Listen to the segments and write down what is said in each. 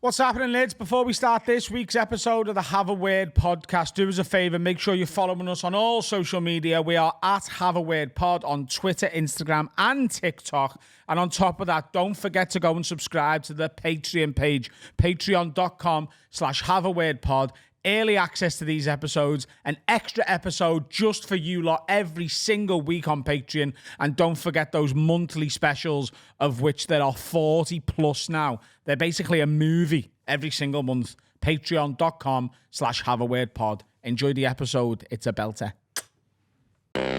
What's happening, lads? Before we start this week's episode of the Have a Word podcast, do us a favour, make sure you're following us on all social media. We are at Have a Word Pod on Twitter, Instagram and TikTok. And on top of that, don't forget to go and subscribe to the Patreon page, patreon.com/haveawordpod. Early access to these episodes, an extra episode just for you lot every single week on Patreon. And don't forget those monthly specials, of which there are 40 plus now. They're basically a movie every single month. Patreon.com/haveawordpod. Enjoy the episode. It's a belter.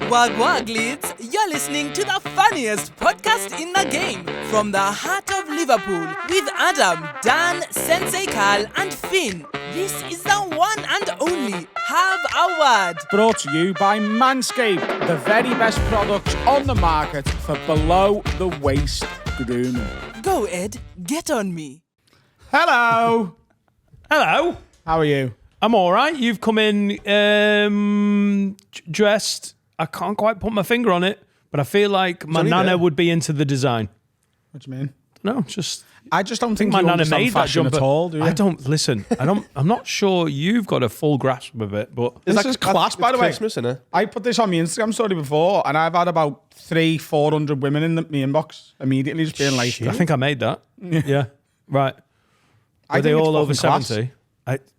Wag wag, leads. You're listening to the funniest podcast in the game. From the heart of Liverpool, with Adam, Dan, Sensei Carl and Finn. This is the one and only Have a Word. Brought to you by Manscaped, the very best products on the market for below-the-waist grooming. Go, Ed. Get on me. Hello. Hello. How are you? I'm all right. You've come in dressed. I can't quite put my finger on it, but I feel like my nana would be into the design. What do you mean? No, I just don't think my you nana understand made that fashion jumper at all, do you? I don't listen. I'm not sure you've got a full grasp of it, but This is class, by the way. Christmas, isn't it? I put this on my Instagram story before, and I've had about 300-400 women in my inbox immediately just being like, I think I made that. Yeah. Right. I Are they think it's all over fucking class. 70?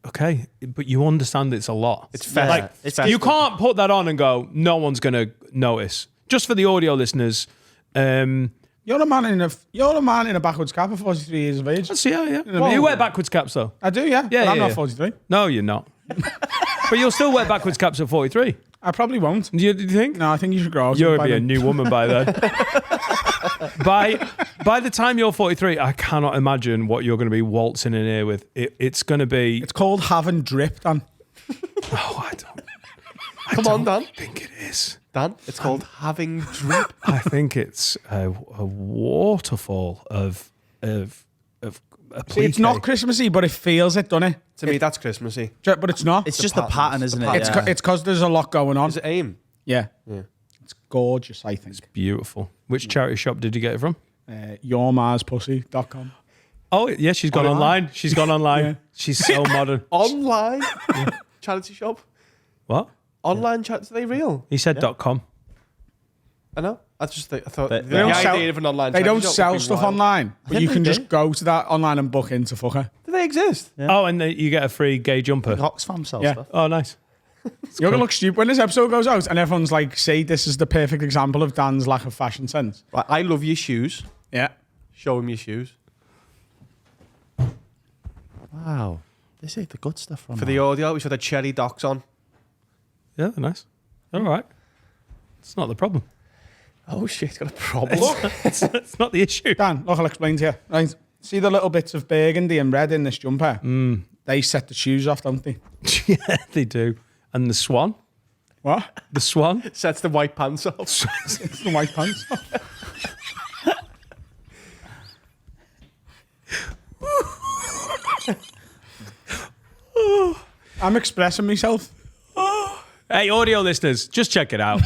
Okay, but you understand it's a lot. It's fair. Like, It's you can't put that on and go, no one's going to notice. Just for the audio listeners, You're a man in a backwards cap at 43 years of age. yeah. Well, You wear backwards caps though. I do, yeah. Yeah, But I'm yeah, not yeah. 43. No, you're not. But you'll still wear backwards caps at 43. I probably won't. Do you think? No, I think you should grow out. You'll by be a then. new woman by then. By the time you're 43, I cannot imagine what you're going to be waltzing in here with. It's going to be. It's called having drip, Dan. Oh, I Come on, Dan. think it is. Dan, it's called having drip. I think it's a waterfall of See, it's not Christmassy, but it feels it, doesn't it? To me, that's Christmassy. But it's not. It's just the pattern, isn't it? It's because there's a lot going on. Is it aim? Yeah. It's gorgeous, I think. beautiful. Which charity shop did you get it from? YourMarsPussy.com. Oh, yeah, she's gone online. She's gone online. Yeah. She's so modern. Online? Charity shop? What? Online charity? Are they real? He said .com. I know. I thought They the don't idea of an online They charity don't shop would sell be stuff wild. online, but you think can they just do. go to that online and book in to fuck her. Do they exist? Oh, and you get a free gay jumper. Oxfam sells Yeah. stuff. Oh, nice. You're going to look stupid when this episode goes out and everyone's like, see, this is the perfect example of Dan's lack of fashion sense. Right, I love your shoes. Yeah. Show him your shoes. Wow. They say the good stuff from For the audio, we had the cherry docks on. Yeah, they're nice. They're all right. It's not the problem. Oh shit, got a problem. It's not the issue. Dan, look, I'll explain to you. Right. See the little bits of burgundy and red in this jumper? They set the shoes off, don't they? Yeah, they do. And the swan. What? The swan. Sets the white pants off. It's the white pants. I'm expressing myself. Hey, audio listeners, just check it out.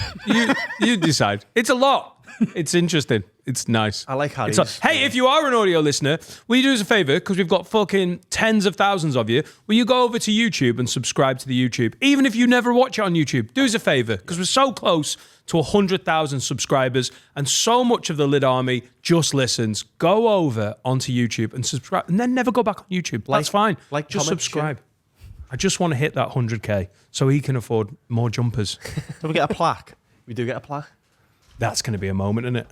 You decide. It's a lot. It's interesting. It's nice. I like Harry's. Hey, if you are an audio listener, will you do us a favour? Because we've got fucking tens of thousands of you. Will you go over to YouTube and subscribe to the YouTube? Even if you never watch it on YouTube, do us a favour. Because we're so close to 100,000 subscribers and so much of the Lid Army just listens. Go over onto YouTube and subscribe and then never go back on YouTube. That's fine. Just comment, subscribe. I just want to hit that 100k so he can afford more jumpers. Do we get a plaque? We do get a plaque. That's going to be a moment, isn't it?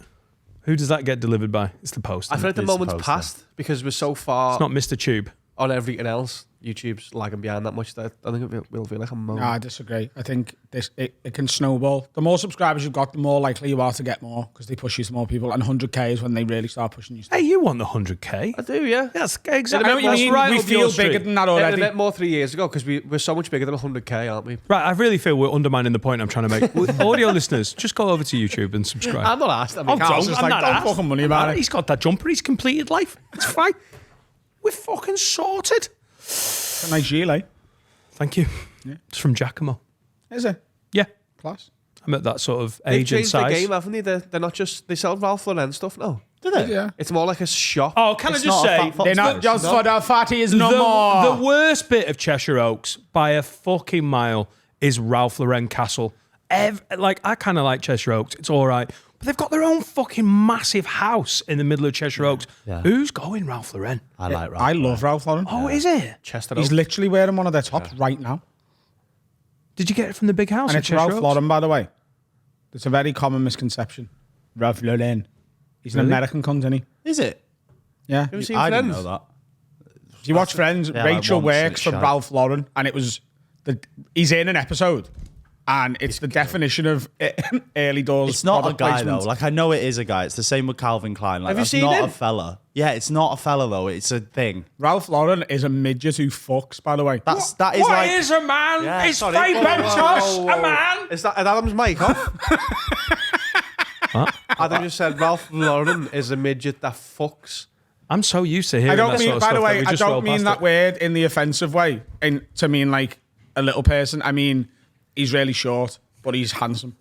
Who does that get delivered by? It's the post. I feel like the It's moment's supposed passed because we're so far It's not Mr. Tube. on everything else. YouTube's lagging behind that much that I think it will feel like a moment. No, I disagree. I think it can snowball. The more subscribers you've got, the more likely you are to get more because they push you to more people. And 100k is when they really start pushing you. Hey, you want the 100k? I do, yeah. That's exactly I know what you that's mean. right We up your feel street. bigger than that I already. met more 3 years ago because we're so much bigger than 100k, aren't we? Right, I really feel we're undermining the point I'm trying to make. With audio listeners, just go over to YouTube and subscribe. I'm not asked. I mean, Carl's just like, don't asked. fucking money about it. He's got that jumper. He's completed life. It's fine. We're fucking sorted. It's a nice gilet. Thank you. It's from Giacomo. Is it? Yeah. Class. I'm at that sort of they've age and changed the size. game, haven't they? They're not just, they sell Ralph Lauren stuff now. Do they? Yeah. It's more like a shop. Oh, can It's I just not a say, fat fox. They're not just for the fatties no more. the worst bit of Cheshire Oaks by a fucking mile is Ralph Lauren Castle. I kind of like Cheshire Oaks. It's all right. But they've got their own fucking massive house in the middle of Cheshire Oaks. Yeah. Who's going Ralph Lauren? I like Ralph. I love Ralph Lauren. Oh, is it? Chester He's Oaks. literally wearing one of their tops right now. Did you get it from the big house And at it's Cheshire Ralph Oaks? Lauren, by the way. It's a very common misconception. Ralph Lauren. He's an American cunt, isn't he? Is it? Yeah. Have you seen I didn't Friends? know that. If you watch Friends, Yeah, Rachel like once works it's for shite. Ralph Lauren, and it was he's in an episode, and it's the definition of early doors. It's not a product guy placement. though. Like I know it is a guy. It's the same with Calvin Klein. Like Have you that's seen not him? a fella. Yeah, it's not a fella though. It's a thing. Ralph Lauren is a midget who fucks. By the way, That is What like is a man? Yeah, it's sorry. Faye Whoa, Bentos, a man. Is that Adam's mic off? Adam just said Ralph Lauren is a midget that fucks. I'm so used to hearing I don't that mean. sort of By stuff the that way, we I just roll don't mean past that it. word in the offensive way, and to mean like a little person. I mean he's really short, but he's handsome.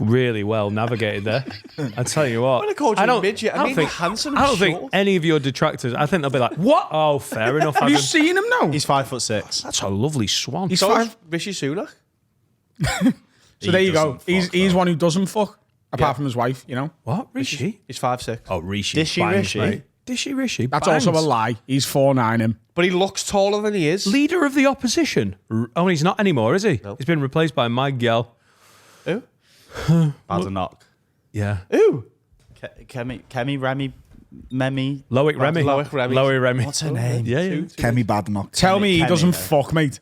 Really well navigated there. I tell you what. When I called you a midget, I mean think, handsome I don't and think short. any of your detractors. I think they'll be like, "What? Oh, fair enough." Have you Adam. seen him now? he's 5'6". That's a lovely swan. He's So five. is Rishi Sunak. So there you go. doesn't He's fuck, he's though. one who doesn't fuck, apart from his wife. You know. What? Rishi? He's 5'6". Oh, Rishi. Dishy bangs, Rishi? mate. Dishy Rishi. That's bangs. also a lie. He's 4'9" him. But he looks taller than he is. Leader of the opposition. Oh, he's not anymore, is he? No. He's been replaced by Mike Gell. Who? Badenoch. Yeah. Who? Kemi, Remy, Memi. Loic Remy. Loic Remy. Loic Remy. What's her name? Yeah, yeah. Kemi Badenoch. Tell me he Kenny, doesn't though. fuck, mate.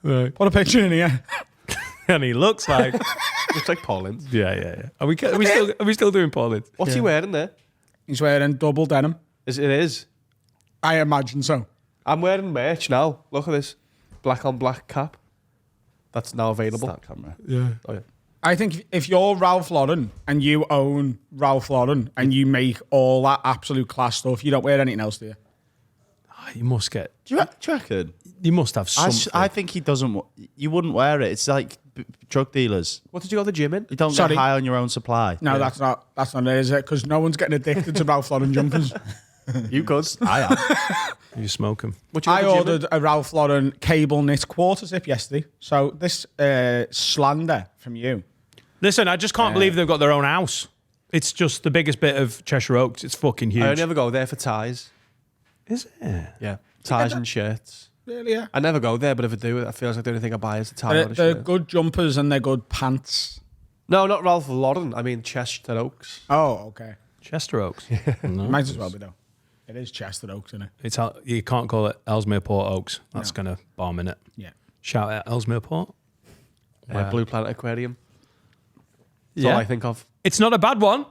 Right. Put a picture in here. And he looks like. Looks like Paulins. Yeah. Are we still doing Paulins? What's he wearing there? He's wearing double denim. It is. I imagine so. I'm wearing merch now. Look at this. Black on black cap. That's now available. That camera. Yeah. Oh, yeah. I think if you're Ralph Lauren and you own Ralph Lauren and you make all that absolute class stuff, you don't wear anything else, do you? You must get. Do you reckon? You must have something. I think he doesn't. You wouldn't wear it. It's like drug dealers. What did you go to the gym in? You don't Sorry. get high on your own supply. No, that's not it, is it? Because no one's getting addicted to Ralph Lauren jumpers. You could. I am. You smoke them. What you go I to the gym ordered a Ralph Lauren cable knit quarter zip yesterday. So this slander from you. Listen, I just can't believe they've got their own house. It's just the biggest bit of Cheshire Oaks. It's fucking huge. in? I only ever go there for ties. Is it? Yeah. Ties and shirts. Really, yeah. I never go there, but if I do, it feels like the only thing I buy is a tie or a They're shirt. good jumpers and they're good pants. No, not Ralph Lauren. I mean Chester Oaks. Oh, okay. Chester Oaks. No. Might as well be, though. It is Chester Oaks, isn't it? It's you can't call it Ellesmere Port Oaks. That's gonna bomb in it. Yeah. Shout out Ellesmere Port. Blue Planet Aquarium. That's all I think of. It's not a bad one.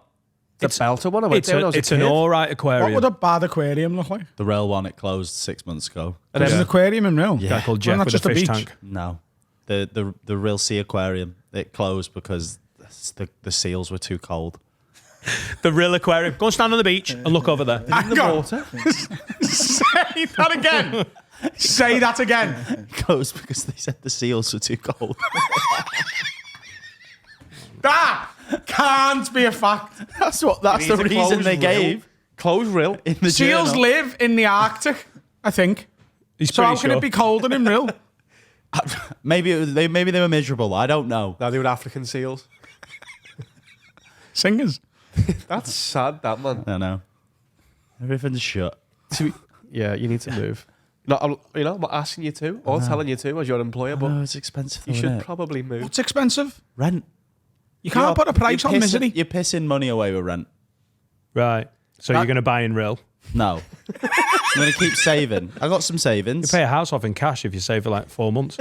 The Belter one I went It's, there when I was a it's an kid. all right What aquarium. would a bad aquarium look like? The rail one. It closed 6 months ago. And There's then an aquarium in real. guy called Why Jeff not with a just a fish beach? tank. No, the real sea aquarium. It closed because the seals were too cold. The real aquarium. Go and stand on the beach and look over there. Hang on. Say that again. Say that again. It closed because they said the seals were too cold. That can't be a fact. That's the need to reason close they Rill. gave Close Rill. in the Seals journal. live in the Arctic, I think. He's So how pretty can sure. it be colder in real? Maybe they were miserable. I don't know. Now they were African seals. Singers. That's sad, that man. I don't know. Everything's shut. Yeah, you need to move. No, I'm not asking you to or telling you to as your employer, but Oh, it's expensive. you though, should isn't it? probably move. What's expensive? Rent. You can't put a price on misery. You're pissing money away with rent. Right. So you're going to buy in real. No. I'm going to keep saving. I got some savings. Pay a house off in cash if you save for like 4 months.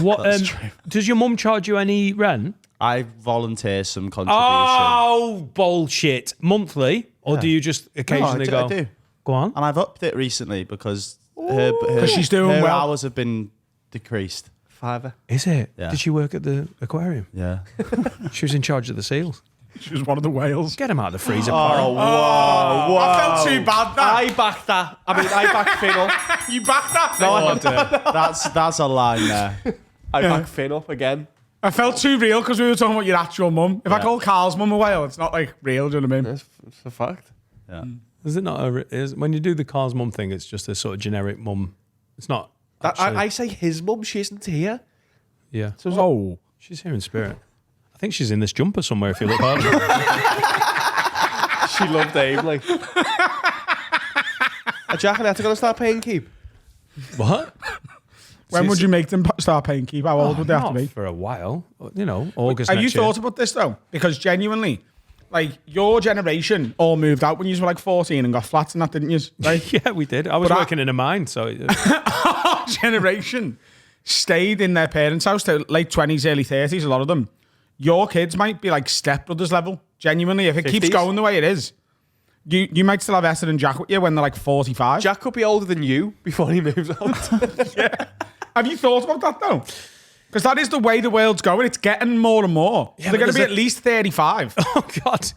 What? That's true. Does your mum charge you any rent? I volunteer some contribution. Oh, bullshit. Monthly? Or do you just occasionally No, I go? do. Go on. And I've upped it recently because her she's doing her well. hours have been decreased. $5. Is it? Yeah. Did she work at the aquarium? Yeah. She was in charge of the seals. She was one of the whales. Get him out of the freezer. Oh, Parry. whoa. I felt too bad that. I backed that. I backed Finn up. You backed that? No, I That's a line there. I backed Finn up again. I felt too real because we were talking about your actual mum. If I call Carl's mum a whale, it's not like real, do you know what I mean? It's a fact. Yeah. Is it not? When you do the Carl's mum thing, it's just a sort of generic mum. It's not. I say his mum, she isn't here. Yeah. So it's Oh. She's here in spirit. I think she's in this jumper somewhere if you look hard. she loved Abe, like. Jack and Etta going to start paying keep? What? When would you make them start paying keep? How old would they have to Not be? for a while. You know, August Have you next year. thought about this though? Because genuinely, like your generation all moved out when you were like 14 and got flats and that, didn't you? Right? Yeah, we did. I was But working in a mine, so... Our generation stayed in their parents' house till late 20s, early 30s, a lot of them. Your kids might be like stepbrothers level. Genuinely, if it keeps 50s? going the way it is, you might still have Esther and Jack with you when they're like 45. Jack could be older than you before he moves out. Have you thought about that though? Because that is the way the world's going. It's getting more and more. Yeah, They're going but to be there's at least 35. Oh, God.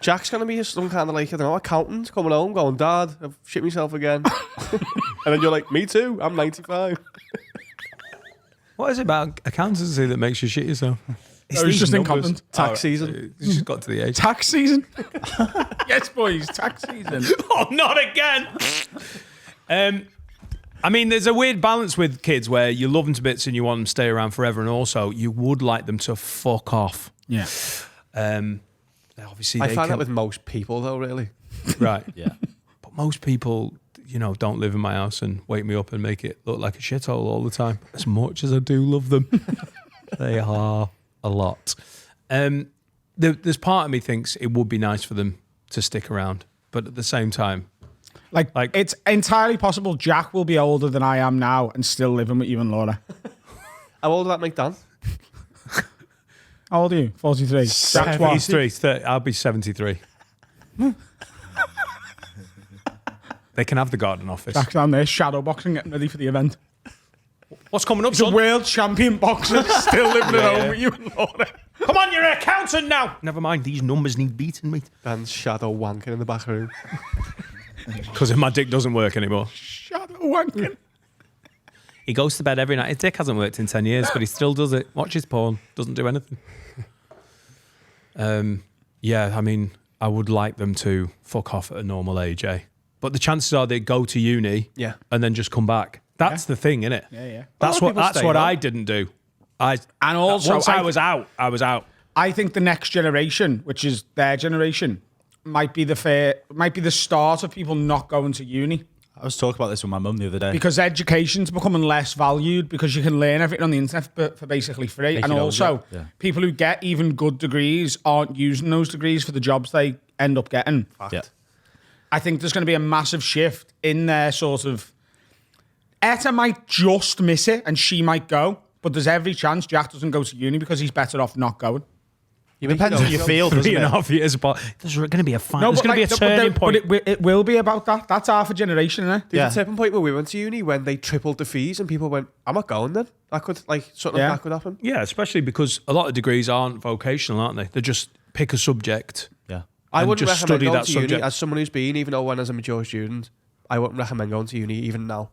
Jack's going to be some kind of like, I don't know, accountant coming home going, Dad, I've shit myself again. And then you're like, me too, I'm 95. What is it about accountancy that makes you shit yourself? No, it's just incompetent. Tax season. You just got to the age. Tax season. Yes, boys, tax season. Oh, not again. I mean, there's a weird balance with kids where you love them to bits and you want them to stay around forever, and also you would like them to fuck off. Yeah. Obviously, I they find can, that with most people though, really. right. Yeah. But most people, you know, don't live in my house and wake me up and make it look like a shithole all the time. As much as I do love them, they are a lot. There's part of me thinks it would be nice for them to stick around, but at the same time, Like, it's entirely possible Jack will be older than I am now and still living with you and Laura. How old did that make Dan? How old are you? 43. Jack's what? he's 30, I'll be 73. They can have the garden office. Jack's down there shadow boxing, getting ready for the event. What's coming up, He's a son? world champion boxer, still living at home with you and Laura. Come on, you're an accountant now. Never mind, these numbers need beating, mate. Dan's shadow wanking in the back room. Because my dick doesn't work anymore. Shadow wanking. He goes to bed every night. His dick hasn't worked in 10 years, but he still does it. Watches porn, doesn't do anything. Yeah, I mean, I would like them to fuck off at a normal age, eh? But the chances are they go to uni and then just come back. That's the thing, innit? Yeah. That's A lot of what people stay, though. I didn't do. And also, once I was out, I was out. I think the next generation, which is their generation, might be the start of people not going to uni. I was talking about this with my mum the other day. Because education's becoming less valued because you can learn everything on the internet for basically free. Make And it also, easier, yeah. people who get even good degrees aren't using those degrees for the jobs they end up getting. Yeah. I think there's going to be a massive shift in their sort of... Etta might just miss it and she might go, but there's every chance Jack doesn't go to uni because he's better off not going. It depends on your field, doesn't 3.5 it? years apart. There's going to be a fight. There's going to be a turning point. But it will be about that. That's half a generation, isn't it? There's a tipping point where we went to uni when they tripled the fees and people went, I'm not going then. That could, like, something like that could happen. Yeah, especially because a lot of degrees aren't vocational, aren't they? They just pick a subject. Yeah. I And wouldn't just recommend study going that to uni subject. as someone who's been, even though when as a mature student, I wouldn't recommend going to uni even now.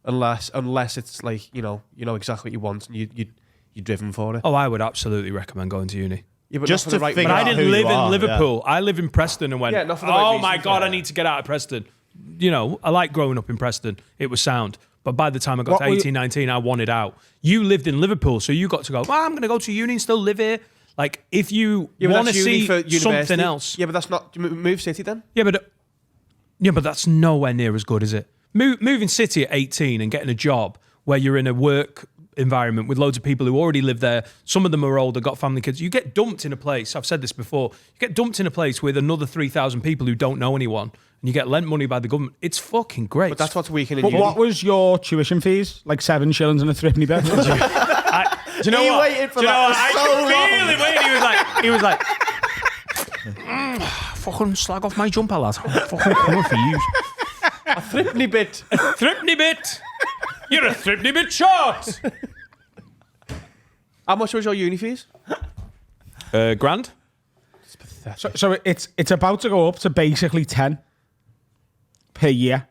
Unless it's like, you know exactly what you want and you're driven for it. Oh, I would absolutely recommend going to uni. Yeah, but Just not for the to right figure But I out reason. didn't who live you in are, Liverpool. I live in Preston and went, Yeah, not for the right oh reasons, my God, yeah. I need to get out of Preston. You know, I like growing up in Preston. It was sound. But by the time I got What to were you- 18, 19, I wanted out. You lived in Liverpool, so you got to go, I'm going to go to uni and still live here. Like, if you Yeah, but want to that's uni see for university. something else. Yeah, but that's not... Move city then? Yeah, but that's nowhere near as good, is it? Moving city at 18 and getting a job where you're in a work environment with loads of people who already live there. Some of them are older, got family, kids. You get dumped in a place. I've said this before. You get dumped in a place with another 3,000 people who don't know anyone, and you get lent money by the government. It's fucking great. But that's what's weakening But uni. what was your tuition fees? Like 7 shillings and a threepenny bit? Do you know He what? waited for Do you know that what? for I so could feel him waiting. He was like, fucking slag off my jumper, lad. I'm fucking coming for you. A threepenny bit. Threepenny bit. You're a threepenny bit short. How much was your uni fees? Grand? so it's about to go up to basically 10 per year.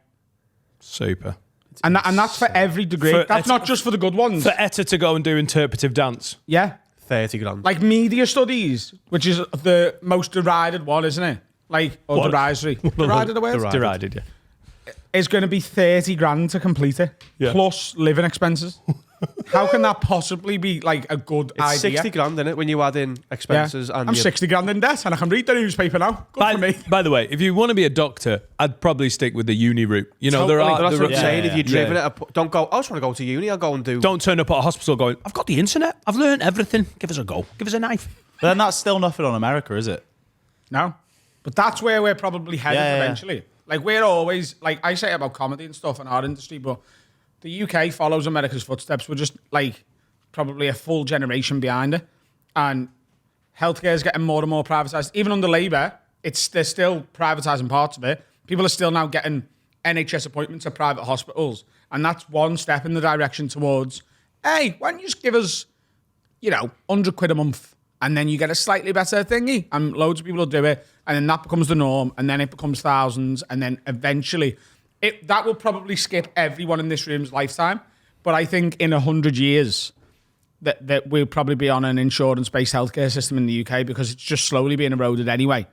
Super. And that's for every degree. That's not just for the good ones. For Etta to go and do interpretive dance. Yeah. 30 grand. Like media studies, which is the most derided one, isn't it? Like, or What? derisory. Derided the word? Derided, yeah. Is going to be 30 grand to complete it, Yeah. plus living expenses. How can that possibly be like a good It's idea? 60 grand in it when you add in expenses and I'm your- 60 grand in debt and I can read the newspaper now. Good for me. By the way, if you want to be a doctor, I'd probably stick with the uni route. You know, Totally. there But that's are. what I'm saying. If you're driven yeah. at a, don't go, I just want to go to uni, I'll go and do. Don't turn up at a hospital going, I've got the internet. I've learned everything. Give us a go. Give us a knife. But then that's still nothing on America, is it? No. But that's where we're probably headed Yeah, yeah. eventually. Like, we're always, like, I say about comedy and stuff in our industry, but the UK follows America's footsteps. We're just, like, probably a full generation behind it. And healthcare is getting more and more privatised. Even under Labour, they're still privatising parts of it. People are still now getting NHS appointments at private hospitals. And that's one step in the direction towards, hey, why don't you just give us, 100 quid a month, and then you get a slightly better thingy, and loads of people will do it, and then that becomes the norm, and then it becomes thousands, and then eventually, that will probably skip everyone in this room's lifetime. But I think in 100 years, that we'll probably be on an insurance-based healthcare system in the UK because it's just slowly being eroded anyway.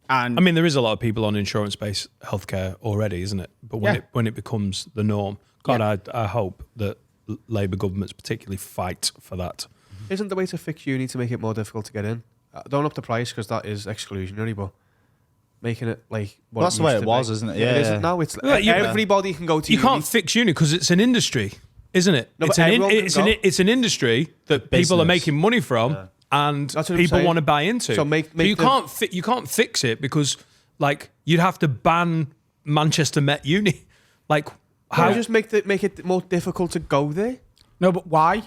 And I mean, there is a lot of people on insurance-based healthcare already, isn't it? But when it becomes the norm, God, I hope that Labour governments particularly fight for that. Isn't the way to fix uni to make it more difficult to get in? Don't up the price because that is exclusionary, but making it like what Well, that's the way it was, isn't it? Yeah, it yeah. isn't now. It's Yeah, everybody can go to You uni. can't fix uni because it's an industry, isn't it? No, it's but an everyone can go. it's an industry that people are business. making money from, and That's what I'm people saying. want to buy into. So make you the- can't fix it because like you'd have to ban Manchester Met Uni. Like How how? just make it more difficult to go there? no, but why?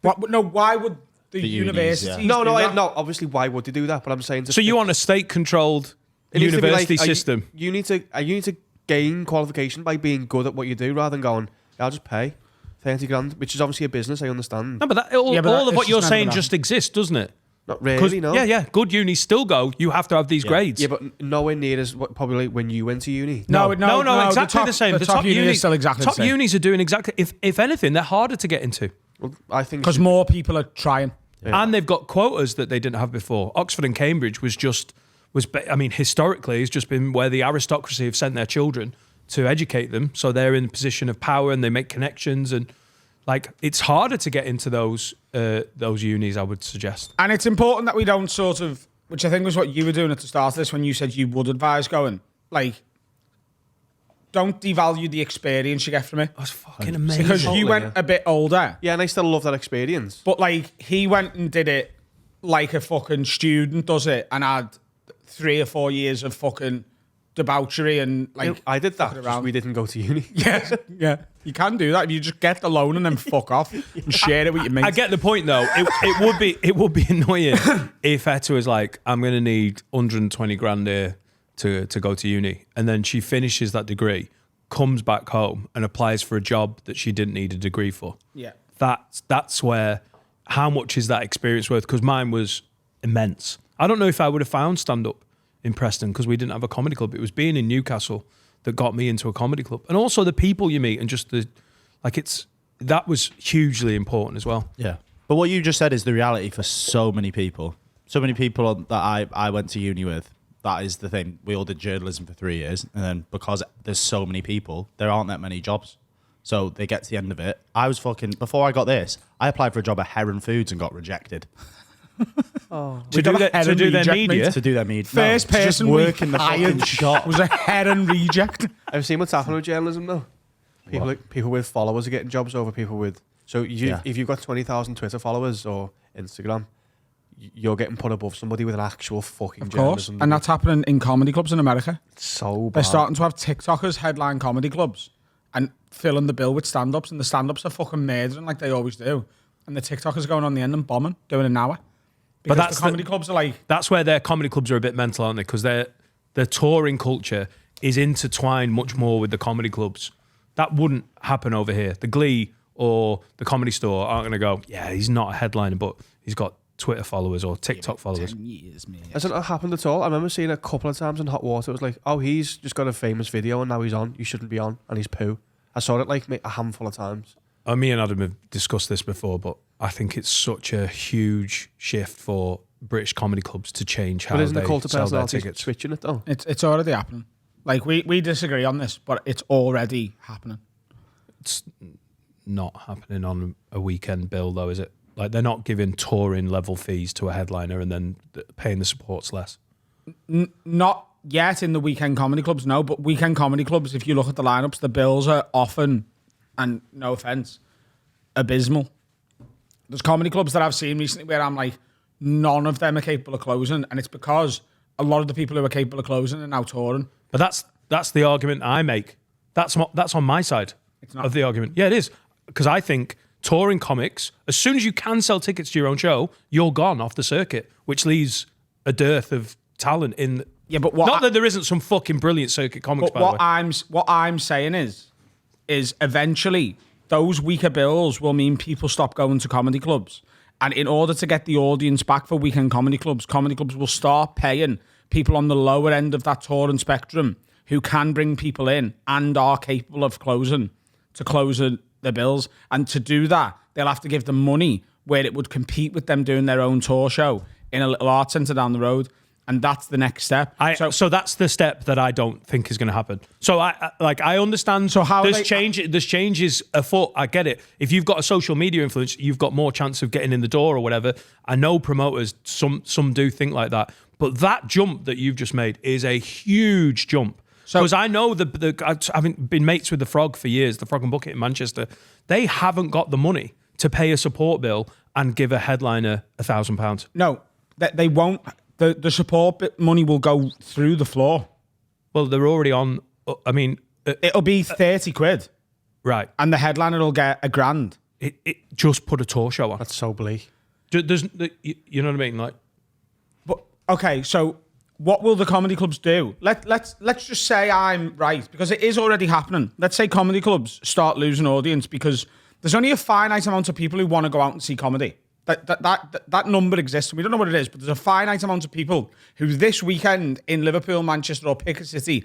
Why would the unis, universities yeah. No, do that? no. Obviously, why would they do that? But I'm saying. So you want a state-controlled It needs to be university like, system? You need to gain qualification by being good at what you do, rather than going, I'll just pay 30 grand, which is obviously a business. I understand. No, but all Yeah, but of it's what you're just never saying that. just exists, doesn't it? Not 'Cause- really, no. Yeah. Good unis still go. You have to have these grades. Yeah, but nowhere near as probably when you went to uni. No, exactly the same. The top uni is still exactly top the same. unis are doing exactly. If anything, they're harder to get into. Well, I think Because more people are trying. Yeah. And they've got quotas that they didn't have before. Oxford and Cambridge historically has just been where the aristocracy have sent their children to educate them. So they're in a position of power and they make connections, and like it's harder to get into those unis, I would suggest. And it's important that we don't sort of, which I think was what you were doing at the start of this when you said you would advise going, like, don't devalue the experience you get from it. That's fucking amazing. Because Totally, you went yeah. a bit older, Yeah, and I still love that experience. but like he went and did it like a fucking student does it and had 3 or 4 years of fucking debauchery and like I did that. fucking Just we didn't go to uni. Yeah. You can do that if you just get the loan and then fuck off and share it with your mates. I get the point though. It would be annoying if Etta was like, I'm going to need 120 grand here to go to uni, and then she finishes that degree, comes back home and applies for a job that she didn't need a degree for. Yeah. That's where, how much is that experience worth? Because mine was immense. I don't know if I would have found stand-up in Preston because we didn't have a comedy club. It was being in Newcastle that got me into a comedy club. And also the people you meet and just that was hugely important as well. Yeah. But what you just said is the reality for so many people. So many people that I went to uni with, that is the thing. We all did journalism for 3 years. And then because there's so many people, there aren't that many jobs. So they get to the end of it. Before I got this, I applied for a job at Heron Foods and got rejected. To do their media. To do their media. First to just person work we in the fucking hired shop. was a heron reject. I've seen what's happening with journalism though. People with followers are getting jobs over people with. So if you've got 20,000 Twitter followers or Instagram, you're getting put above somebody with an actual fucking Of course. journalism. And that's happening in comedy clubs in America. It's so bad. They're starting to have TikTokers headline comedy clubs and filling the bill with stand-ups, and the stand-ups are fucking murdering like they always do. And the TikTokers are going on the end and bombing, doing an hour. Because that's the comedy clubs are like... That's where their comedy clubs are a bit mental, aren't they? Because their touring culture is intertwined much more with the comedy clubs. That wouldn't happen over here. The Glee or the Comedy Store aren't going to go, yeah, he's not a headliner, but he's got Twitter followers or TikTok followers. 10 years, mate. Hasn't that happened at all? I remember seeing a couple of times in Hot Water. It was like, oh, he's just got a famous video and now he's on. You shouldn't be on. And he's poo. I saw it like a handful of times. Me and Adam have discussed this before, but I think it's such a huge shift for British comedy clubs to change how But isn't they the cult of sell their personality tickets. switching it though? It's already happening. Like we disagree on this, but it's already happening. It's not happening on a weekend bill, though, is it? Like, they're not giving touring level fees to a headliner and then paying the supports less. Not yet in the weekend comedy clubs, no. But weekend comedy clubs, if you look at the lineups, the bills are often, and no offense, abysmal. There's comedy clubs that I've seen recently where I'm like, none of them are capable of closing, and it's because a lot of the people who are capable of closing are now touring. But that's the argument I make. That's on my side of the argument. Yeah, it is. Because I think touring comics, as soon as you can sell tickets to your own show, you're gone off the circuit, which leaves a dearth of talent in. Yeah, but not that there isn't some fucking brilliant circuit comics. But what I'm saying is eventually those weaker bills will mean people stop going to comedy clubs, and in order to get the audience back for weekend comedy clubs will start paying people on the lower end of that touring spectrum who can bring people in and are capable of closing to close the bills. And to do that, they'll have to give them money where it would compete with them doing their own tour show in a little art centre down the road. And that's the next step. So that's the step that I don't think is going to happen. So I understand. So how there's changes afoot. I get it. If you've got a social media influence, you've got more chance of getting in the door or whatever. I know promoters, some do think like that. But that jump that you've just made is a huge jump. Because I know having been mates with the Frog for years, the Frog and Bucket in Manchester, they haven't got the money to pay a support bill and give a headliner £1,000. No, they won't. The support money will go through the floor. Well, they're already on. I mean, it'll be 30 quid, right? And the headliner will get $1,000. It just put a tour show on. That's so bleak. You know what I mean? Like, but okay, so. What will the comedy clubs do? Let's just say I'm right, because it is already happening. Let's say comedy clubs start losing audience because there's only a finite amount of people who want to go out and see comedy. That number exists. We don't know what it is, but there's a finite amount of people who this weekend in Liverpool, Manchester, or Piccadilly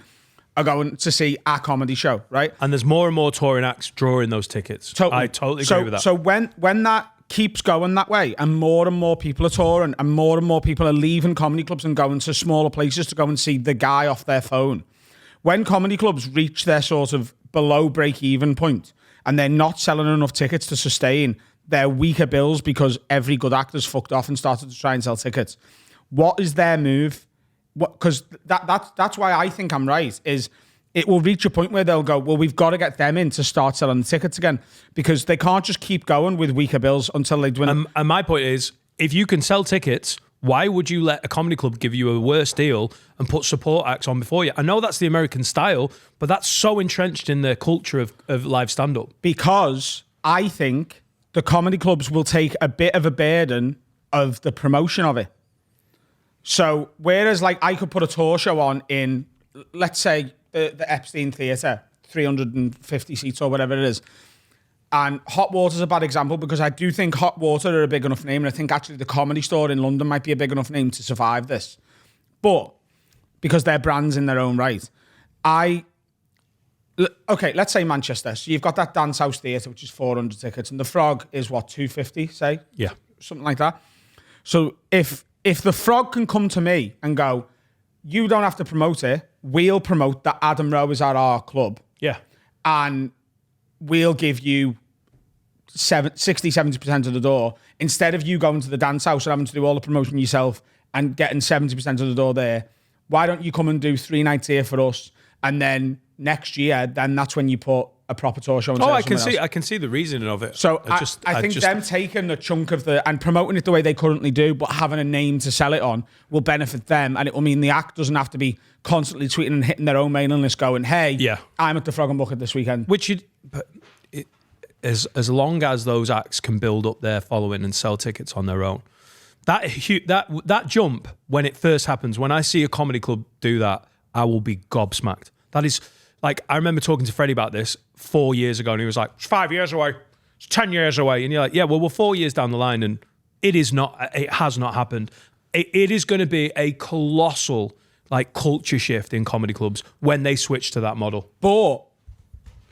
are going to see a comedy show, right? And there's more and more touring acts drawing those tickets. I totally agree with that. So when that keeps going that way and more people are touring and more people are leaving comedy clubs and going to smaller places to go and see the guy off their phone, when comedy clubs reach their sort of below break-even point and they're not selling enough tickets to sustain their weaker bills because every good actor's fucked off and started to try and sell tickets, what is their move? Because that's why I think I'm right, is it will reach a point where they'll go, well, we've got to get them in to start selling the tickets again, because they can't just keep going with weaker bills until they dwindle. And my point is, if you can sell tickets, why would you let a comedy club give you a worse deal and put support acts on before you? I know that's the American style, but that's so entrenched in the culture of live stand-up. Because I think the comedy clubs will take a bit of a burden of the promotion of it. So whereas like I could put a tour show on in, let's say, the Epstein Theatre, 350 seats or whatever it is. And Hot Water's a bad example because I do think Hot Water are a big enough name, and I think actually the Comedy Store in London might be a big enough name to survive this. But because they're brands in their own right, okay, let's say Manchester. So you've got that Dance House Theatre, which is 400 tickets, and the Frog is what, 250, say? Yeah. Something like that. So if the Frog can come to me and go, you don't have to promote it, we'll promote that Adam Rowe is at our club. Yeah. And we'll give you 60-70% of the door. Instead of you going to the dance house and having to do all the promotion yourself and getting 70% of the door there, why don't you come and do 3 nights here for us? And then next year, then that's when you put a proper tour show. I can see the reasoning of it. So I think them taking a chunk of and promoting it the way they currently do, but having a name to sell it on will benefit them, and it will mean the act doesn't have to be constantly tweeting and hitting their own mailing list going, hey, yeah, I'm at the Frog and Bucket this weekend. As long as those acts can build up their following and sell tickets on their own, that jump when it first happens, when I see a comedy club do that, I will be gobsmacked. That is, like, I remember talking to Freddie about this 4 years ago, and he was like, it's 5 years away, it's 10 years away. And you're like, yeah, well, we're 4 years down the line, and it has not happened. It is going to be a colossal, like, culture shift in comedy clubs when they switch to that model. But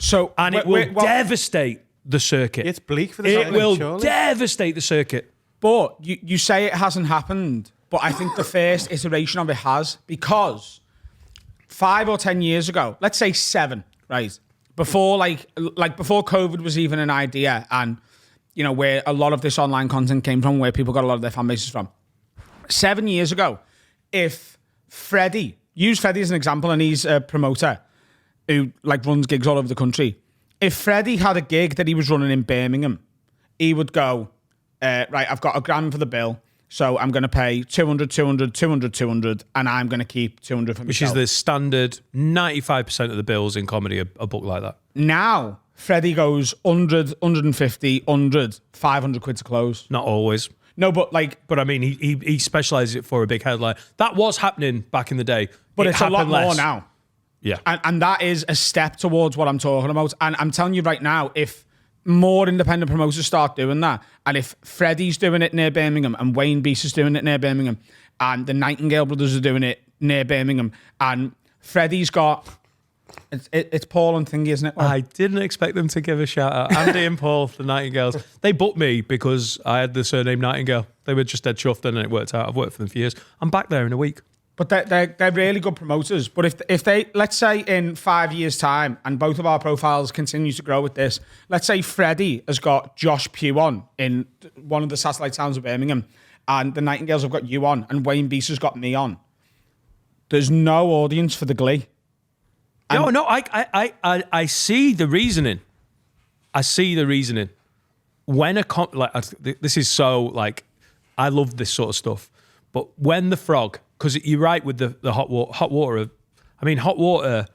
So And it will devastate the circuit. It's bleak for the It cycling, will surely. devastate the circuit. But you say it hasn't happened, but I think the first iteration of it has, because 5 or 10 years ago, let's say 7, right? Before before COVID was even an idea, and you know, where a lot of this online content came from, where people got a lot of their fan bases from. 7 years ago, if Freddie, use Freddie as an example, and he's a promoter who like runs gigs all over the country. If Freddie had a gig that he was running in Birmingham, he would go, right, I've got $1,000 for the bill, so I'm going to pay 200, 200, 200, 200, and I'm going to keep 200 for myself. Which is the standard 95% of the bills in comedy are booked like that. Now, Freddie goes 100, 150, 100, 500 quid to close. Not always. No, but I mean, he specialises it for a big headline. That was happening back in the day. But it's a lot more less now. Yeah. And that is a step towards what I'm talking about. And I'm telling you right now, if more independent promoters start doing that, and if Freddie's doing it near Birmingham, and Wayne Beast is doing it near Birmingham, and the Nightingale brothers are doing it near Birmingham, and Freddie's got... It's Paul and Thingy, isn't it? I didn't expect them to give a shout out. Andy and Paul, the Nightingales. They booked me because I had the surname Nightingale. They were just dead chuffed and it worked out. I've worked for them for years. I'm back there in a week. But they're really good promoters. But if they, let's say in 5 years' time, and both of our profiles continue to grow with this, let's say Freddie has got Josh Pugh on in one of the satellite towns of Birmingham, and the Nightingales have got you on, and Wayne Beast has got me on. There's no audience for the Glee. No, I see the reasoning. I see the reasoning. When this is so like, I love this sort of stuff. But when the Frog, because you're right with the hot water. Hot water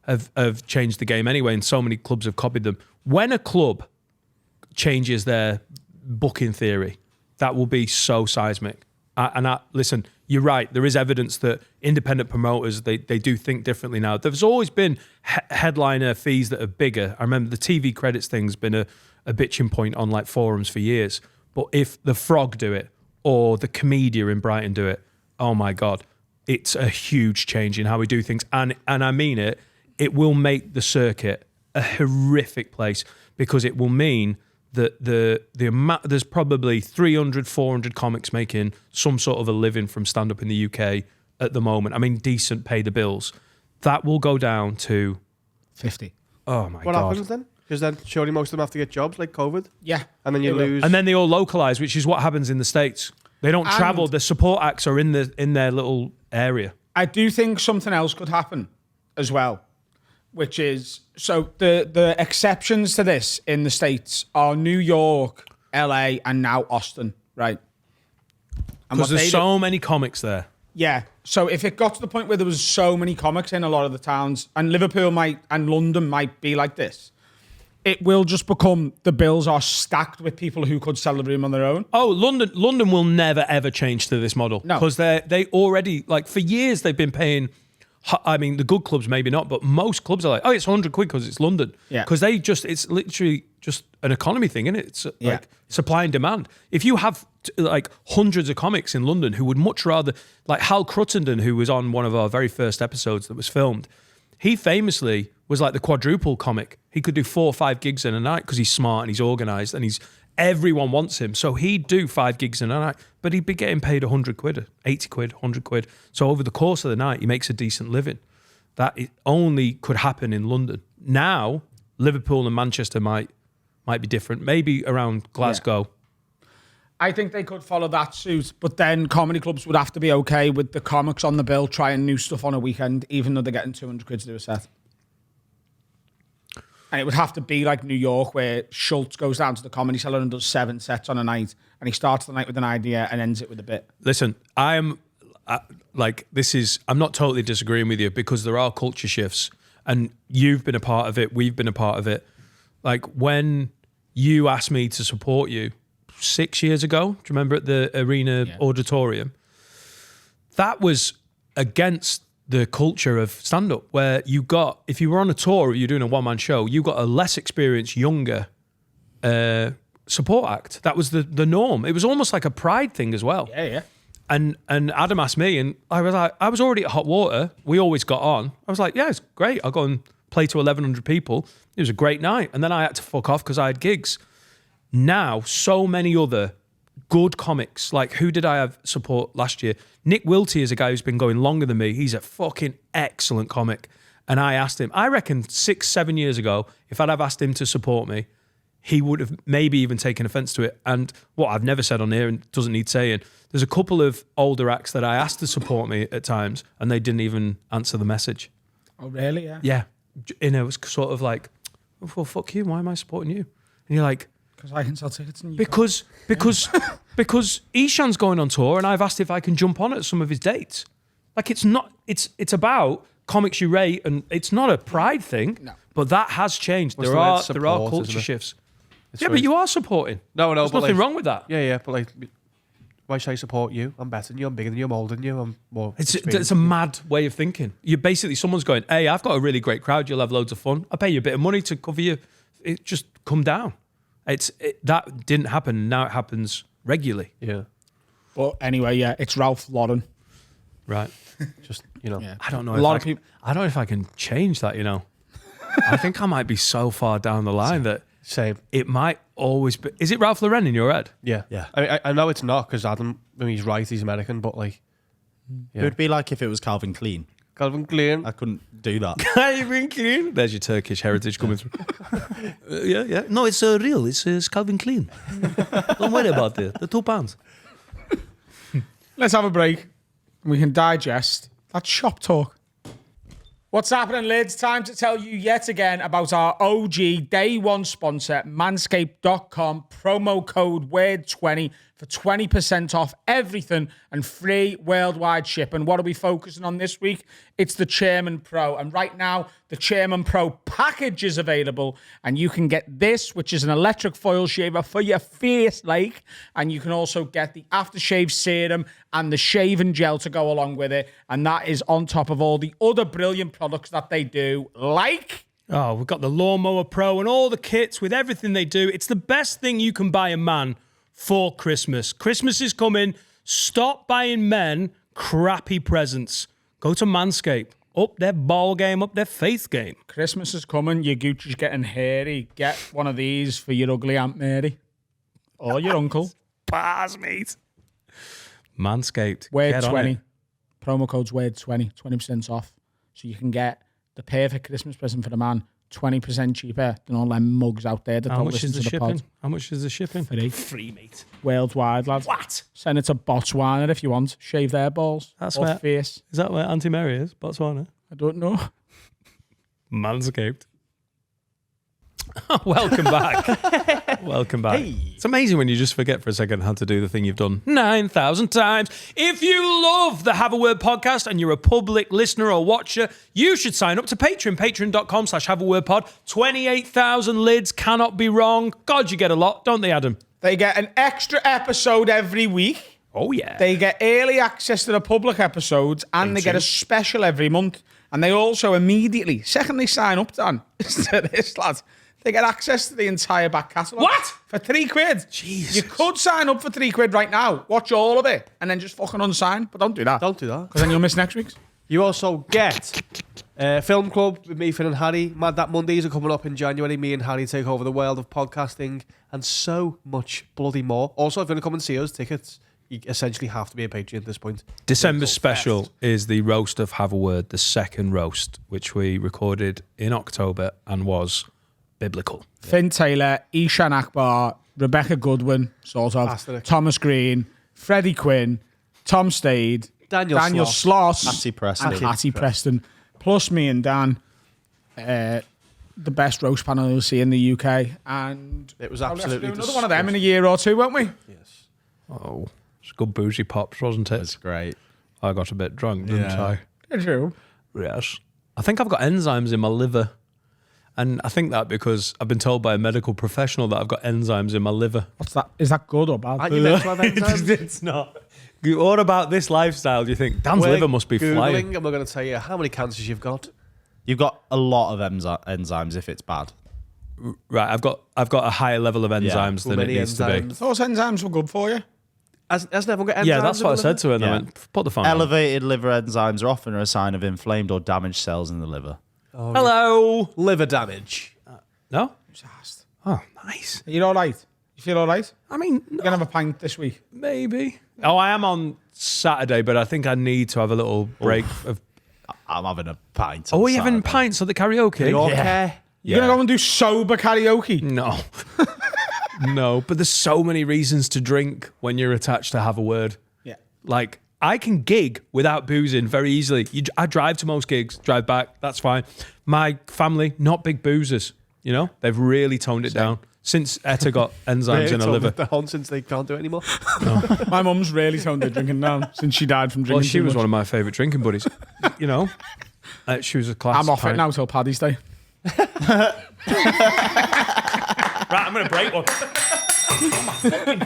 have changed the game anyway, and so many clubs have copied them. When a club changes their booking theory, that will be so seismic. Listen, you're right. There is evidence that independent promoters, they do think differently now. There's always been headliner fees that are bigger. I remember the TV credits thing's been a bitching point on like forums for years. But if the Frog do it, or the Comedia in Brighton do it, oh my God, it's a huge change in how we do things. And I mean it, it will make the circuit a horrific place, because it will mean that the amount, there's probably 300, 400 comics making some sort of a living from stand-up in the UK at the moment. I mean, decent, pay the bills. That will go down to 50. Oh my God. What happens then? Because then surely most of them have to get jobs like COVID. Yeah. And then you lose. And then they all localise, which is what happens in the States. They don't travel. The support acts are in their little area. I do think something else could happen as well, which is, so the exceptions to this in the States are New York, LA, and now Austin, right? Because there's so many comics there. Yeah. So if it got to the point where there was so many comics in a lot of the towns, and Liverpool and London might be like this, it will just become, the bills are stacked with people who could sell the room on their own. Oh, London will never ever change to this model. No. Because they already, like, for years they've been paying, I mean, the good clubs maybe not, but most clubs are like, oh, it's 100 quid because it's London. Yeah. Because it's literally just an economy thing, isn't it? It's like supply and demand. If you have like hundreds of comics in London who would much rather, like Hal Cruttenden, who was on one of our very first episodes that was filmed, he famously was like the quadruple comic. He could do 4 or 5 gigs in a night because he's smart and he's organised and everyone wants him. So he'd do 5 gigs in a night, but he'd be getting paid 100 quid, 80 quid, 100 quid. So over the course of the night, he makes a decent living. That only could happen in London. Now, Liverpool and Manchester might be different. Maybe around Glasgow. Yeah. I think they could follow that suit, but then comedy clubs would have to be okay with the comics on the bill trying new stuff on a weekend, even though they're getting 200 quid to do a set. And it would have to be like New York, where Schultz goes down to the Comedy Cellar and does 7 sets on a night, and he starts the night with an idea and ends it with a bit. Listen, I'm not totally disagreeing with you, because there are culture shifts, and you've been a part of it, we've been a part of it. Like when you asked me to support you 6 years ago, do you remember at the Arena Auditorium? That was against the culture of stand-up, where if you were on a tour or you're doing a one-man show, you got a less experienced, younger support act. That was the norm. It was almost like a pride thing as well. Yeah. And Adam asked me, and I was like, I was already at Hot Water. We always got on. I was like, yeah, it's great. I'll go and play to 1,100 people. It was a great night. And then I had to fuck off because I had gigs. Now, so many other good comics. Like, who did I have support last year? Nick Wilty is a guy who's been going longer than me. He's a fucking excellent comic. And I asked him, I reckon 6-7 years ago, if I'd have asked him to support me, he would have maybe even taken offense to it. And what I've never said on here and doesn't need saying, there's a couple of older acts that I asked to support me at times and they didn't even answer the message. Oh, really? Yeah. Yeah. You know, it was sort of like, well, fuck you. Why am I supporting you? And you're like, because I can sell tickets and you because Ishan's going on tour and I've asked if I can jump on at some of his dates. Like, it's not, it's about comics you rate, and it's not a pride thing. No. But that has changed. There are culture shifts. Yeah, but you are supporting. No, there's nothing wrong with that. Yeah, but like, why should I support you? I'm better than you. I'm bigger than you. I'm older than you. I'm more. It's a mad way of thinking. You basically, someone's going, hey, I've got a really great crowd. You'll have loads of fun. I'll pay you a bit of money to cover you. It just come down. That didn't happen. Now it happens regularly. Yeah. But anyway, yeah, it's Ralph Lauren. Right. Just, you know. Yeah. I don't know. A lot of people. I don't know if I can change that, you know. I think I might be so far down the line that Same. it might always be. Is it Ralph Lauren in your head? Yeah. I know it's not because Adam, I mean, he's right, he's American, but like. It would be like if it was Calvin Klein. Calvin Klein. I couldn't do that. Calvin Klein. There's your Turkish heritage coming through. Yeah. No, it's real. It's Calvin Klein. Don't worry about it. The £2. Let's have a break. We can digest that shop talk. What's happening, lads? Time to tell you yet again about our OG day one sponsor, manscaped.com. Promo code WORD20 for 20% off everything and free worldwide shipping. What are we focusing on this week? It's the Chairman Pro. And right now, the Chairman Pro package is available. And you can get this, which is an electric foil shaver for your face, like. And you can also get the aftershave serum and the shaving gel to go along with it. And that is on top of all the other brilliant products that they do, like... Oh, we've got the Lawnmower Pro and all the kits with everything they do. It's the best thing you can buy a man for Christmas. Christmas is coming. Stop buying men crappy presents. Go to Manscaped. Up their ball game, up their faith game. Christmas is coming. Your Gucci's getting hairy. Get one of these for your ugly Aunt Mary. Or your uncle. Bars, mate. Manscaped. Word 20. Promo code's Word 20. 20% off. So you can get the perfect Christmas present for the man. 20% cheaper than all them mugs out there that How don't much listen is the to the shipping? pod. How much is the shipping? Free, mate. Worldwide, lads. What? Send it to Botswana if you want. Shave their balls. That's or where- face. Is that where Auntie Mary is? Botswana? I don't know. Manscaped. Welcome back. Welcome back. It's amazing when you just forget for a second how to do the thing you've done 9,000 times. If you love the Have a Word podcast and you're a public listener or watcher, you should sign up to Patreon, patreon.com/haveawordpod. 28,000 lids cannot be wrong. God, you get a lot, don't they, Adam? They get an extra episode every week. Oh, yeah. They get early access to the public episodes and they get a special every month. And they also immediately, second they sign up, Dan, to this, lad, they get access to the entire back catalogue. What? For £3. Jesus. You could sign up for £3 right now, watch all of it, and then just fucking unsign. But don't do that. Don't do that. Because then you'll miss next week's. You also get Film Club with me, Finn and Harry. Mad That Mondays are coming up in January. Me and Harry take over the world of podcasting and so much bloody more. Also, if you want to come and see us, tickets, you essentially have to be a Patreon at this point. December special is the roast of Have a Word, the second roast, which we recorded in October and was biblical. Finn Taylor, Ishan Akbar, Rebecca Goodwin, sort of, Fantastic. Thomas Green, Freddie Quinn, Tom Stade, Daniel Sloss, Hattie Preston. and Hattie Preston, plus me and Dan, the best roast panel you'll see in the UK. And It was we'll have to absolutely do another one of them in a year or two, won't we? Yes. Oh, it's good boozy pops, wasn't it? That's great. I got a bit drunk, didn't Yeah. I? Did you? Yes. I think I've got enzymes in my liver. And I think that because I've been told by a medical professional that I've got enzymes in my liver. What's that? Is that good or bad? Aren't you meant to have enzymes? It's not. What about this lifestyle? Do you think Dan's liver must be Googling, flying? and we're going to tell you how many cancers you've got. You've got a lot of enzymes if it's bad. Right, I've got a higher level of enzymes Too than it many needs to be. enzymes. Those enzymes were good for you. Hasn't everyone got enzymes? Yeah, that's in what I the said liver? to her. And I Yeah. went, put the phone on. Elevated liver enzymes are often a sign of inflamed or damaged cells in the liver. Hello. Liver damage. No? Just asked. Oh, nice. Are you all right? You feel all right? I mean, You're going to have a pint this week? maybe. Oh, I am on Saturday, but I think I need to have a little break of. I'm having a pint. Oh, on are you having Saturday. pints at the karaoke? Okay. You're going to go and do sober karaoke? No. No, but there's so many reasons to drink when you're attached to Have a Word. Yeah. Like, I can gig without boozing very easily. I drive to most gigs, drive back, that's fine. My family, not big boozers, you know? They've really toned it down since Etta got enzymes in her liver. They're on since they can't do it anymore. My mum's really toned her drinking down since she died from drinking Well, she too was much. one of my favourite drinking buddies. You know? She was a class. I'm off it pint. now till Paddy's Day. Right, I'm going to break one. My fucking finger.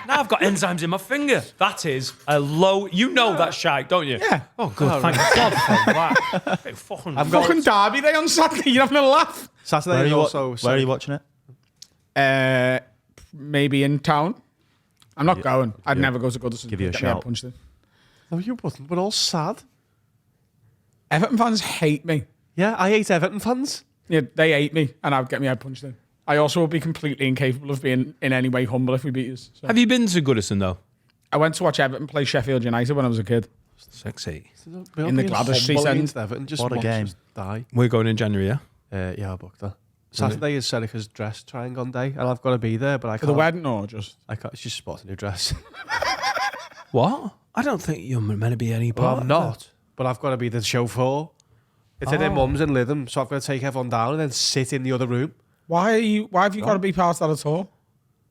Now I've got enzymes in my finger. That is a low. You know that's shite, don't you? Yeah. Oh, good. Thank God for that. Hey, fucking. Fucking Derby Day on Saturday. You're having a laugh. Saturday Where are is you, also. where are you watching it? Maybe in town. I'm not going. I'd never go to Goodison. Give you a Get my head shout. punched in. No, you wouldn't. We're all sad. Everton fans hate me. Yeah, I hate Everton fans. Yeah, they hate me, and I'd get my head punched in. I also would be completely incapable of being in any way humble if we beat us. So. Have you been to Goodison though? I went to watch Everton play Sheffield United when I was a kid. Sexy. In the Gladys Street end. Everton, just What a watch game. us die. We're going in January, yeah? Yeah, I booked that. Saturday is Serica's dress trying on day, and I've got to be there, but I can't. For the wedding or just? I can't. She's spotted a new dress. What? I don't think you're meant to be any Well, part. I'm not, but I've got to be the chauffeur. It's in their mum's in Lytham, so I've got to take everyone down and then sit in the other room. Why have you got to be part of that at all?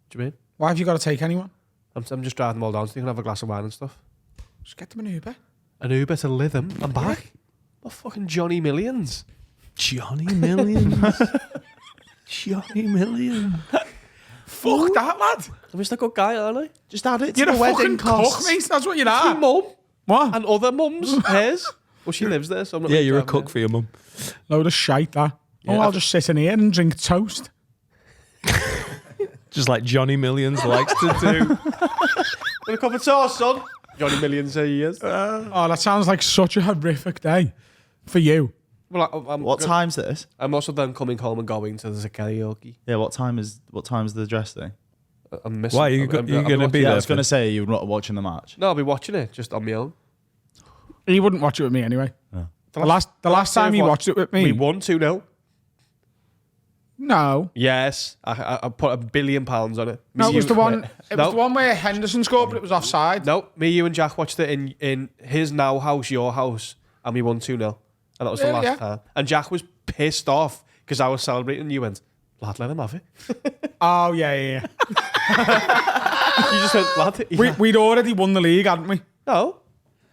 Do you mean? Why have you got to take anyone? I'm just driving them all down so they can have a glass of wine and stuff. Just get them an Uber. An Uber to Lytham. I'm back. What fucking Johnny Millions? Johnny Millions. Johnny Millions. Fuck that, lad. I'm just a good guy, aren't I? Just add it to You're the a wedding fucking costs. cook, mate. That's what you're My at. mum What? and other mums, hers. Well, she lives there, so I'm not. Yeah, really you're a driving cook for your mum. Load of shite, that. Yeah, I'll I've- just sit in here and drink toast. Just like Johnny Millions likes to do. With a cup of sauce, son. Johnny Millions here he is. Oh, that sounds like such a horrific day for you. Well, I'm What time's this? I'm also then coming home and going to the karaoke. Yeah, what time's the dress thing? I'm missing. Why, you I'm going to watching- be Yeah, I there? was going to say you're not watching the match. No, I'll be watching it just on my own. He wouldn't watch it with me anyway. The last time he watched it with me. We won 2-0. No. Yes, I put £1 billion on it. No, it was the one. It was No. the one where Henderson scored, but it was offside. No, me, you, and Jack watched it in his now house, your house, and we won 2-0. And that was the Really, last yeah? time. And Jack was pissed off because I was celebrating, and you went, lad, let him have it. Oh yeah. You just went, lad. We'd already won the league, hadn't we? No,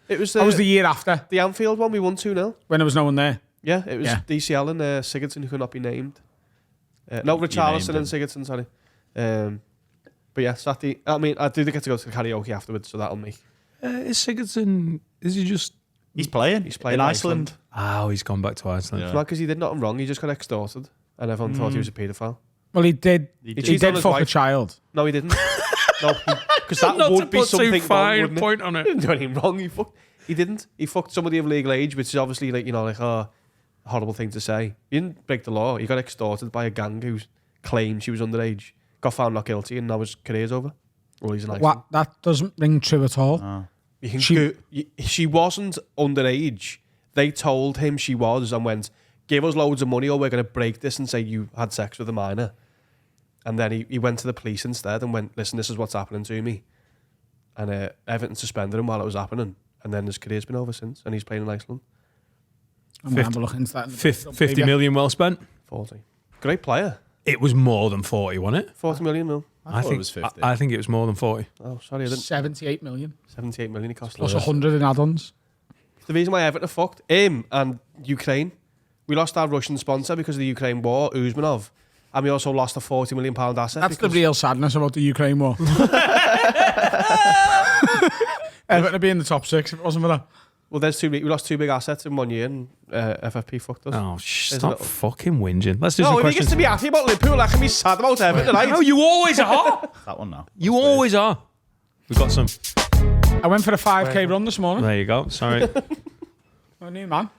it was That was the year after the Anfield one. We won 2-0. when there was no one there. Yeah, it was Yeah. DCL and Sigurdsson who could not be named. No, Richarlison and Sigurdsson, sorry. But yeah, Saturday. I mean, I do get to go to the karaoke afterwards, so that'll make. Is Sigurdsson, is he just... He's playing. He's playing in Iceland. Oh, he's gone back to Iceland. It's not because he did nothing wrong. He just got extorted, and everyone thought he was a paedophile. Well, he did. He He cheated did on his fuck a wife. child. No, he didn't. No, because that Not to would be put too something fine wrong, wouldn't point it? on He it. didn't do anything wrong. He didn't. He fucked somebody of legal age, which is obviously like a horrible thing to say. He didn't break the law. He got extorted by a gang who claimed she was underage. Got found not guilty, and now his career's over. Well, he's an Iceland. What? That doesn't ring true at all. You can She- she wasn't underage. They told him she was and went, give us loads of money or we're going to break this and say you had sex with a minor. And then he went to the police instead and went, listen, this is what's happening to me. And Everton suspended him while it was happening. And then his career's been over since. And he's playing in Iceland. I'm gonna have a look into that. 50 million well spent. 40. Great player. It was more than 40, wasn't it? 40 million, no. I thought think it was 50. I think it was more than 40. Oh, sorry, I didn't. 78 million 78 million he cost. plus 100 in add-ons. The reason why Everton fucked him and Ukraine, we lost our Russian sponsor because of the Ukraine war, Uzmanov, and we also lost a £40 million asset. That's the because real sadness about the Ukraine war. Everton would be in the top 6 if it wasn't for that. Well, we lost 2 big assets in 1 year, and FFP fucked us. Oh, There's stop a- fucking whinging. Let's do No, some if he questions. gets to be happy about Liverpool, I can be sad about Everton tonight. No, you always are. That one now. You always are. We've got some. I went for a 5k run this morning. There you go. Sorry. I knew, man.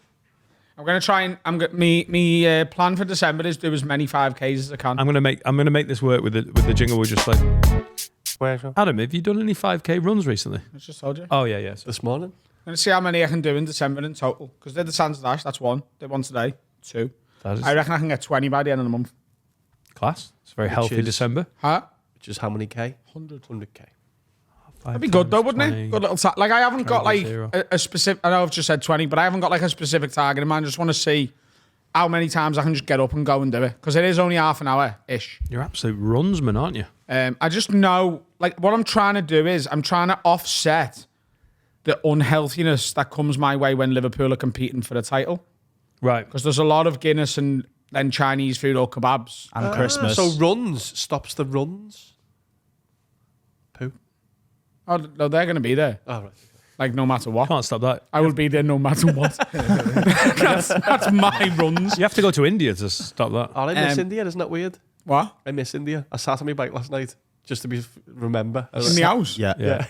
I'm gonna try and me plan for December is do as many 5Ks as I can. I'm gonna make this work with the jingle. We're just like, Where's your- Adam, have you done any 5K runs recently? I just told you. Oh yeah. So This morning? I'm gonna see how many I can do in December in total. Because they're the Sands Dash. That's one. Did one today. 2. that is I reckon I can get 20 by the end of the month. class. It's a very healthy is- December. Huh? Which is how many K? 100. 100K. That'd be good though, wouldn't it? Good little like I haven't got like zero. a specific. I know I've just said 20, but I haven't got like a specific target in mind. I just want to see how many times I can just get up and go and do it because it is only half an hour ish. You're absolute runsman, aren't you? I just know like what I'm trying to do is I'm trying to offset the unhealthiness that comes my way when Liverpool are competing for the title Right. because there's a lot of Guinness and then Chinese food or kebabs. And Christmas. So runs stops the runs? Poo? Oh no, they're going to be there Oh, right. like no matter what. Can't stop that. I will be there no matter what. that's my runs. You have to go to India to stop that. Oh, I miss India. Isn't that weird? What? I miss India. I sat on my bike last night just to remember. In the house? yeah. Yeah.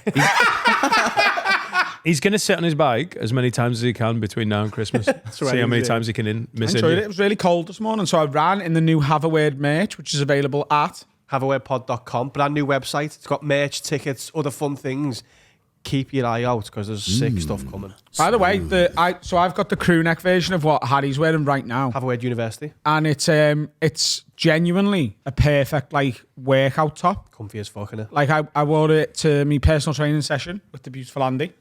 He's going to sit on his bike as many times as he can between now and Christmas. See how many times he can miss I enjoyed it. India. It was really cold this morning, so I ran in the new Have a Word merch, which is available at. haveawaypod.com, brand new website. It's got merch, tickets, other fun things. Keep your eye out because there's sick stuff coming. By the way, I've got the crew neck version of what Harry's wearing right now, Have a Word University. and it's genuinely a perfect like workout top. Comfy as fuck, innit? Like I wore it to my personal training session with the beautiful Andy.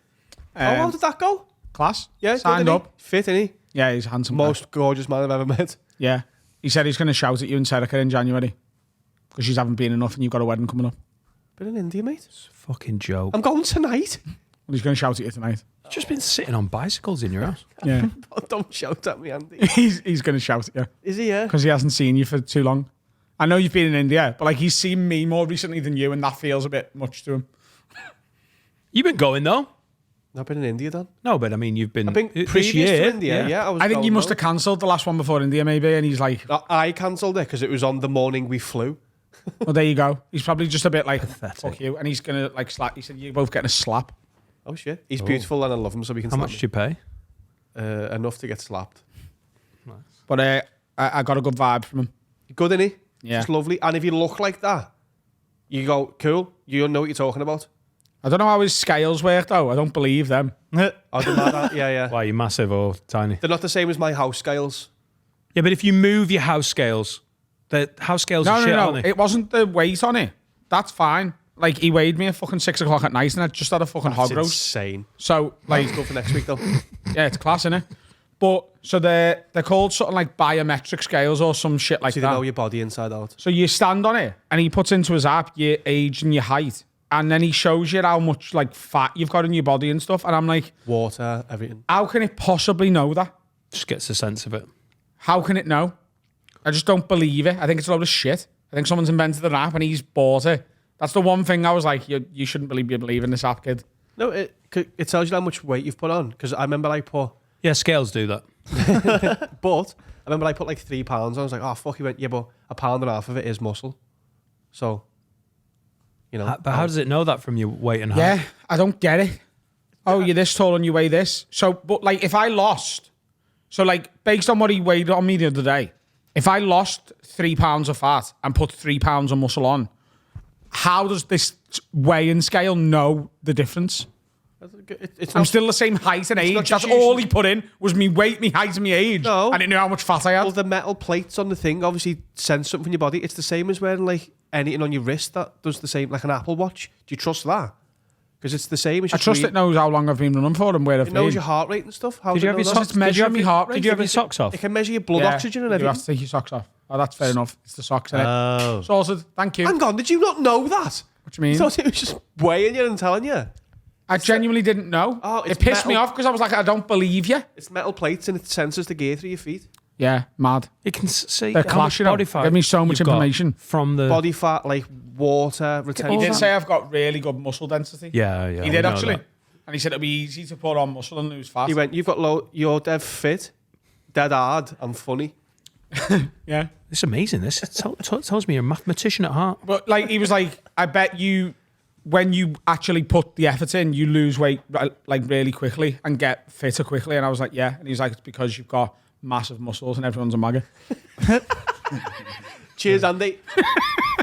How did that go? Class. Yeah, Signed good, innit? up. Fit, innit? Yeah, he's a handsome. Most gorgeous man I've ever met. Yeah. He said he's going to shout at you in Serica in January because you haven't been enough and you've got a wedding coming up. Been in India, mate. Fucking joke. I'm going tonight. And he's going to shout at you tonight. You've just been sitting on bicycles in your house. Yeah. Don't shout at me, Andy. he's going to shout at you Is he, yeah? because he hasn't seen you for too long. I know you've been in India, but like he's seen me more recently than you, and that feels a bit much to him. You've been going though. I've been in India, Dan. No, but I mean, you've been. I've been this previous year, to India, yeah. I think you must have cancelled the last one before India, maybe, and he's like, I cancelled it because it was on the morning we flew. well, there you go. He's probably just a bit like, Pathetic. fuck you, and he's going to like slap. He said, you're both getting a slap. Oh, shit. He's beautiful and I love him, so we can How slap much did you pay? me. Enough to get slapped. But I got a good vibe from him. Good, innit? Yeah. Just lovely. And if you look like that, you go, cool, you know what you're talking about. I don't know how his scales work, though. I don't believe them. Oh, don't matter. Yeah, yeah. Why, you massive or tiny? They're not the same as my house scales. Yeah, but if you move your house scales, the house scales are shit, aren't they? It wasn't the weight on it. That's fine. Like, he weighed me at fucking 6 o'clock at night, and I just had a fucking hog That's roast. insane. So, like, Let's go for next week, though. yeah, it's class, innit? But, so they're called something like biometric scales or some shit like So they that. know your body inside out. So you stand on it, and he puts into his app your age and your height, and then he shows you how much like fat you've got in your body and stuff. And I'm like, Water, everything. how can it possibly know that? Just gets a sense of it. How can it know? I just don't believe it. I think it's a load of shit. I think someone's invented an app and he's bought it. That's the one thing I was like, you shouldn't believe in this app, kid. No, it tells you how much weight you've put on. Because I remember I put, Yeah, scales do that. but I remember I put like 3 pounds on. I was like, oh, fuck. He went, yeah, but 1.5 pounds of it is muscle. So, you know. But how does it know that from your weight and height? Yeah, I don't get it. Oh, you're this tall and you weigh this. So, but like if I lost, so like based on what he weighed on me the other day, if I lost 3 pounds of fat and put 3 pounds of muscle on, how does this weighing scale know the difference? It's I'm not, still the same height and not age. just That's using- all he put in was me weight, me height, and me age. No. And it knew how much fat I had. well, the metal plates on the thing obviously send something from your body. It's the same as wearing like anything on your wrist that does the same, like an Apple Watch. Do you trust that? Because it's the same. It's I just trust it knows how long I've been running for and where I've It been. knows your heart rate and stuff. How Did you does have it your know socks? that? It's measuring my heart rate. Did you have your socks off? It can measure your blood Yeah, oxygen and You have everything. to take your socks off. Oh, that's fair enough. It's the socks, innit? Oh. Sorted. Thank you. Hang on, did you not know that? What do you mean? I thought it was just weighing you and telling you. I genuinely didn't know. Oh, it it's pissed me metal. off because I was like, I don't believe you. It's metal plates and it senses the gear through your feet. Yeah, mad. It can see They're how much clashing body up. fat. Give me so much you've got information. from the Body fat, like water, He retention. did say I've got really good muscle density. Yeah, yeah. He we did know actually. that. And he said it'd be easy to put on muscle and lose fat. He went, you've got you're dead fit, dead hard and funny. Yeah. It's amazing. This tells me you're a mathematician at heart. But like he was like, I bet you when you actually put the effort in, you lose weight like really quickly and get fitter quickly. And I was like, yeah. And he's like, it's because you've got massive muscles and everyone's a maggot. Cheers, Andy.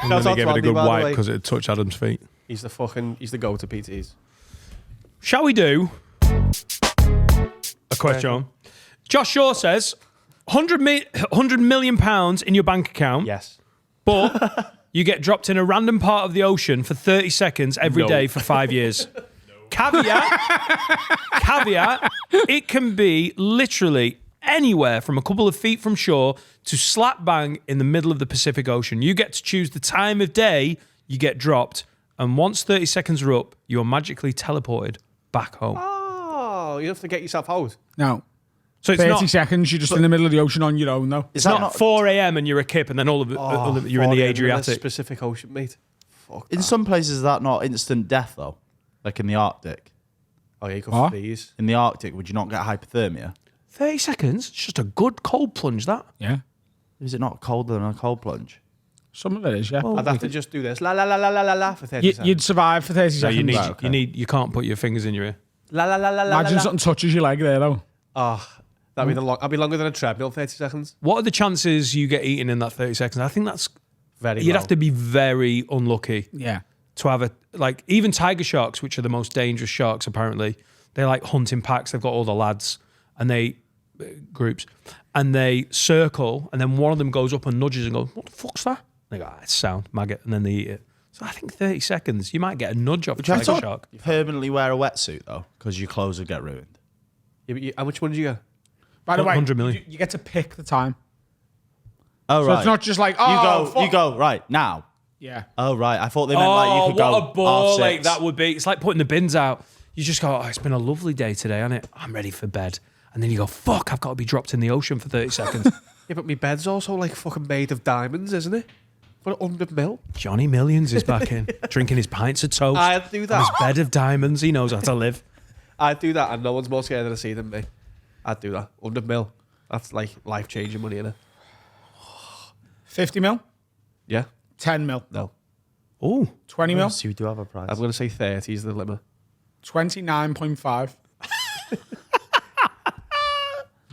And then Shout they out gave to it a Andy, good by the wipe way. because it touched Adam's feet. He's the go-to PTs. Shall we do a question? Josh Shaw says, £100 million in your bank account, Yes. but you get dropped in a random part of the ocean for 30 seconds every day for 5 years. Caveat, it can be literally anywhere from a couple of feet from shore to slap bang in the middle of the Pacific Ocean. You get to choose the time of day you get dropped, and once 30 seconds are up, you're magically teleported back home. Oh, you have to get yourself out. No. So it's 30 not, seconds, you're just in the middle of the ocean on your own, though. Is it's that not 4 a.m. and you're a kip, and then all of you're in the Adriatic. Pacific Ocean, mate. Fuck in that. some places is that not instant death though? Like in the Arctic. Oh, yeah, you could What? freeze. In the Arctic, would you not get hypothermia? 30 seconds? It's just a good cold plunge, that. Yeah. Is it not colder than a cold plunge? Some of it is, yeah. I'd have to just do this. La la la la la la la for 30 seconds. You'd survive for 30 No, seconds. you need, Right, okay. you can't put your fingers in your ear. La la la la la Imagine la. something touches your leg there, though. Oh, that'd be I'd be longer than a treadmill. 30 seconds. What are the chances you get eaten in that 30 seconds? I think that's Very. you'd low. have to be very unlucky Yeah. to have a like even tiger sharks, which are the most dangerous sharks apparently. They like hunt in packs. They've got all the lads and they groups and they circle, and then one of them goes up and nudges and goes, "What the fuck's that?" And they go, "It's sound maggot," and then they eat it. So I think 30 seconds, you might get a nudge off a Would you have tiger to shark. permanently wear a wetsuit though? Because your clothes would get ruined. Yeah, but how much money do you get? By the way, 100 million. you get to pick the time. Oh, So right. it's not just like, oh, you go, right, now. Yeah. Oh, right. I thought they meant like you could go what a ball half like six. that would be. It's like putting the bins out. You just go, "Oh, it's been a lovely day today, hasn't it? I'm ready for bed." And then you go, "Fuck, I've got to be dropped in the ocean for 30 seconds." Yeah, but my bed's also like fucking made of diamonds, isn't it? For 100 mil. Johnny Millions is back in, drinking his pints of toast. I'd do on that. his bed of diamonds. He knows how to live. I'd do that, and no one's more scared of the sea than me. I'd do that. 100 mil. That's like life-changing money, innit? 50 mil? Yeah? 10 mil? No. Oh, 20 mil? So you do have a price. I'm going to say 30 is the limit. 29.5.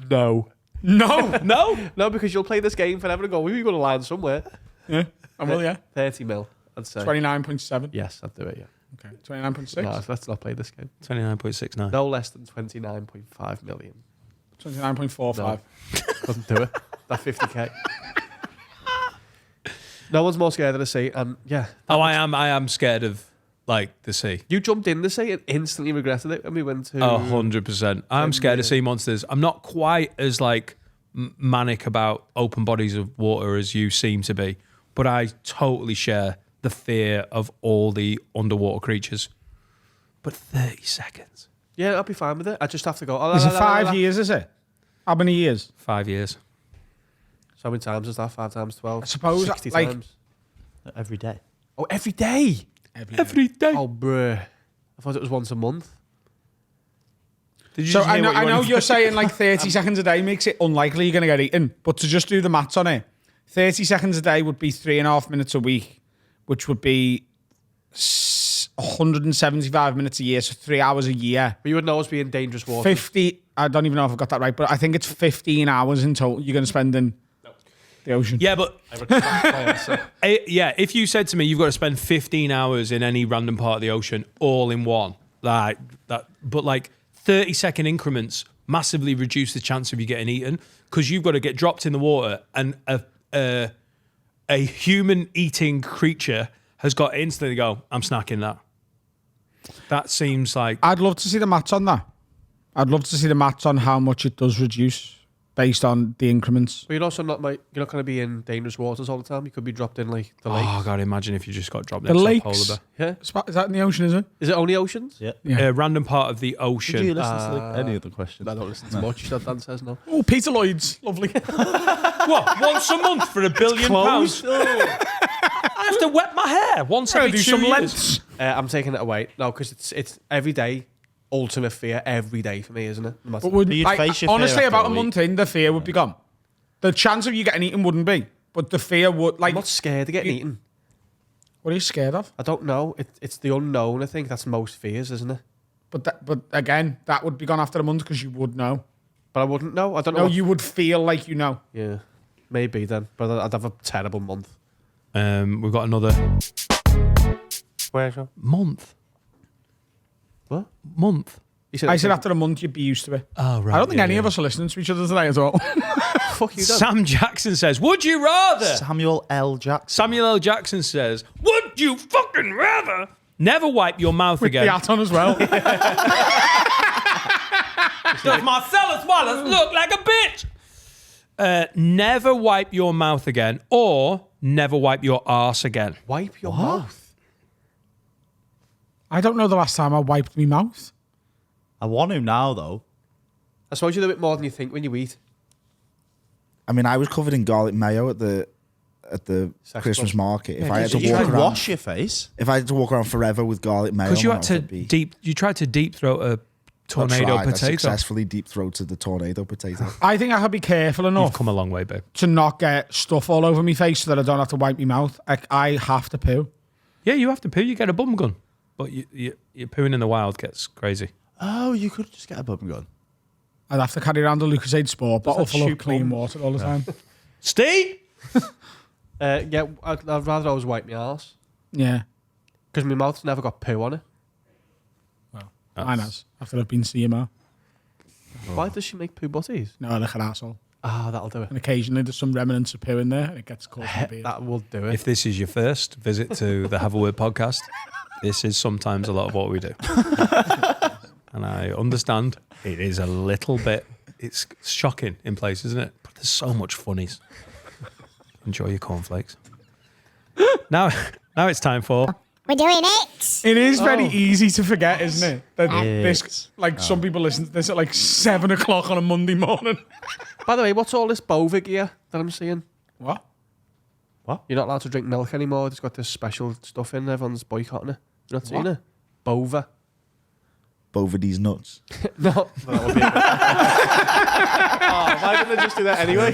No. No. no. No, because you'll play this game forever and go, we're going to land somewhere. Yeah. I will, yeah. 30 mil, I'd say. 29.7. Yes, I'd do it, yeah. Okay. 29.6. No, let's not play this game. 29.69. No less than 29.5 million. 29.45. Couldn't do it. That 50k. No one's more scared of the sea, and yeah. Oh, I am scared of like the sea. You jumped in the sea and instantly regretted it when we went to... 100%. I'm scared of sea monsters. I'm not quite as like manic about open bodies of water as you seem to be, but I totally share the fear of all the underwater creatures. But 30 seconds. Yeah, I'd be fine with it. I just have to go... Is it 5 years, is it? How many years? 5 years. So many times is that? 5 times 12? I suppose, 60 like- times. Every day. Oh, every day? Every day. Oh, bruh. I thought it was once a month. Did you So just I hear know, what you I know wanted- you're saying like 30 seconds a day makes it unlikely you're going to get eaten, but to just do the maths on it, 30 seconds a day would be 3.5 minutes a week, which would be 175 minutes a year, so 3 hours a year. But you would always be in dangerous water. 50, I don't even know if I've got that right, but I think it's 15 hours in total you're going to spend in the ocean. Yeah, but I retract my answer. yeah, if you said to me you've got to spend 15 hours in any random part of the ocean all in one, like that, but like 30-second increments massively reduce the chance of you getting eaten because you've got to get dropped in the water and a human eating creature has got to instantly go, "I'm snacking that." That seems like I'd love to see the maths on that. I'd love to see the maths on how much it does reduce based on the increments. But you're also not like, you're not going to be in dangerous waters all the time. You could be dropped in like the lake. oh god, imagine if you just got dropped The next to a lakes. polar bear. Yeah. Is that in the ocean, is it? Is it only oceans? Yeah. Yeah. A random part of the Did ocean. you listen to any other questions? I don't listen to much that Dan says, no. Oh, Peter Lloyd's. Lovely. What? Once a month for £1 billion? I have to wet my hair once Gotta every do 2 some years. lengths. I'm taking it away. No, because it's every day, ultimate fear every day for me, isn't it? No matter- But would, But you'd like, face your fear honestly, after about a a week. month in, the fear would be gone. The chance of you getting eaten wouldn't be, but the fear would. Like, I'm not scared of getting you- eaten. what are you scared of? I don't know. It's the unknown. I think that's most fears, isn't it? But again, that would be gone after a month because you would know. But I wouldn't know. I don't know. No, what- you would feel like you know. Yeah, maybe then. But I'd have a terrible month. We've got another Where's your month. what? Month. You said I said after a month you'd be used to it. Oh, right. I don't think any of us are listening to each other today as well. Fuck you, Dan. Sam Jackson says, would you rather? Samuel L. Jackson. Samuel L. Jackson says, would you fucking rather never wipe your mouth The again? hat on as well. Does Marcellus Wallace look like a bitch? Never wipe your mouth again or never wipe your arse again. Wipe your mouth. I don't know the last time I wiped my mouth. I want to now, though. I suppose you do it more than you think when you eat. I mean, I was covered in garlic mayo at the Sex Christmas club. market. If I had So to you walk can around, wash your face. if I had to walk around forever with garlic mayo, Because you on had my to mouth, it'd be- you tried to deep throat a tornado I potato. successfully deep throated the tornado potato. I think I could be careful You've enough come a long way, babe. to not get stuff all over my face so that I don't have to wipe my mouth. I have to poo. Yeah, you have to poo. You get a bum gun. But you're pooing in the wild gets crazy. Oh, you could just get a bum gun. I'd have to carry around a Lucozade Sport bottle that full of shoot clean bums? water all the time. Steve? Yeah, I'd rather always wipe my arse. Yeah. Because my mouth's never got poo on it. Mine has. After I've been CMR. Why does she make poo butties? No, I look an asshole. Ah, that'll do it. And occasionally there's some remnants of poo in there and it gets caught in the beard. That will do it. If this is your first visit to the Have a Word podcast, this is sometimes a lot of what we do. And I understand it is a little bit, it's shocking in places, isn't it? But there's so much funnies. Enjoy your cornflakes. Now it's time for... We're doing it. It is very easy to forget, isn't it? That It's- this, like, some people listen to this at like 7 o'clock on a Monday morning. By the way, what's all this Bova gear that I'm seeing? What? You're not allowed to drink milk anymore. It's got this special stuff in. Everyone's boycotting it. You're not seeing it? Bova. Over these nuts. No. That would be why didn't they just do that anyway?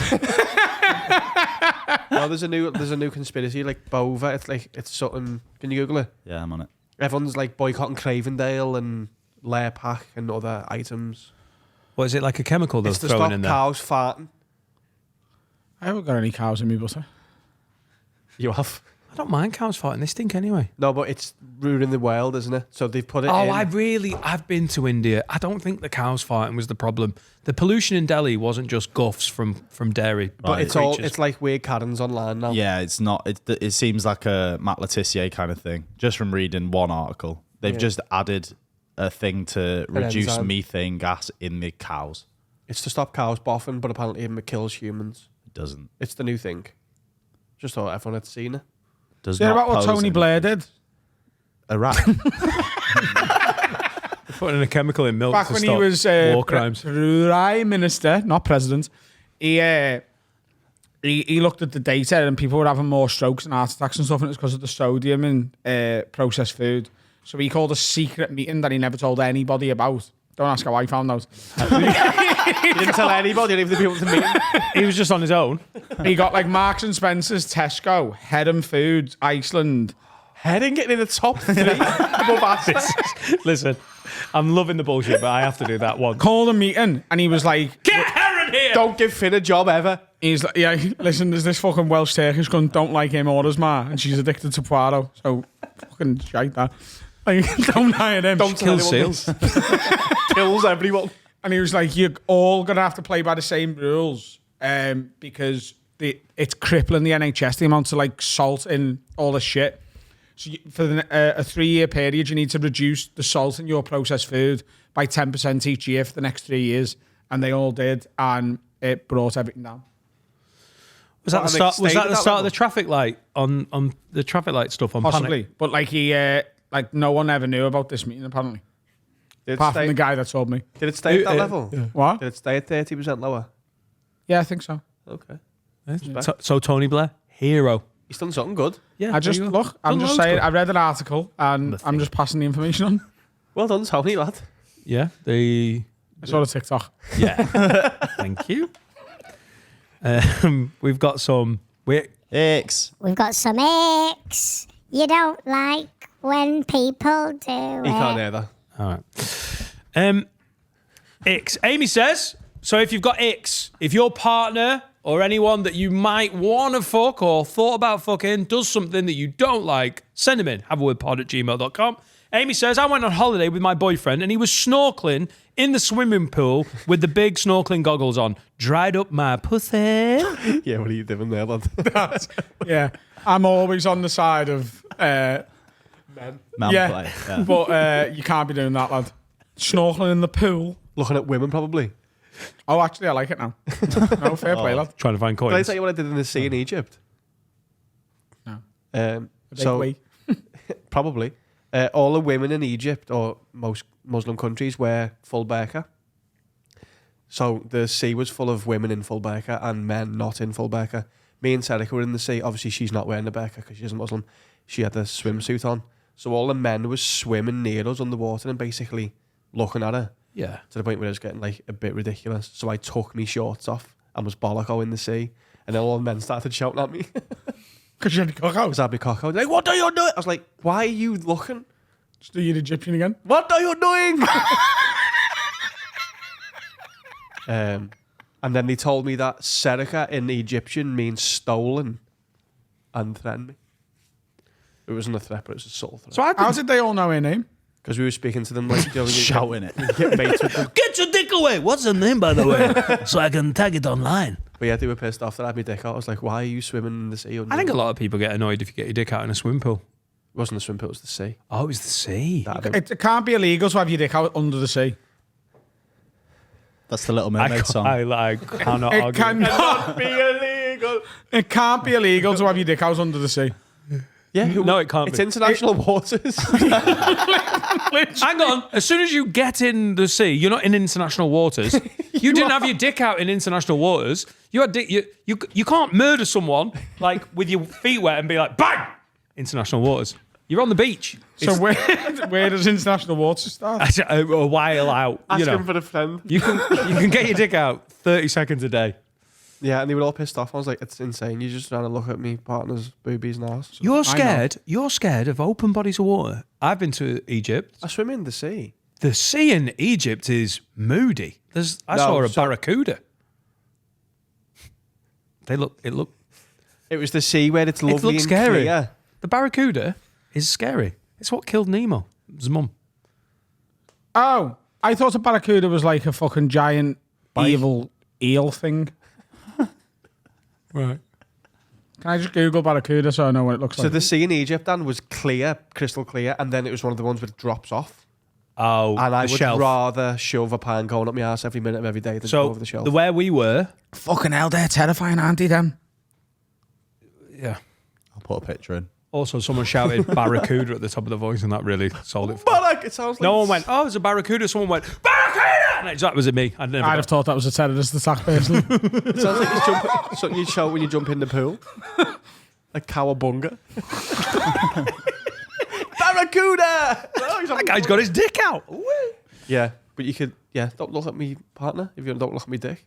No, there's a new conspiracy like Bova. It's something. Can you Google it? Yeah, I'm on it. Everyone's like boycotting Cravendale and Lair Pack and other items. What is it, like a chemical they're It's to throwing stop in there? cows farting. I haven't got any cows in me butter. You have. I don't mind cows farting. They stink anyway. No, but it's ruining the world, isn't it? So they've put it in. I've been to India. I don't think the cows farting was the problem. The pollution in Delhi wasn't just guffs from dairy. But it's like weird Karens online now. Yeah, it's not. It seems like a Matt Letizia kind of thing. Just from reading one article, they've just added a thing to reduce enzyme. methane gas in the cows. It's to stop cows boffing, but apparently it kills humans. It doesn't. It's the new thing. Just thought everyone had seen it. Does Yeah, not about what pose Tony any- Blair did. A rat. Putting a chemical in milk Back to when he stop was war crimes. Prime Minister, not President, he looked at the data and people were having more strokes and heart attacks and stuff, and it's because of the sodium in processed food. So he called a secret meeting that he never told anybody about. Don't ask how I found out. He didn't tell anybody, even the people to meet him. He was just on his own. He got like Marks and Spencer's, Tesco, Heron Foods, Iceland. Heading getting in the top 3 above Asda. Listen, I'm loving the bullshit, but I have to do that one. Called a meeting and he was like, Get Heron here! Don't give Finn a job ever. he's like, yeah, listen, there's this fucking Welsh Turkish gun, don't like him orders, ma, and she's addicted to Poirot. So fucking shite that. Like, don't hire them. Don't tell Kill anyone seals. Kills everyone. And he was like, you're all going to have to play by the same rules because it's crippling the NHS, the amount of like salt in all the shit. So for a 3-year period, you need to reduce the salt in your processed food by 10% each year for the next 3 years. And they all did. And it brought everything down. Was that What, the and start? they Was stayed that at the that start of level? the traffic light on the traffic light stuff on Possibly. Panic? But like like no one ever knew about this meeting, apparently. Did it Apart from stay, the guy that told me. did it stay at that Uh, level? What? Did it stay at 30% lower? Yeah, I think so. Okay. So Tony Blair, hero. He's done something good. Yeah, I just there you go. look. I'm Done just loads saying. good. I read an article and I'm just passing the information on. Well done, Tony, lad. Yeah, I saw the TikTok. yeah. Thank you. We've got some. X. We've got some X. You don't like when people do He can't it. hear that. All right. Amy says, So if you've got icks, if your partner or anyone that you might want to fuck or thought about fucking does something that you don't like, send them in. haveawordpod@gmail.com. Amy says, I went on holiday with my boyfriend and he was snorkeling in the swimming pool with the big snorkeling goggles on. Dried up my pussy. Yeah, what are you doing there, lad? Yeah, I'm always on the side of Man yeah, play. Yeah. but you can't be doing that, lad. Snorkeling in the pool. Looking at women, probably. Oh, actually, I like it now. No, fair play, lad. Trying to find Can I coins. tell you what I did in the sea in Egypt? No. So Big wee. probably all the women in Egypt or most Muslim countries wear full burqa. So the sea was full of women in full burqa and men not in full burqa. Me and Serica were in the sea. Obviously, she's not wearing the burqa because she's a Muslim. She had a swimsuit on. So all the men were swimming near us underwater and basically looking at her Yeah. to the point where it was getting like a bit ridiculous. So I took me shorts off and was bolloco in the sea. And then all the men started shouting at me. Because you had to cook out. Because I'd be cock out. Like, what are you doing? I was like, why are you looking? Just do your Egyptian again. What are you doing? And then they told me that Serica in Egyptian means stolen and threatened me. It wasn't a threat, but it was a subtle threat. So I How did they all know her name? Because we were speaking to them like, you know, Shouting it. get mates with them. Get your dick away. What's her name, by the way? So I can tag it online. But yeah, they were pissed off that I had my dick out. I was like, why are you swimming in the sea? I think a lot of people get annoyed if you get your dick out in a swimming pool. It wasn't the swim pool, it was the sea. Oh, it was the sea. It can't be illegal to have your dick out under the sea. That's the Little I Mermaid song. cannot It argue. cannot be illegal. It can't be illegal to have your dick out under the sea. Yeah, No, it can't It's be. international waters. Hang on. As soon as you get in the sea, you're not in international waters. You didn't have your dick out in international waters. You had dick. You can't murder someone like with your feet wet and be like bang. International waters. You're on the beach. So where does international water start? A while out. Ask You know, him for a friend. you can get your dick out 30 seconds a day. Yeah, and they were all pissed off. I was like, it's insane. You're just trying to look at me partner's boobies and arse. You're scared. You're scared of open bodies of water. I've been to Egypt. I swim in the sea. The sea in Egypt is moody. I saw a barracuda. It looked It was the sea where it's lovely looks and scary. clear. The barracuda is scary. It's what killed Nemo. His mum. Oh, I thought a barracuda was like a fucking giant evil eel thing. Right. Can I just Google barracuda so I know what it looks So like? the sea in Egypt, Dan, was clear, crystal clear, and then it was one of the ones where it drops off. Oh, And I the would shelf. rather shove a pine cone up my ass every minute of every day than go So over the shelf. the where we were, Fucking hell, they're terrifying, aren't they, them? yeah. I'll put a picture in. Also, someone shouted barracuda at the top of the voice, and that really sold it. But like, it sounds like No one went, oh, there's a barracuda. Someone went, barracuda! And that was it me. I'd never. I'd have thought that was a terrorist attack, personally. It sounds like it's something you'd shout when you jump in the pool. Like cowabunga. Barracuda! Oh, That guy's got his dick out. Yeah, but you could, don't look at me partner if you don't look at me dick.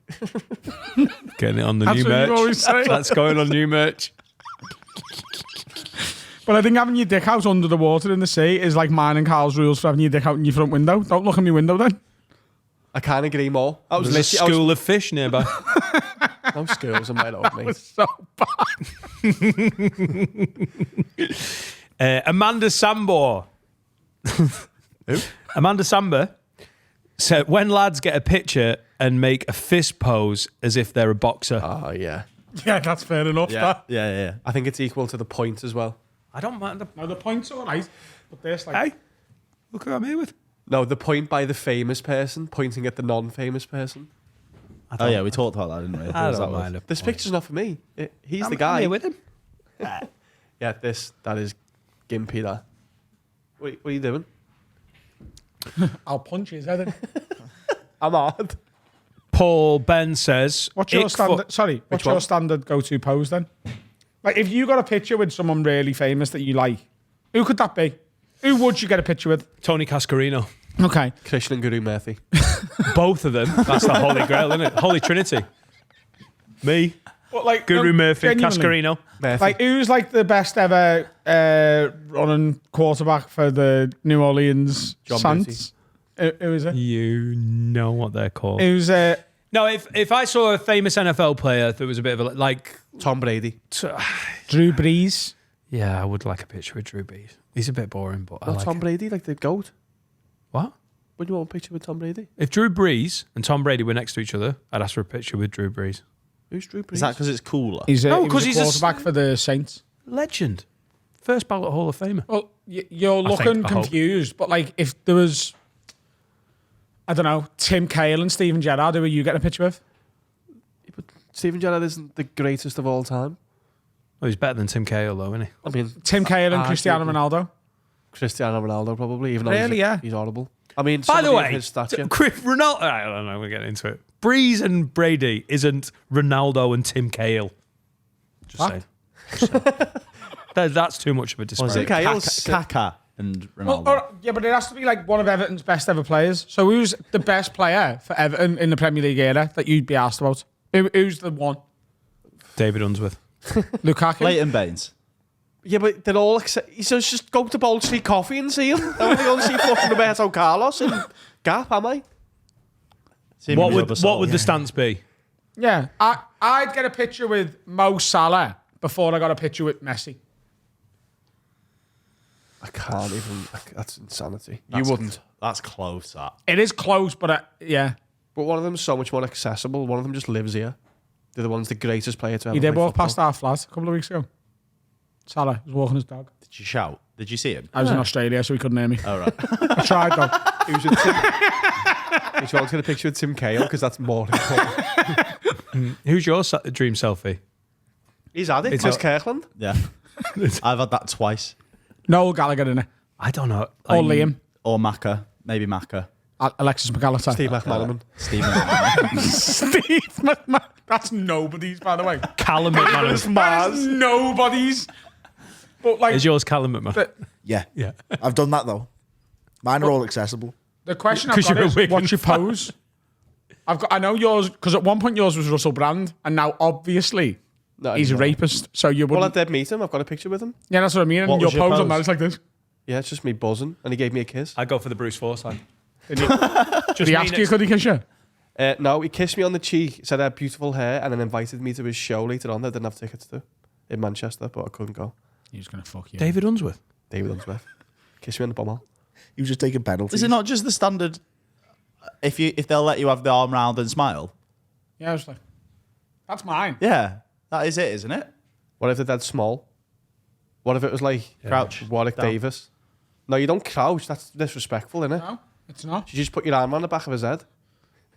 Getting it on the That's new what you merch. always say. That's going on new merch. But I think having your dick out under the water in the sea is like mine and Carl's rules for having your dick out in your front window. Don't look at my window then. I can't agree more. I was There's a literally, school of fish nearby. no schools in my old mate. So Amanda Sambor. Who? Amanda Samba said, when lads get a picture and make a fist pose as if they're a boxer. Oh, yeah. yeah, that's fair enough. That. Yeah. I think it's equal to the point as well. I don't mind the... Now the point's all right, but there's like Hey, look who I'm here with. No, the point by the famous person pointing at the non-famous person. Oh yeah, we talked about that, didn't we? I What was don't that mind with? it. This picture's not for me. He's I'm the guy. here with him. Yeah, that is gimpy, that. What are you doing? I'll punch his head in. I'm hard. Paul Ben says... What's your ick standard? fu- Sorry, what's your one? standard go-to pose then? Like, if you got a picture with someone really famous that you like, who could that be? Who would you get a picture with? Tony Cascarino. Okay, Krishnan and Guru Murthy. Both of them. That's the Holy Grail, isn't it? Holy Trinity. Me, but like Guru Murphy, genuinely, Cascarino. Murphy. Like, who's like the best ever running quarterback for the New Orleans John Saints? Who is it? You know what they're called. Who's No, No, if I saw a famous NFL player that was a bit of a like Tom Brady. Drew Brees. Yeah, I would like a picture with Drew Brees. He's a bit boring, but I Not like Tom it. Brady, like the GOAT. What? Would you want a picture with Tom Brady? If Drew Brees and Tom Brady were next to each other, I'd ask for a picture with Drew Brees. Who's Drew Brees? Is that because it's cooler? He was a 'cause he's a quarterback for the Saints. Legend. First ballot Hall of Famer. Well, you're I looking hope. confused, but like if there was, I don't know, Tim Cahill and Steven Gerrard, who are you getting a picture with? Steven Gerrard isn't the greatest of all time. Oh, he's better than Tim Cahill, though, isn't he? I mean, Tim Cahill and I Cristiano think- Ronaldo. Cristiano Ronaldo probably, even though Really, yeah. he's horrible. I mean, By the somebody of way, his stature. Ronaldo. I don't know. We're getting into it. Breeze and Brady isn't Ronaldo and Tim Cahill. Just What? saying. Just saying. That's too much of a Was disparity. it Cahill- Kaka and Well, Ronaldo? yeah, but it has to be like one of Everton's best ever players. So who's the best player for Everton in the Premier League era that you'd be asked about? Who's the one? David Unsworth. Lukaku? Leighton Baines. Yeah, but they're all he says just go to Bold Street Coffee and see him. I want to go and see fucking Roberto Carlos and Gap, am I? See him What in the would other side. the stance be? Yeah, I'd get a picture with Mo Salah before I got a picture with Messi. I can't even. That's insanity. That's- You wouldn't. That's close. That. It is close, but yeah, But one of them's so much more accessible. One of them just lives here. They're the one's the greatest player to ever he did play walk football. past our flat a couple of weeks ago. Salah was walking his dog. Did you shout? Did you see him? I was in Australia, so he couldn't hear me. All right. I tried though. He was with Tim. He wanted to get a picture with Tim Cahill because that's more important. Who's your dream selfie? He's had it. It's Chris a- Kirkland. Yeah. I've had that twice. Noel Gallagher in it. I don't know. Or Liam. Or Macca. Maybe Macca. Alexis McAllister. Steve McManaman. Stephen. Steve McMahon. That's nobody's, by the way. Callum McManaman. That's nobody's. But like Is yours Callum McManaman? Yeah. Yeah. I've done that though. Mine are all accessible. the question I've 'Cause got you're a is, Wigan what's your fan. pose? I know yours because at one point yours was Russell Brand, and now obviously No, he's a anymore. rapist. So you Well, I wouldn't. did meet him. I've got a picture with him. Yeah, that's what I mean. And What your was your pose on pose? that is like this. Yeah, it's just me buzzing, and he gave me a kiss. I go for the Bruce Forsyth. Did he ask you, could he kiss you? No, he kissed me on the cheek, said I had beautiful hair, and then invited me to his show later on that I didn't have tickets to in Manchester, but I couldn't go. He was gonna fuck you. David Unsworth. David Unsworth. Kissed me on the bumhole. He was just taking penalties. Is it not just the standard? If they'll let you have the arm round and smile. Yeah, I was like, that's mine. Yeah, that is it, isn't it? What if they're dead small? What if it was like Crouch. Warwick Down. Davis? No, you don't crouch. That's disrespectful, isn't it? No, it's not. You just put your arm on the back of his head.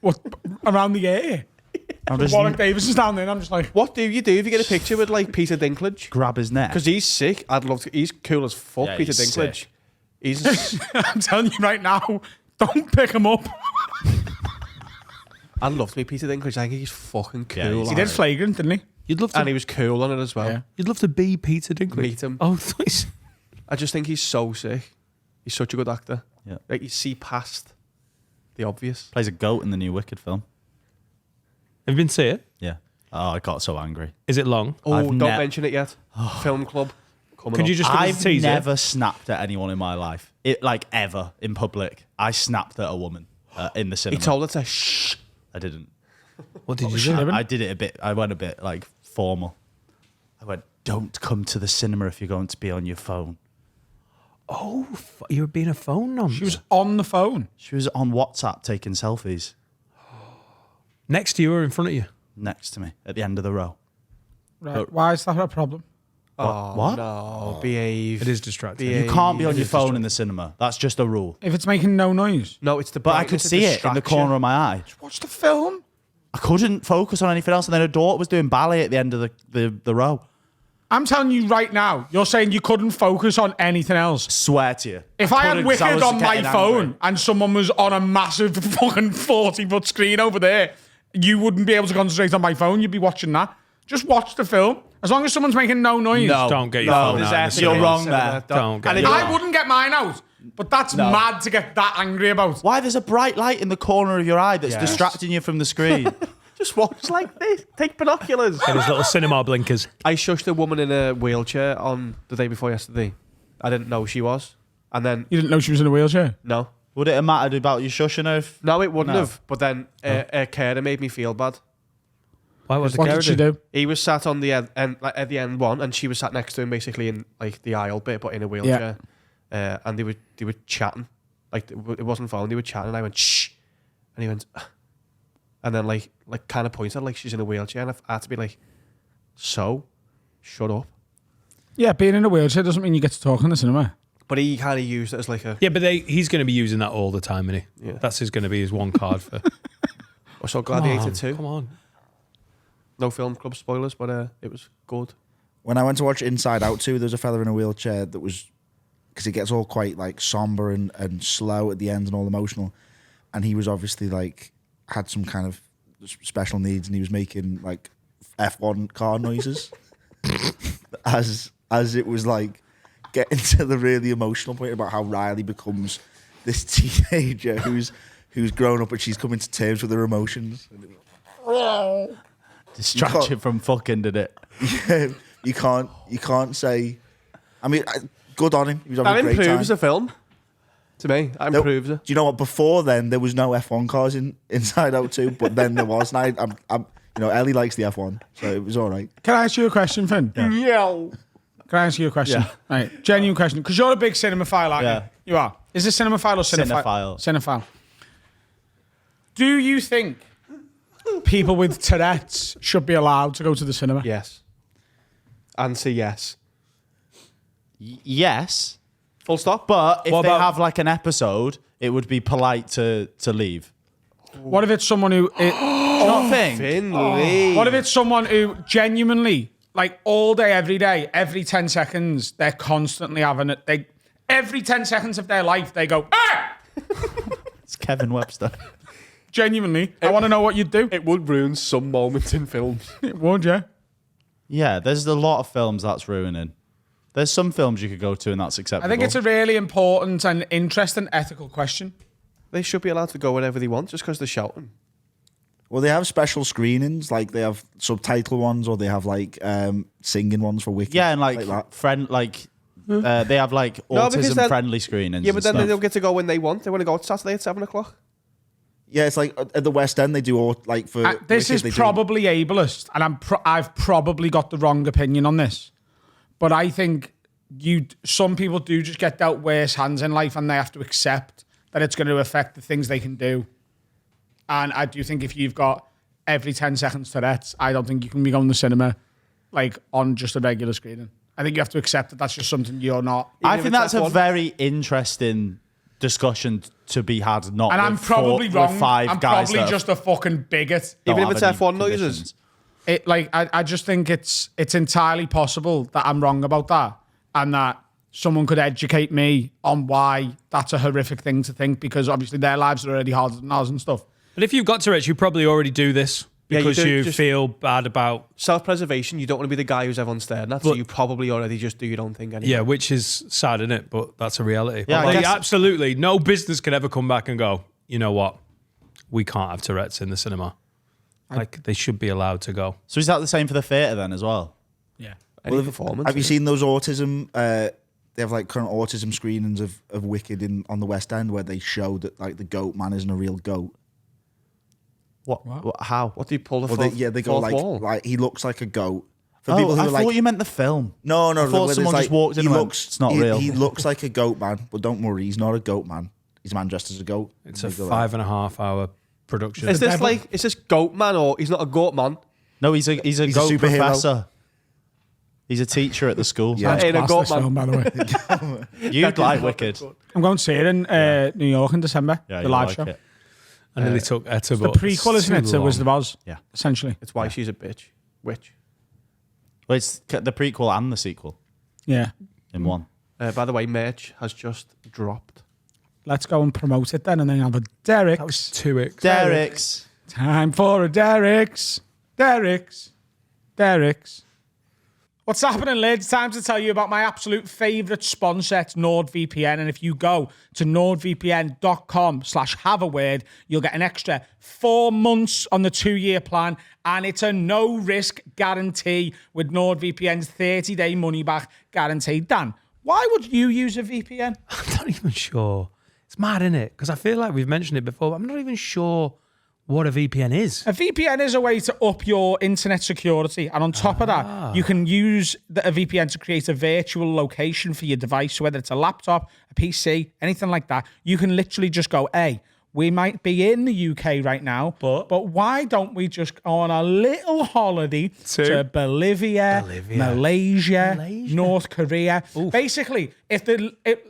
What around the air? Warwick Davis is down there. And I'm just like, What do you do if you get a picture with like Peter Dinklage? grab his neck. Because he's sick. I'd love to. He's cool as fuck, Yeah, Peter he's Dinklage. sick. He's. I'm telling you right now, don't pick him up. I'd love to meet Peter Dinklage. I think he's fucking cool. Yeah, he's- He did Flagrant, didn't he? You'd love to. and he was cool on it as well. Yeah. You'd love to be Peter Dinklage. Meet him. Oh, nice. I just think he's so sick. He's such a good actor. Yeah. Like you see past the obvious. Plays a goat in the new Wicked film. Have you been to see it? Yeah. Oh, I got so angry. Is it long? Oh, I've don't ne- mention it yet. Film club. Coming Could up. you just give us a I've teaser? never snapped at anyone in my life. It like ever in public. I snapped at a woman in the He cinema. told her to shh. I didn't. What did you do? I did it a bit. I went a bit like formal. I went, "Don't come to the cinema if you're going to be on your phone." Oh, you were being a phone number. She was on the phone. She was on WhatsApp taking selfies next to you or in front of you. next to me at the end of the row. Right. Why is that a problem? Oh, What? no. Behave. It is distracting. Yeah, You can't be on it your is phone in the cinema. That's just a rule. If it's making no noise, No, it's the But I brightness could that see it in the distracts you. corner of my eye. watch the film. I couldn't focus on anything else. And then her daughter was doing ballet at the end of the row. I'm telling you right now, you're saying you couldn't focus on anything else. Swear to you. If I had couldn't 'cause I Wicked was on my getting phone angry. and someone was on a massive fucking 40-foot screen over there, you wouldn't be able to concentrate on my phone. You'd be watching that. Just watch the film. As long as someone's making no noise. No. Don't get your No, phone there's out. in the actually- you're cinema. wrong there. Don't get And your if- phone. I wouldn't get mine out. But that's mad to get that angry about. Why? There's a bright light in the corner of your eye that's Yes. distracting you from the screen. Just watch like this. Take binoculars. Get his little cinema blinkers. I shushed a woman in a wheelchair on the day before yesterday. I didn't know she was. And then, You didn't know she was in a wheelchair? no. Would it have mattered about you shushing her? No, it wouldn't No. have. But then a carer made me feel bad. Why was the What carer did she do? He was sat on the end, like, at the end one, and she was sat next to him, basically in like the aisle bit, but in a wheelchair. And they were chatting, like it wasn't phone. They were chatting. And I went shh, and he went, and then like kind of pointed like she's in a wheelchair, and I had to be like, so, shut up. Yeah, being in a wheelchair doesn't mean you get to talk in the cinema. But he kind of used it as like a. Yeah, but he's going to be using that all the time, isn't he? Yeah. That's going to be his one card for. I saw Gladiator 2. Come on. No film club spoilers, but it was good. When I went to watch Inside Out 2, there was a fella in a wheelchair that was, because it gets all quite like somber and slow at the end and all emotional, and he was obviously like had some kind of special needs, and he was making like F1 car noises as it was like getting to the really emotional point about how Riley becomes this teenager who's grown up and she's coming to terms with her emotions. Distract you from fucking, did it? Yeah, you can't say. I mean, good on him. He was having That a great time. improves the film. To me, that improves it. Do you know what? Before then, there was no F1 cars in Inside Out 2, but then there was. And I'm Ellie likes the F1, so it was all right. Can I ask you a question, Finn? Yeah. Can I ask you a question? Yeah. Right, genuine question, because you're a big cinemaphile, aren't Yeah. you? You are. Is it cinemaphile or cinephile? Cinephile. Do you think people with Tourette's should be allowed to go to the cinema? Yes. Answer yes. Yes, Full stop. but if What they about- have like an episode, it would be polite to leave. What if it's someone who... Do you not think? Finley. What if it's someone who genuinely, like all day, every day, every 10 seconds, they're constantly having it. Every 10 seconds of their life, they go, ah! It's Kevin Webster. Genuinely. I want to know what you'd do. It would ruin some moments in films. It would, yeah. Yeah, there's a lot of films that's ruining. There's some films you could go to and that's acceptable. I think it's a really important and interesting ethical question. They should be allowed to go wherever they want just because they're shouting. Well, they have special screenings, like they have subtitle ones, or they have like singing ones for Wiki. Yeah, and like that. they have like No, because then- autism-friendly screenings. Yeah, but then and they don't stuff. get to go when they want. They want to go Saturday at 7 o'clock. Yeah, it's like at the West End they do all like for. This Wicked, is they do- probably ableist, and I've probably got the wrong opinion on this. But I think some people do just get dealt worse hands in life, and they have to accept that it's going to affect the things they can do. And I do think if you've got every 10 seconds Tourette's, I don't think you can be going to the cinema like on just a regular screening. I think you have to accept that that's just something you're not. I Even think if that's it's a F1. very interesting discussion to be had. Not And I'm with probably with wrong. five I'm guys probably that just a fucking bigot. don't Even if have it's any F1 noises. conditions. I just think it's entirely possible that I'm wrong about that, and that someone could educate me on why that's a horrific thing to think, because obviously their lives are already harder than ours and stuff. But if you've got Tourette's, you probably already do this Yeah, you because do, you just- feel bad about. Self-preservation, you don't want to be the guy who's everyone's staring at, so you probably already just do your own thing anyway. Yeah, which is sad, isn't it? But that's a reality. Yeah, I But guess- absolutely. No business can ever come back and go, you know what? We can't have Tourette's in the cinema. Like, they should be allowed to go. So is that the same for the theatre then as well? Yeah. Any performance. Have you seen those autism? They have like current autism screenings of Wicked on the West End where they show that like the goat man isn't a real goat. What? How? What do you pull the Well, fourth, they go fourth wall? like he looks like a goat. For Oh, people who I are thought like, you meant the film. no, I thought where there's someone just walked in he and went, looks, "It's not he, real." He looks like a goat man, but don't worry, he's not a goat man. He's a man dressed as a goat. It's a And they go like, 5.5 hour production. Is this goat man, or he's not a goat man? No, he's a He's a goat superhero. professor. He's a teacher at the school. Yeah. That's Ain't a class, goat this man. film, by the way. You'd like Wicked. I'm going to see it in New York in December, Yeah, the you'd live like show. it. I nearly took Etta, The but prequel, it's isn't it, too to long. Wizard of Oz? Yeah. Essentially. It's why she's a bitch. Witch. Well, it's the prequel and the sequel Yeah. in one. By the way, merch has just dropped. Let's go and promote it then, and then have a Derek's. 2x. Derek's. Time for a Derek's. Derek's. What's happening, lads? Time to tell you about my absolute favourite sponsor, it's NordVPN. And if you go to nordvpn.com/haveaword, you'll get an extra 4 months on the 2-year plan. And it's a no-risk guarantee with NordVPN's 30-day money-back guarantee. Dan, why would you use a VPN? I'm not even sure It's mad, isn't it? Because I feel like we've mentioned it before, but I'm not even sure what a VPN is. A VPN is a way to up your internet security. And on top of that, you can use a VPN to create a virtual location for your device. So whether it's a laptop, a PC, anything like that, you can literally just go, hey, we might be in the UK right now, but why don't we just go on a little holiday to Bolivia, Malaysia, North Korea? Oof. Basically, if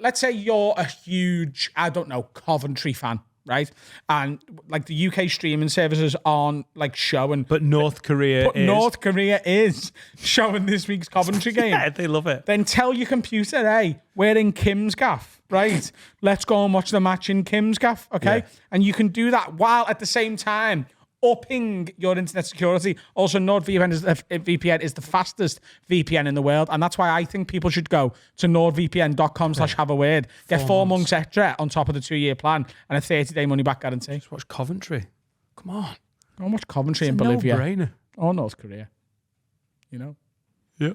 let's say you're a huge, I don't know, Coventry fan, right? And like the UK streaming services aren't like showing. But North Korea is showing this week's Coventry game. Yeah, they love it. Then tell your computer, hey, we're in Kim's gaff, right? Let's go and watch the match in Kim's gaff, okay? Yeah. And you can do that while at the same time upping your internet security. Also, NordVPN is the fastest VPN in the world. And that's why I think people should go to nordvpn.com/haveaword. Get 4 months extra on top of the 2-year plan and a 30-day money-back guarantee. Just watch Coventry. Come on. Go and watch Coventry in It's a Bolivia. no-brainer. Or North Korea. You know? Yeah.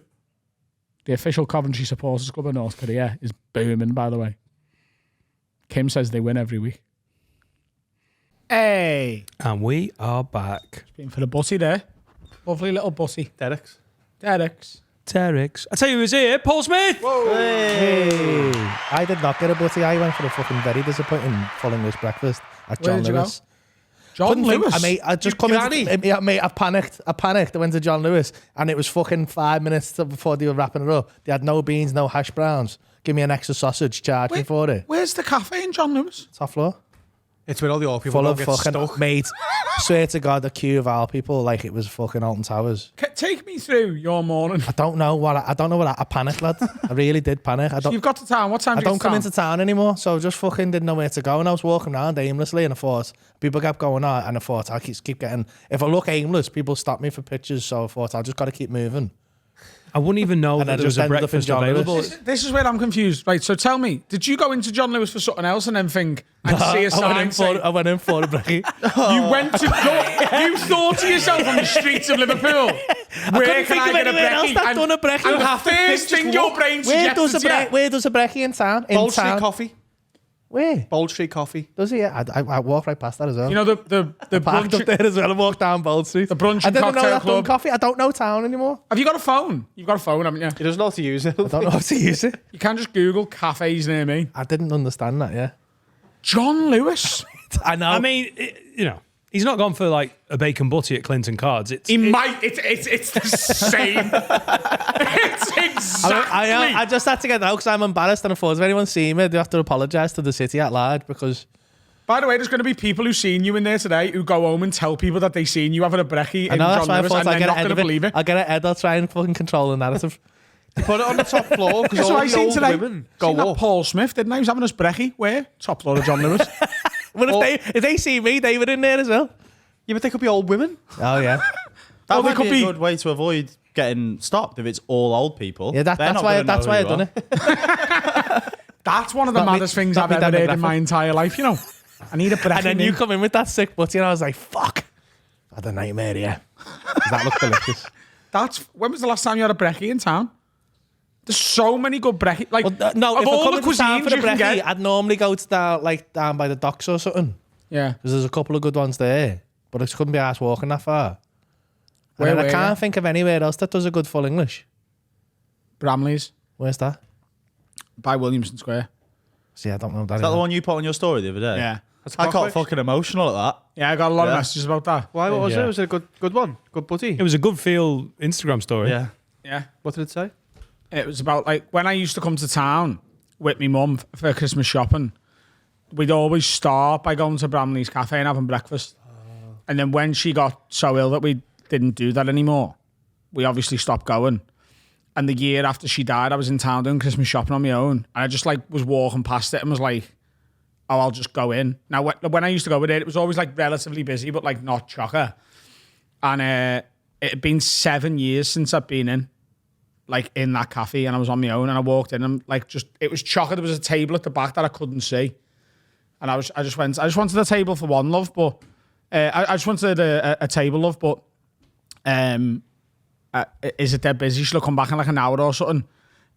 The official Coventry supporters club of North Korea is booming, by the way. Kim says they win every week. Hey. And we are back. Been for the butty there. Lovely little butty. Derek's. Terex. I tell you who's here, Paul Smith. Whoa. Hey. I did not get a butty. I went for a fucking very disappointing full English breakfast at Where John did you Lewis. go? John Lewis? I just come in. Mate, I panicked. I went to John Lewis and it was fucking 5 minutes before they were wrapping it up. They had no beans, no hash browns. Give me an extra sausage, charge me for it. Where's the cafe in John Lewis? Top floor. It's where all the old people Full of get fucking stuck. mate. Swear to God, the queue of our people like it was fucking Alton Towers. Take me through your morning. I don't know what I panicked, lad. I really did panic. So you've got to town. What time I do you don't get to come town? into town anymore, so I just fucking didn't know where to go. And I was walking around aimlessly, and I thought people kept going on, and I thought I'll keep getting. If I look aimless, people stop me for pictures. So I thought I just got to keep moving. I wouldn't even know And that I there was just a ended up in breakfast John available. Lewis. This is where I'm confused. Right, so tell me, did you go into John Lewis for something else and then think and see a sign saying... I went in for a break. You went to go... You thought to yourself on the streets of Liverpool, where can I get a brekkie? That's done a brekkie. And the first thing your brain suggested to you... Where does a brekkie in town? Bold Street Coffee. Where? Bold Street Coffee. Does he? I walked right past that as well. You know, the Parked brunch... up there as well. I walked down Bold Street. The brunch I and didn't know cocktail that done club. coffee. I don't know town anymore. Have you got a phone? You've got a phone, haven't you? He doesn't know how to use it. I don't know how to use it. You can just Google cafes near me. I didn't understand that, yeah. John Lewis? I know. I mean, he's not gone for like a bacon butty at Clinton Cards. It's It's the same. It's exactly. I just had to get out because I'm embarrassed, and I thought if anyone see me, they have to apologise to the city at large because... By the way, there's going to be people who've seen you in there today who go home and tell people that they seen you having a brekkie in John Lewis and they're not going to believe it. I'll get it Ed, I'll try and fucking control the narrative. Put it on the top floor because That's all what I the seen old today. women Seen go that up. Paul Smith, didn't I? He was having his brekkie. Where? Top floor of John Lewis. Well, if they see me, they were in there as well. Yeah, but they could be old women. Oh, yeah. That Well, they might could be be- a good way to avoid getting stopped if it's all old people. Yeah, They're that's not why gonna know I who done you it. That's one of the Not me- maddest things not I've me ever heard in demographic. my entire life, you know. I need a brekkie. And then you come in with that sick butty, and I was like, fuck. I had a nightmare, yeah. That looked delicious. When was the last time you had a brekkie in town? There's so many good brekkie. Like, Well, no, of if I all come the into town cuisines for the you can brekkie, get. I'd normally go to down by the docks or something. Yeah. Because there's a couple of good ones there. But I just couldn't be arsed walking that far. Where And then were I can't you? think of anywhere else that does a good full English. Bramley's Where's that? by Williamson Square. See, I don't know what that Is that the one you put on your story the other day? Yeah. I got fucking emotional at that. Yeah, I got a lot of Yeah. messages about that. Why? What was Yeah. it? Was it a good one? Good butty? It was a good feel Instagram story. Yeah. Yeah. What did it say? It was about like when I used to come to town with my mum for Christmas shopping, we'd always start by going to Bramley's Cafe and having breakfast. And then when she got so ill that we didn't do that anymore, we obviously stopped going. And the year after she died, I was in town doing Christmas shopping on my own. And I just like was walking past it and was like, oh, I'll just go in. Now, when I used to go with it was always like relatively busy, but like not chocker. And it had been 7 years since I'd been in, like in that cafe, and I was on my own, and I walked in and like it was chocker. There was a table at the back that I couldn't see. And I just wanted a table for one, love, but I just wanted a table, love, but is it dead busy? She'll come back in like an hour or something.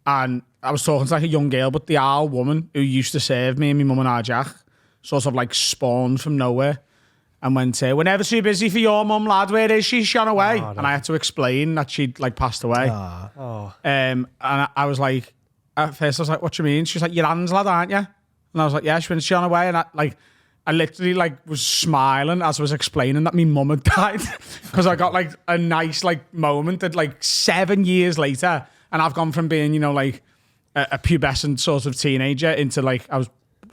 and I was talking to like a young girl, but the old woman who used to serve me and my mum and our Jack sort of like spawned from nowhere and went, we're never too busy for your mum, lad. Where is she? She's gone away. Oh, no. And I had to explain that she'd like passed away. And I was like, at first I was like, what do you mean? She was like, your Anne's lad, aren't you? And I was like, yeah, she went, she's gone away. And I literally like was smiling as I was explaining that my mum had died because I got like a nice like moment that like 7 years later, and I've gone from being, you know, like a pubescent sort of teenager into like I was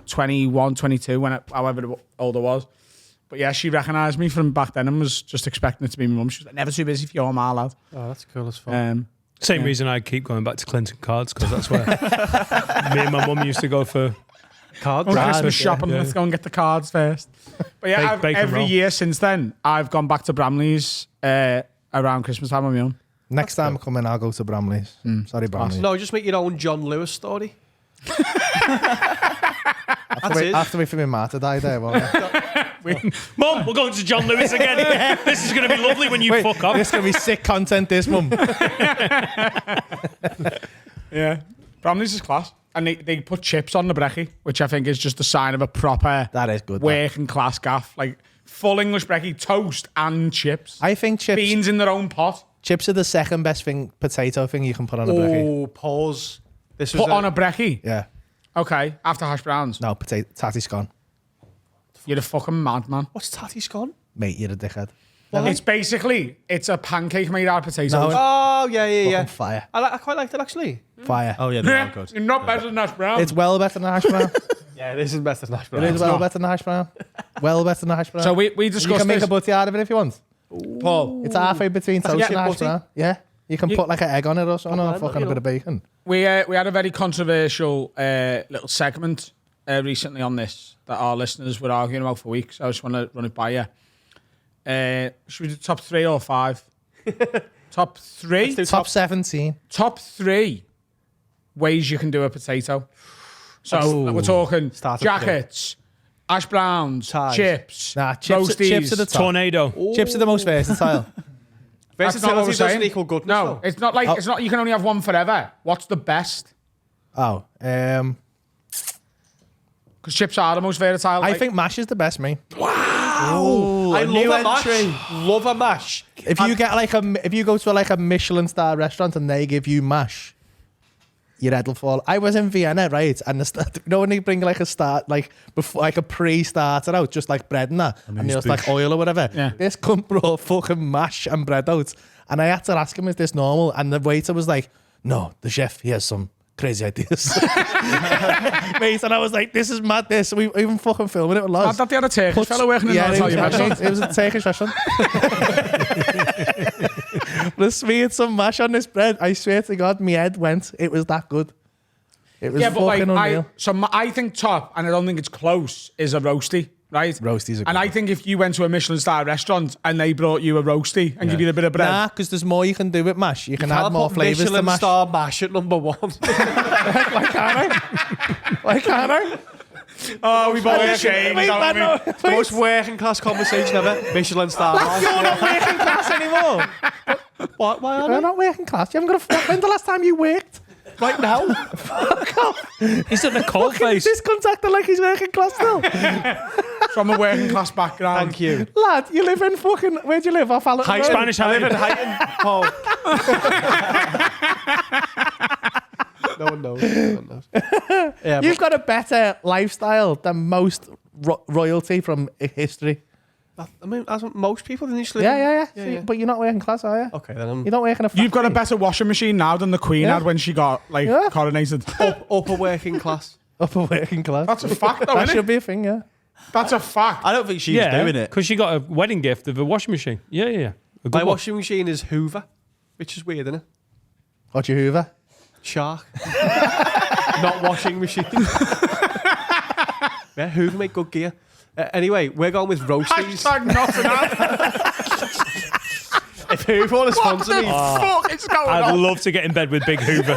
21, 22, however old I was. But yeah, she recognised me from back then and was just expecting it to be my mum. She was like, never too busy for your ma, lad. Oh, that's cool as fuck. Same reason I keep going back to Clinton Cards, because that's where me and my mum used to go for Cards? Christmas shopping. yeah. Let's go and get the cards first. But yeah, Bacon every roll. year since then, I've gone back to Bramley's around Christmas time on my own. Next time I come in, I'll go to Bramley's. Sorry, Bramley's. No, just make your own John Lewis story. After we for my ma to die there, won't I? Mum, we're going to John Lewis again. This is going to be lovely when you fuck off. This is going to be sick content, this, mum. Yeah. Bramley's is class. And they put chips on the brekkie, which I think is just a sign of a proper That is good, that. working class gaff. Like full English brekkie, toast and chips. I think Beans in their own pot. chips are the second best potato thing you can put on a brekkie. Oh, pause. This was Put on a brekkie. Yeah. Okay, after hash browns. No, tatty scone. You're a fucking madman. What's tatty scone? Mate, you're a dickhead. It's a pancake made out of potatoes. No, Oh, yeah. Fucking fire. I quite liked it, actually. Fire. Oh yeah, they're all good. You're not better than hash brown. It's well better than a hash brown. Yeah, this is better than hash It browns. is well better than a hash brown. Well better than a hash brown. So we you discussed can make this. a butty out of it if you want. Paul, It's halfway between That's toast like and a hash butty? brown. Yeah. You can put like an egg on it or something, or man, fucking you a bit of bacon. we had a very controversial little segment recently on this that our listeners were arguing about for weeks. I just want to run it by you. Should we do top 3 or 5? Top 3? Let's do Top 17. Top 3 ways you can do a potato. So we're talking Start at jackets, hash browns, Ties. chips, Nah, chips roasties. are the top. Tornado. Chips are the most versatile. That's not what we're Versatility doesn't saying. equal goodness. No, though. it's not like it's not. You can only have one forever. What's the best? Oh, Because chips are the most versatile. I like- think mash is the best, mate. I love a mash. Love a mash. If you get like if you go to like a Michelin star restaurant and they give you mash, your head will fall. I was in Vienna, right? And you know when they bring like a start, like before, like a pre-starter out, just like bread and that, and just like oil or whatever. Yeah. This cunt brought fucking mash and bread out, and I had to ask him, "Is this normal?" And the waiter was like, "No, the chef, he has some crazy ideas." Mate, and I was like, "This is mad. This we even fucking filming it with I lads." thought they had a Turkish fellow working in Yeah, an it was, Italian restaurant. it was a Turkish restaurant. But I smeared some mash on this bread. I swear to God, my head went. It was that good. It was Yeah, but like fucking unreal. I think top, and I don't think it's close, is a roasty, right? Roasties are And good. I think if you went to a Michelin star restaurant and they brought you a roasty and give you a bit of bread, Nah, because there's more you can do with mash. You can add Can't more put flavours to Michelin mash. star mash at number 1. Why can't I? Why can't I? oh, we bought a Wait, shame. wait, man, no, The wait. most working class conversation ever. Michelin star mash. You're not working class anymore. Why are You're they? not working class. You haven't got a. When's the last time you worked? Right now? He's in a cold face. This cunt's acting like he's working class still. From a working class background. Thank you. Lad, you live in fucking. Where'd you live? Off Allen Road? Spanish I live in Highland. Highton. Oh. No one knows. No one knows. Yeah, You've got a better lifestyle than most royalty from history. but, I mean, as most people initially. Yeah. Yeah, See, yeah. but you're not working class, are you? Okay, then I'm You're not working a factory. You've got a better washing machine now than the Queen Yeah. had when she got like Yeah. coronated. upper working class. upper working class. That's a fact, though, That isn't should it? be a thing, yeah. That's a fact. I don't think she's Yeah, doing it. because she got a wedding gift of a washing machine. Yeah. A good My one. washing machine is Hoover, which is weird, isn't it? What's your Hoover? Shark. Not washing machine. Yeah, Hoover make good gear. Anyway, we're going with roasties. Hashtag not enough. If Hoover want to sponsor me, Fuck, it's going I'd on. love to get in bed with Big Hoover.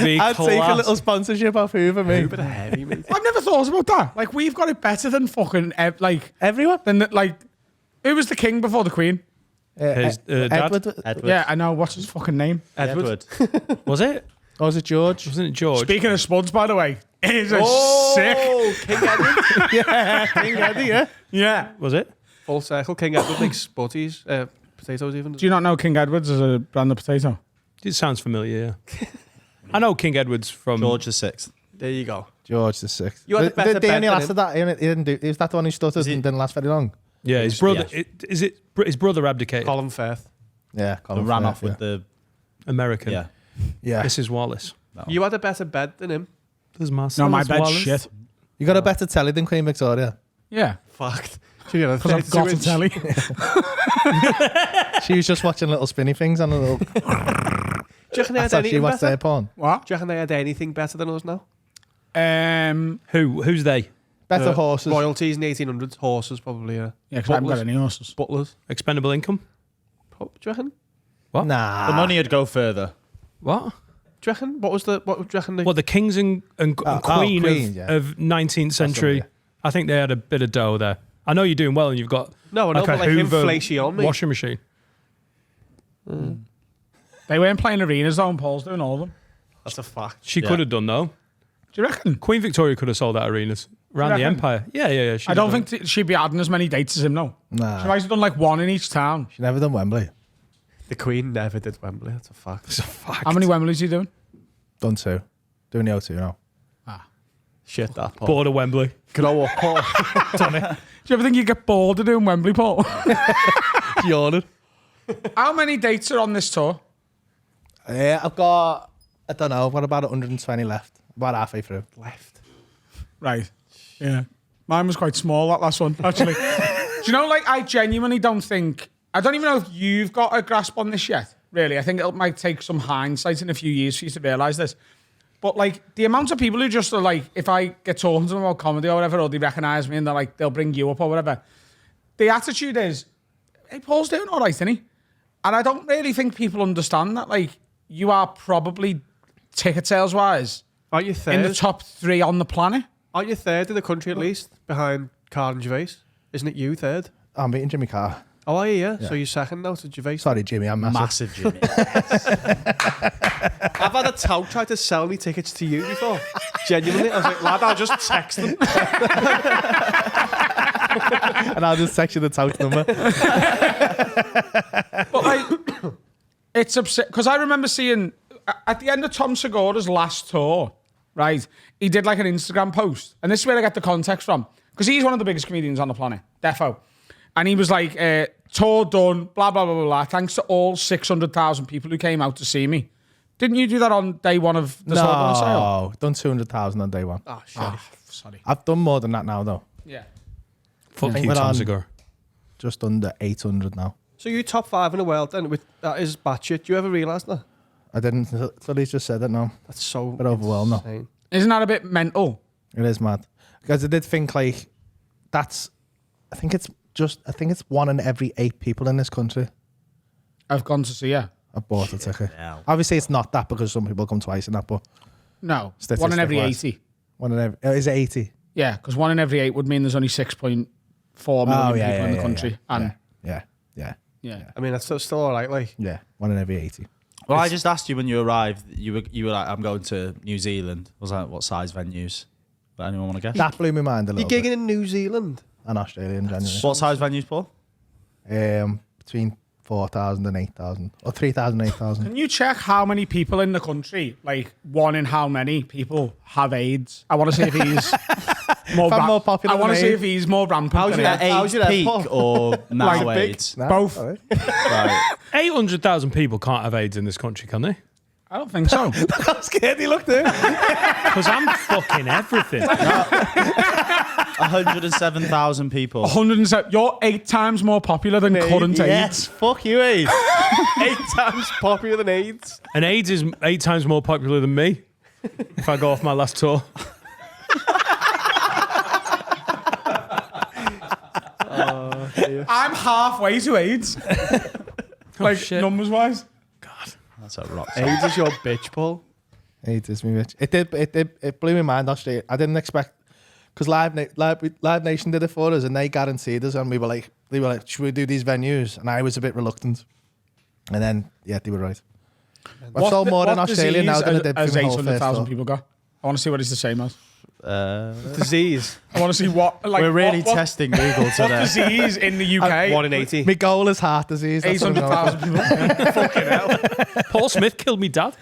Big I'd take a class. little sponsorship off Hoover, mate. Hoover the heavy, mate. I've never thought about that. Like, we've got it better than fucking, like, Everyone? than, like, who was the king before the Queen? His dad? Edward. Edward. Yeah, I know. What's his fucking name? Edward. Was it? Or was it George? Wasn't it George? Speaking of spuds, by the way, he's a sick. King Edward. Yeah, King Eddie, yeah. Yeah. Was it? Full circle. King Edward makes butties, potatoes even. Do you not know King Edward's as a brand of potato? It sounds familiar, yeah. I know King Edward's from... George VI. There you go. George the Sixth. You had a better They bed only than lasted that. He didn't do. Is that the one who stuttered and didn't last very long? Yeah, his brother... Yeah. His brother abdicated? Colin Firth. Yeah, Colin Ran Firth, off with the. American. Yeah. Yeah. Mrs. Wallace. You had a better bed than him. There's Marcellus No, my bed's Wallace. shit. You got a better telly than Queen Victoria. Yeah. Fucked. Because I've got a telly. She was just watching little spinny things on a little. Do you reckon they That's had actually anything what's their better? porn. What? Do you reckon they had anything better than us now? Who's they? Better horses. Royalties in the 1800s. Horses, probably, yeah. Yeah, because I haven't got Butlers. any horses. Butlers. Expendable income? Do you reckon? Nah. The money would go further. What? Do you reckon? What do you reckon? Well, the kings and queen, Queen, yeah. of 19th century, I think they had a bit of dough there. I know you're doing well and you've got No, I know, like a but like Hoover inflation, mate. washing machine. They weren't playing arenas though, and Paul's doing all of them. That's a fact. She Yeah. could have done though. Do you reckon? Queen Victoria could have sold out arenas around the reckon? empire. Yeah. I don't think she'd be adding as many dates as him, no. Nah. She might have done like one in each town. She never done Wembley. The Queen never did Wembley. That's a fact. It's a fact. How many Wembleys are you doing? Done two. Doing the O2 now. Shit, that Paul. Board of Wembley? Grow up, Paul. Do you ever think you get bored of doing Wembley, Paul? Yawning. How many dates are on this tour? Yeah, I've got, I don't know, what about 120 left? About halfway through. Left. Right. Yeah. Mine was quite small, that last one, actually. Do you know, like, I genuinely don't think... I don't even know if you've got a grasp on this yet, really. I think it might take some hindsight in a few years for you to realise this. But, like, the amount of people who just are like, if I get talking to them about comedy or whatever, or they recognise me and they're like, they'll bring you up or whatever, the attitude is, hey, Paul's doing all right, isn't he? And I don't really think people understand that, like, you are probably, ticket sales-wise, Aren't you third? in the top 3 on the planet. Aren't you third in the country at least? Behind Carl and Gervais? Isn't it you third? I'm beating Jimmy Carr. Oh, are you? Yeah. So you're second now to Gervais? Sorry, Jimmy, I'm massive. Massive Jimmy. I've had a tout try to sell me tickets to you before. Genuinely. I was like, lad, I'll just text them. And I'll just text you the tout number. But like, it's upset because I remember seeing at the end of Tom Segura's last tour, right? He did like an Instagram post, and this is where I get the context from because he's one of the biggest comedians on the planet, defo. And he was like, tour done, blah blah blah blah blah. Thanks to all 600,000 people who came out to see me. Didn't you do that on day one of the tour on sale? No, done 200,000 on day one. Oh, shit. Sorry. I've done more than that now, though. Yeah. Fuck think you, we're Tom on- Segura. Just under 800 now. So you top 5 in the world then? That is batshit. Do you ever realise that? I didn't. Somebody's just said it now. That's so Bit overwhelmed now. insane. Isn't that a bit mental? It is mad. Because I did think like that's. I think it's 1 in every 8 people in this country I've gone to see you. have bought a ticket. hell. Obviously, it's not that because some people come twice and that, but No, 1 in every Statistic-wise. 80. 1 in every. Is it 80? Yeah, because 1 in every 8 would mean there's only 6.4 million people in the country. And Yeah. I mean, that's still all right. Like, 1 in every 80. Well, I just asked you when you arrived. You were like, I'm going to New Zealand. Was that what size venues? Does anyone want to guess? That blew my mind a you're little gigging bit. in New Zealand. And Australia in January. What size venues, Paul? Between 4,000 and 8,000. Or 3,000 and 8,000. can you check how many people in the country, like 1 in how many people have AIDS? I want to see if he's more, I'm more popular I want to than see AIDS. if he's more rampant. How's than your AIDS. head? How's your head, peak Paul? or now Like big? AIDS? No? Both. All right. Right. 800,000 people can't have AIDS in this country, can they? I don't think so. How scared he looked there. Because I'm fucking everything. 107,000 people. 107. You're 8 times more popular than current Yes, AIDS. fuck you, AIDS. 8 times popular than AIDS. And AIDS is 8 times more popular than me. If I go off my last tour. I'm halfway to AIDS. Like shit. numbers wise. That's a rock. AIDS is your bitch, Paul. It is me, bitch. It blew my mind, Australia. I didn't expect, because Live Nation did it for us, and they guaranteed us, and they were like, should we do these venues? And I was a bit reluctant, and then they were right. I've sold more in Australia now than I did as for the whole 800,000 first people go. I want to see what it's the same as. Disease. I want to see what. Like, We're really what testing Google what today. disease in the UK? 1 in 80. My goal is heart disease. That's what I'm going 800,000 people. Fucking hell. Paul Smith killed me dad.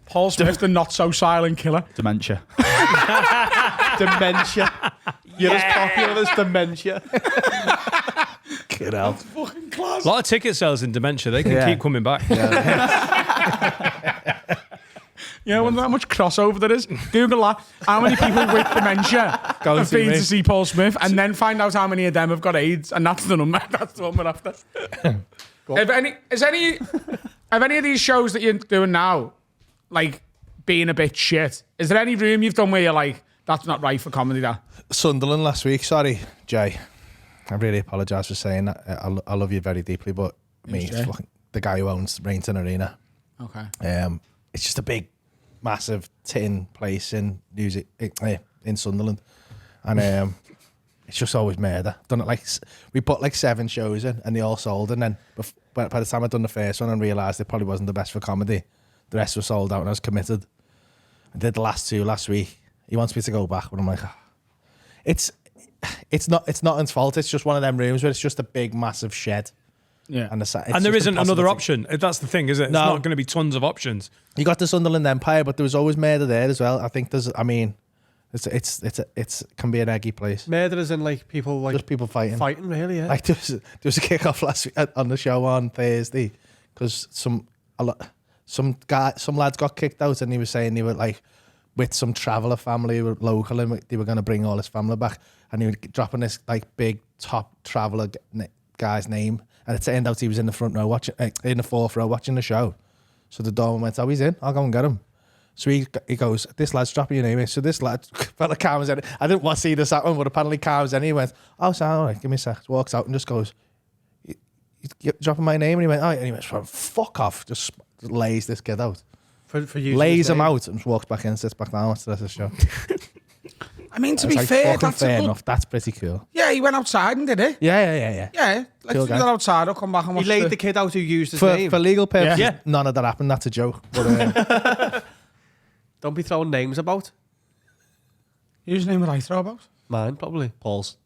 Paul Smith, the not so silent killer. Dementia. Dementia. You're as popular as dementia. Get out. Fucking class. A lot of ticket sales in dementia. They can keep coming back. I wonder how much crossover there is. Google that. How many people with dementia have been to see Paul Smith, and then find out how many of them have got AIDS, and that's the number. That's the one we're after. Have any of these shows that you're doing now, like, being a bit shit? Is there any room you've done where you're like, that's not right for comedy, that? Sunderland last week. Sorry, Jay. I really apologise for saying that. I love you very deeply, but the guy who owns Rainton Arena. Okay. It's just a big, massive tin place in Sunderland, and it's just always murder. Done it we put like 7 shows in, and they all sold, and then by the time I'd done the first one and realised it probably wasn't the best for comedy, the rest were sold out, and I was committed. I did the last 2 last week. He wants me to go back, but I'm like, it's not his fault. It's just one of them rooms where it's just a big, massive shed. Yeah, and there isn't another option. That's the thing, is it? It's not going to be tons of options. You got the Sunderland Empire, but there was always murder there as well. I think it's can be an eggy place. Murder is in like people like just people fighting. Fighting, really, yeah. Like there was a kick-off last week on the show on Thursday because some lads got kicked out, and he was saying they were like with some traveller family who were local, and they were going to bring all his family back, and he was dropping this like big top traveller guy's name. And it turned out he was in the front row in the 4th row watching the show. So the doorman went, "Oh, he's in. I'll go and get him." So he goes, "This lad's dropping your name in." So this lad felt like calms in. I didn't want to see this happen, but apparently calms in. He went, "Oh, so all right, give me a sec." Walks out and just goes, "You dropping my name?" And he went, "Oh," and he went, "Fuck off!" Just lays this kid out. For you, lays him out and just walks back in, sits back down, watches the rest of the show. I mean, to be fair, that's fair enough. That's pretty cool. Yeah, he went outside and did it. Yeah. Yeah, let's do that outside. I'll come back and watch. He laid the kid out who used his name for legal purposes. Yeah. None of that happened. That's a joke. But, don't be throwing names about. Whose name would I throw about? Mine, probably. Paul's.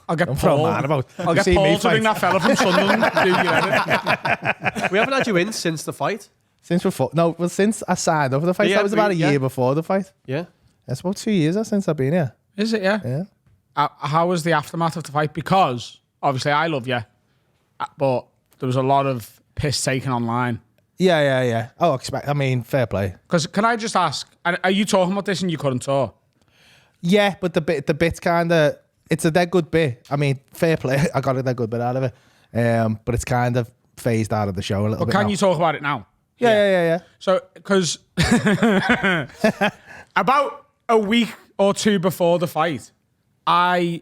I'll get don't Paul. throw mine about. I'll get Paul to bring that fella from Sunderland. We haven't had you in since the fight. Since I signed up for the fight. Yeah, that was about a year before the fight. Yeah. It's about 2 years since I've been here. Is it? Yeah. Yeah. How was the aftermath of the fight? Because obviously I love you, but there was a lot of piss taken online. Yeah. Oh, fair play. Because can I just ask? Are you talking about this and you couldn't talk? Yeah, but the bit's kind of it's a dead good bit. I mean, fair play. I got a dead good bit out of it. But it's kind of phased out of the show a little bit. But can now. you talk about it now? Yeah. So, because about a week or 2 before the fight, I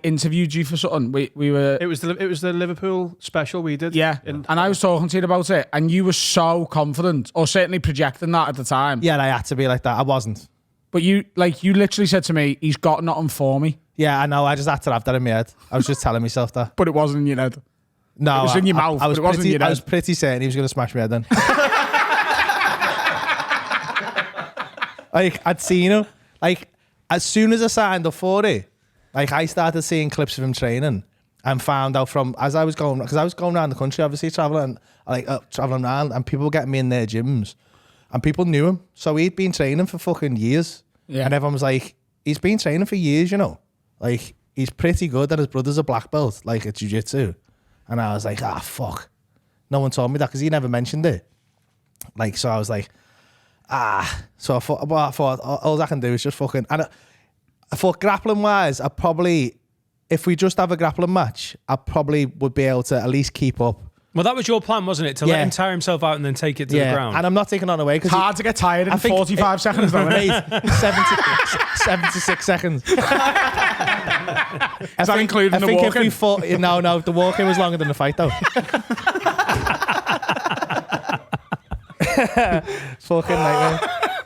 interviewed you for something. We were. It was the Liverpool special we did. Yeah, and I was talking to you about it, and you were so confident, or certainly projecting that at the time. Yeah, I had to be like that. I wasn't. But you literally said to me, "He's got nothing for me." Yeah, I know. I just had to have that in my head. I was just telling myself that. But it wasn't in your head. No, it was in your mouth. But it wasn't in your head. I was pretty certain he was going to smash me head in. Like, I'd seen him. Like, as soon as I signed up for it, like, I started seeing clips of him training and found out as I was going, because I was going around the country, obviously, traveling around, and people were getting me in their gyms, and people knew him. So he'd been training for fucking years. Yeah. And everyone was like, he's been training for years, you know? Like, he's pretty good, and his brother's a black belt, like, at jiu-jitsu. And I was like, fuck. No one told me that, because he never mentioned it. Like, so I was like, So I thought all I can do is just fucking... And I thought grappling-wise, if we just have a grappling match, I probably would be able to at least keep up. Well, that was your plan, wasn't it? To let him tire himself out and then take it to the ground. And I'm not taking on away. It's hard to get tired in 45 seconds, though, mate. 76 seconds. Is that including the walking? If we fought... No, the walking was longer than the fight, though. Fucking nightmare.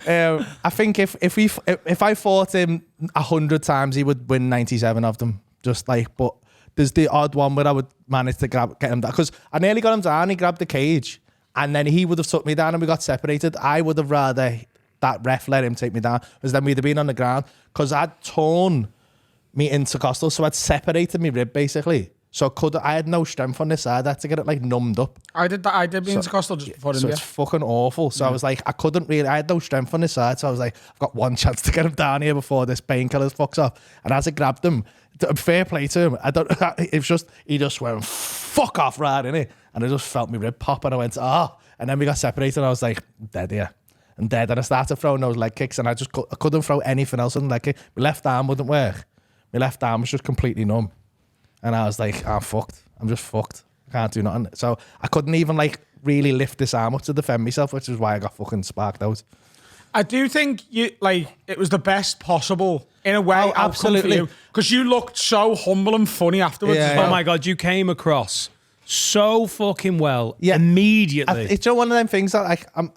I think if I fought him 100 times, he would win 97 of them. Just like, but there's the odd one where I would manage to get him down, because I nearly got him down. He grabbed the cage, and then he would have took me down, and we got separated. I would have rather that ref let him take me down, because then we'd have been on the ground, because I'd torn me intercostal, so I'd separated my rib basically. So I had no strength on this side. I had to get it like numbed up. I did the intercostal just before So India. it's fucking awful. So I was like, I had no strength on this side. So I was like, I've got one chance to get him down here before this painkiller fucks off. And as I grabbed him, fair play to him. He just went fuck off right in it, and I just felt my rib pop, and I went and then we got separated. And I was like, dead here. And dead. And I started throwing those leg kicks, and I couldn't throw anything else on the leg kick. My left arm wouldn't work. My left arm was just completely numb. And I was like, I'm fucked. I'm just fucked. I can't do nothing. So I couldn't even like really lift this arm up to defend myself, which is why I got fucking sparked out. I do think it was the best possible in a way. Oh, absolutely. Because you looked so humble and funny afterwards. Yeah. As well. Oh my God, you came across so fucking well immediately. It's one of them things that like I'm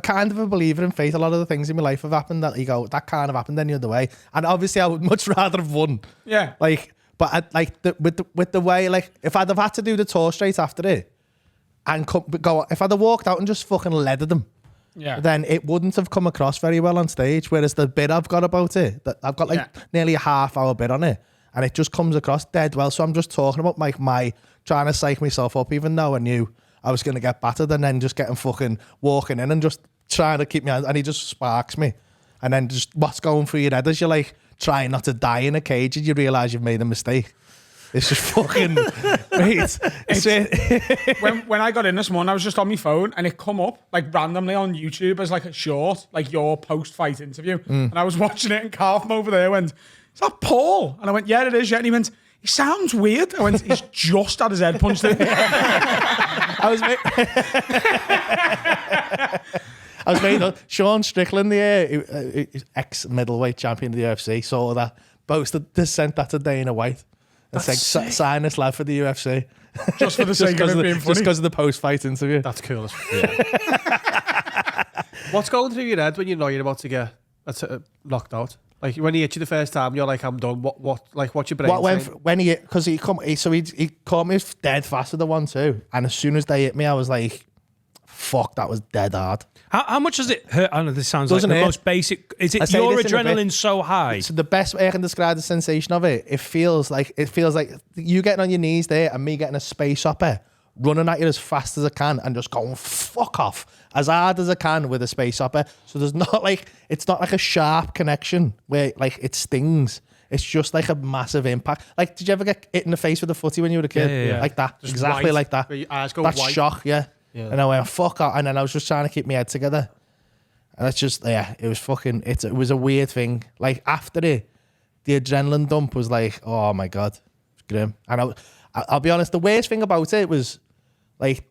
kind of a believer in fate. A lot of the things in my life have happened that you go, that can't have happened any other way. And obviously I would much rather have won. Yeah. But with the way, like, if I'd have had to do the tour straight after it and go, if I'd have walked out and just fucking leathered them, then it wouldn't have come across very well on stage. Whereas the bit I've got about it, that I've got nearly a half-hour bit on it, and it just comes across dead well. So I'm just talking about my trying to psych myself up, even though I knew I was going to get battered, and then just getting fucking walking in and just trying to keep me, and he just sparks me. And then just what's going through your head as you're like, trying not to die in a cage, and you realise you've made a mistake. It's just fucking mate. When I got in this morning, I was just on my phone, and it come up like randomly on YouTube as like a short, like your post-fight interview. And I was watching it, and Carl from over there went, "Is that Paul?" And I went, "Yeah, it is." Yeah, and he went, "He sounds weird." I went, "He's just had his head punched in." I was made up. Sean Strickland, the ex-middleweight champion of the UFC, saw that, posted to sent that to Dana White and said, sign this lad for the UFC. Just for the sake of it being funny. Just because of the post-fight interview. That's cool. What's going through your head when you know you're about to get knocked out? Like when he hit you the first time, you're like, I'm done. What's your brain saying? When he caught me dead fast with the 1-2, and as soon as they hit me, I was like, fuck, that was dead hard. How much does it hurt? I know this sounds Doesn't like the hurt. most basic. Is it your adrenaline so high? So the best way I can describe the sensation of it, it feels like you getting on your knees there and me getting a space hopper, running at you as fast as I can and just going fuck off as hard as I can with a space hopper. So it's not like a sharp connection where like it stings. It's just like a massive impact. Like, did you ever get hit in the face with a footy when you were a kid? Yeah. Like that, Just exactly white, like that. where your eyes go That's white. shock, yeah. And I went fuck off, and then I was just trying to keep my head together. And it's just, it was fucking, it was a weird thing. Like, after it, the adrenaline dump was like, oh my God, it's grim. And I'll be honest, the worst thing about it was, like,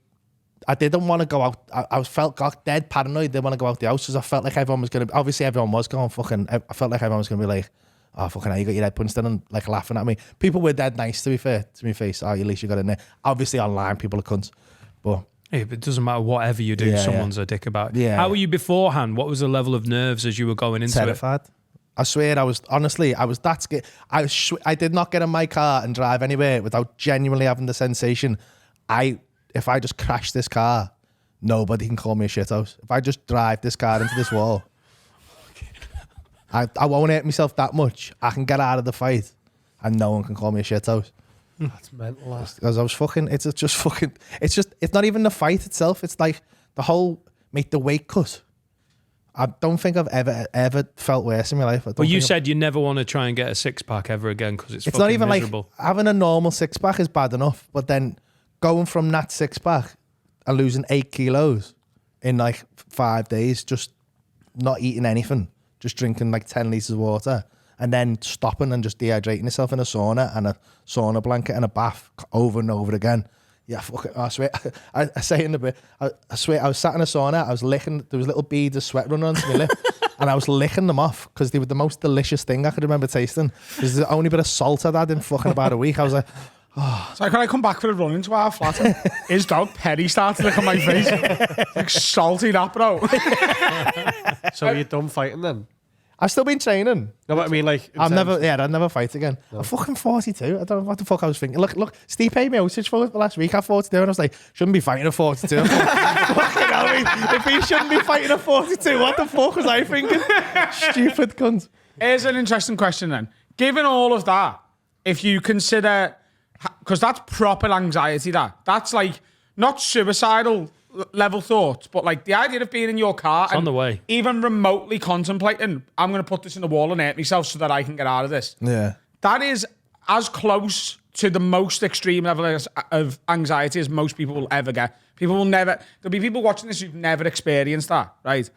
I didn't want to go out. I got dead paranoid. Didn't want to go out the house because I felt like everyone was going to, obviously everyone was going fucking, I felt like everyone was going to be like, oh, fucking hell, you got your head punched in, and like laughing at me. People were dead nice, to be fair, to my face. Oh, at least you got in there. Obviously online, people are cunts. But Yeah, but it doesn't matter whatever you do, someone's a dick about it. Yeah. How were you beforehand? What was the level of nerves as you were going into terrified. I swear I was that scared. I did not get in my car and drive anywhere without genuinely having the sensation, if I just crash this car, nobody can call me a shithouse. If I just drive this car into this wall, I won't hurt myself that much. I can get out of the fight and no one can call me a shithouse. That's mental. Because I was fucking, it's not even the fight itself. It's like the whole, the weight cut. I don't think I've ever felt worse in my life. Well, you said you never want to try and get a six-pack ever again because it's fucking not even miserable. like having a normal six-pack is bad enough, but then going from that six-pack and losing 8 kilos in like 5 days, just not eating anything, just drinking like 10 litres of water, and then stopping and just dehydrating yourself in a sauna and a sauna blanket and a bath over and over again. Yeah, fuck it. I swear, I say in the bit, I swear, I was sat in a sauna, I was licking, there was little beads of sweat running onto my lip, and I was licking them off because they were the most delicious thing I could remember tasting. There's the only bit of salt I'd had in fucking about a week. I was like, It's like when I come back for a run into our flat, his dog Perry started to lick on my face. Like salty that, bro. So you're done fighting then? I've still been training. No, but I mean, like, I'll never fight again. I'm fucking 42. I don't know what the fuck I was thinking. Look, Steve paid me outage for it last week at 42, and I was like, shouldn't be fighting at 42. Fucking hell, I mean, if he shouldn't be fighting at 42, what the fuck was I thinking? Stupid cunt. Here's an interesting question then. Given all of that, if you consider, because that's proper anxiety, that's like not suicidal level thoughts, but like the idea of being in your car and on the way. even remotely contemplating, I'm going to put this in the wall and hurt myself so that I can get out of this. Yeah. That is as close to the most extreme level of anxiety as most people will ever get. There'll be people watching this who've never experienced that, right?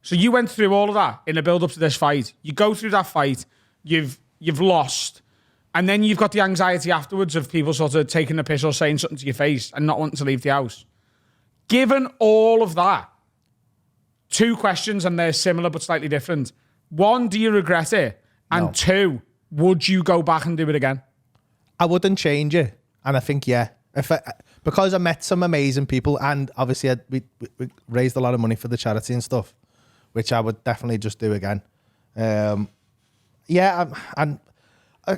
So you went through all of that in the build up to this fight. You go through that fight, you've lost, and then you've got the anxiety afterwards of people sort of taking the piss or saying something to your face and not wanting to leave the house. Given all of that, 2 questions, and they're similar but slightly different. 1, do you regret it? And No. 2, would you go back and do it again? I wouldn't change it. And I think, yeah, because I met some amazing people, and obviously we raised a lot of money for the charity and stuff, which I would definitely just do again. Yeah, and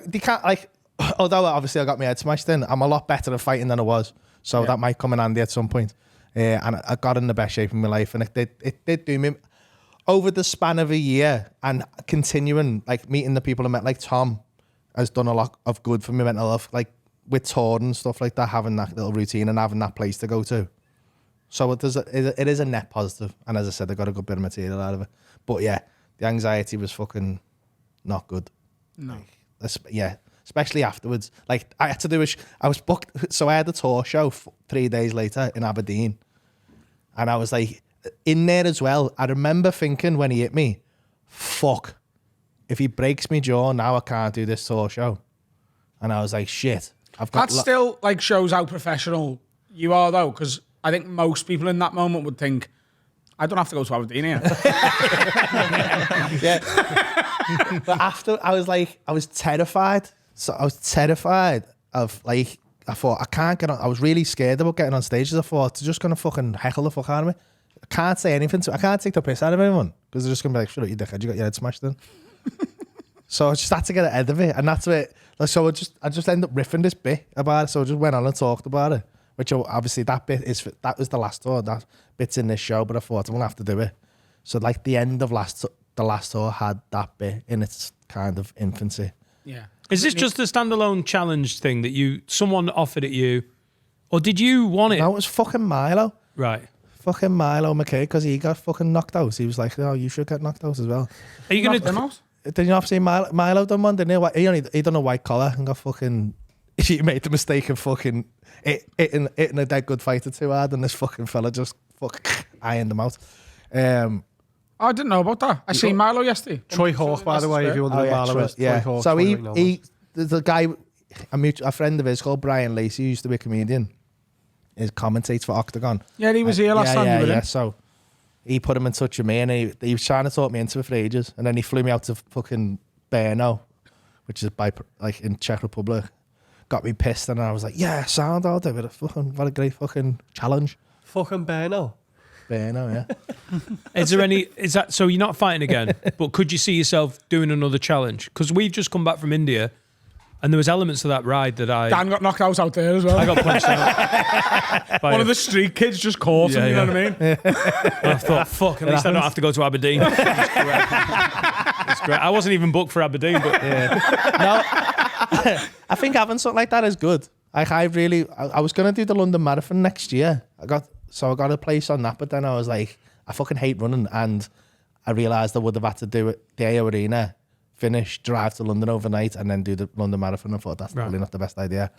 they can't, like, although obviously I got my head smashed in, I'm a lot better at fighting than I was. So that might come in handy at some point. And I got in the best shape of my life, and it did do me over the span of a year, and continuing, like, meeting the people I met, like Tom has done a lot of good for my mental health, like with tour and stuff like that, having that little routine and having that place to go to. So it is a net positive, and as I said, I got a good bit of material out of it. But yeah, the anxiety was fucking not good. No. Yeah, especially afterwards. Like, I had to do I was booked, so I had a tour show 3 days later in Aberdeen, and I was like, in there as well, I remember thinking when he hit me, fuck, if he breaks me jaw now, I can't do this tour show. And I was like, shit. That still like shows how professional you are, though, because I think most people in that moment would think, I don't have to go to Aberdeen here. Yeah. But after, I was terrified. So I was terrified of, like, I thought, I can't get on. I was really scared about getting on stage. I thought, they're just going to fucking heckle the fuck out of me. I can't say anything I can't take the piss out of anyone, because they're just going to be like, shut up, you dickhead, you got your head smashed in. So I just had to get ahead of it, and that's it. So I just ended up riffing this bit about it. So I just went on and talked about it, which obviously that was the last tour. That bit's in this show, but I thought I'm gonna have to do it. So like the end of the last tour had that bit in its kind of infancy. Yeah. Is this just a standalone challenge thing that someone offered it you, or did you want it? No, it was fucking Milo. Right. Fucking Milo McKay, because he got fucking knocked out. He was like, "No, you should get knocked out as well." Are you gonna? Them out? Did you not see Milo done one? Didn't he? He done a white collar and got fucking. He made the mistake of fucking hitting a dead good fighter too hard, and this fucking fella just ironed him out. I didn't know about that. I seen Milo yesterday. Troy Hawk, by the way, if you wonder who Milo is. Yeah. Troy Hawk, So there's the guy, a friend of his called Brian Lacey, who used to be a comedian, is commentates for Octagon. Yeah, he was here last time. Yeah. So he put him in touch with me, and he was trying to talk me into it for ages, and then he flew me out to fucking Brno, which is in Czech Republic. Got me pissed, and I was like, yeah, sound, I'll do it. What a great fucking challenge. Fucking Brno. Brno, yeah. Is that so you're not fighting again, but could you see yourself doing another challenge? Because we've just come back from India, and there was elements of that ride that Dan got knocked out there as well. I got punched out. One of the street kids just caught him, you know what I mean? And I thought, fuck, at least I don't have to go to Aberdeen. It's great. I wasn't even booked for Aberdeen, but No, I think having something like that is good. Like, I was going to do the London Marathon next year. I got a place on that, but then I was like, I fucking hate running, and I realised I would have had to do it, the AO Arena, finish, drive to London overnight, and then do the London Marathon. I thought that's probably not the best idea.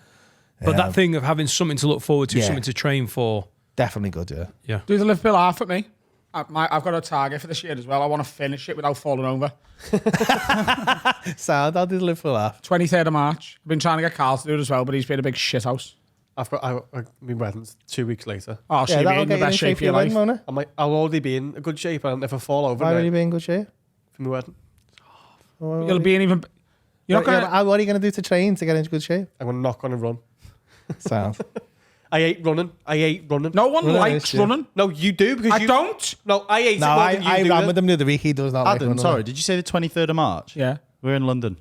but that thing of having something to look forward to, something to train for. Definitely good, yeah. Do the Liverpool half at me. I've got a target for this year as well. I want to finish it without falling over. Sound, I'll do the Liverpool half. 23rd of March. I've been trying to get Carl to do it as well, but he's been a big shithouse. I've been weddings 2 weeks later. Oh, so you'll be in the best shape of your life. I'll already be in a good shape, and if I fall over, Why will you be in good shape? for my wedding, You'll be in even... You're not going to... What are you going to do to train to get into good shape? I'm not going to run. Sound. I hate running. No one Running likes is shit. running. No, you do because I you don't. No, I hate No, it more than you I do. ran with him the other week. He does not like Adam, running. sorry, did you say the 23rd of March? Yeah. We're in London.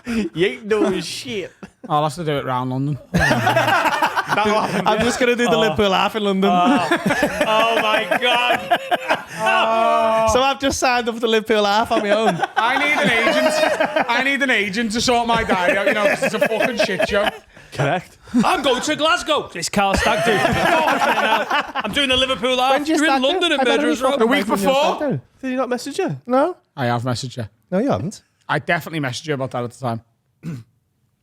You ain't doing shit. I'll have to do it round London. I'm just going to do the Liverpool half in London. Oh my God. So I've just signed up for the Liverpool half on my own. I need an agent to sort my diary out, 'cause it's a fucking shit show. Correct. I'm going to Glasgow. It's Carl Stag do. I'm doing the Liverpool half. You're in London at Murderers Row. The week before. Did he not message you? No? I have messaged you. No, you haven't. I definitely messaged you about that at the time.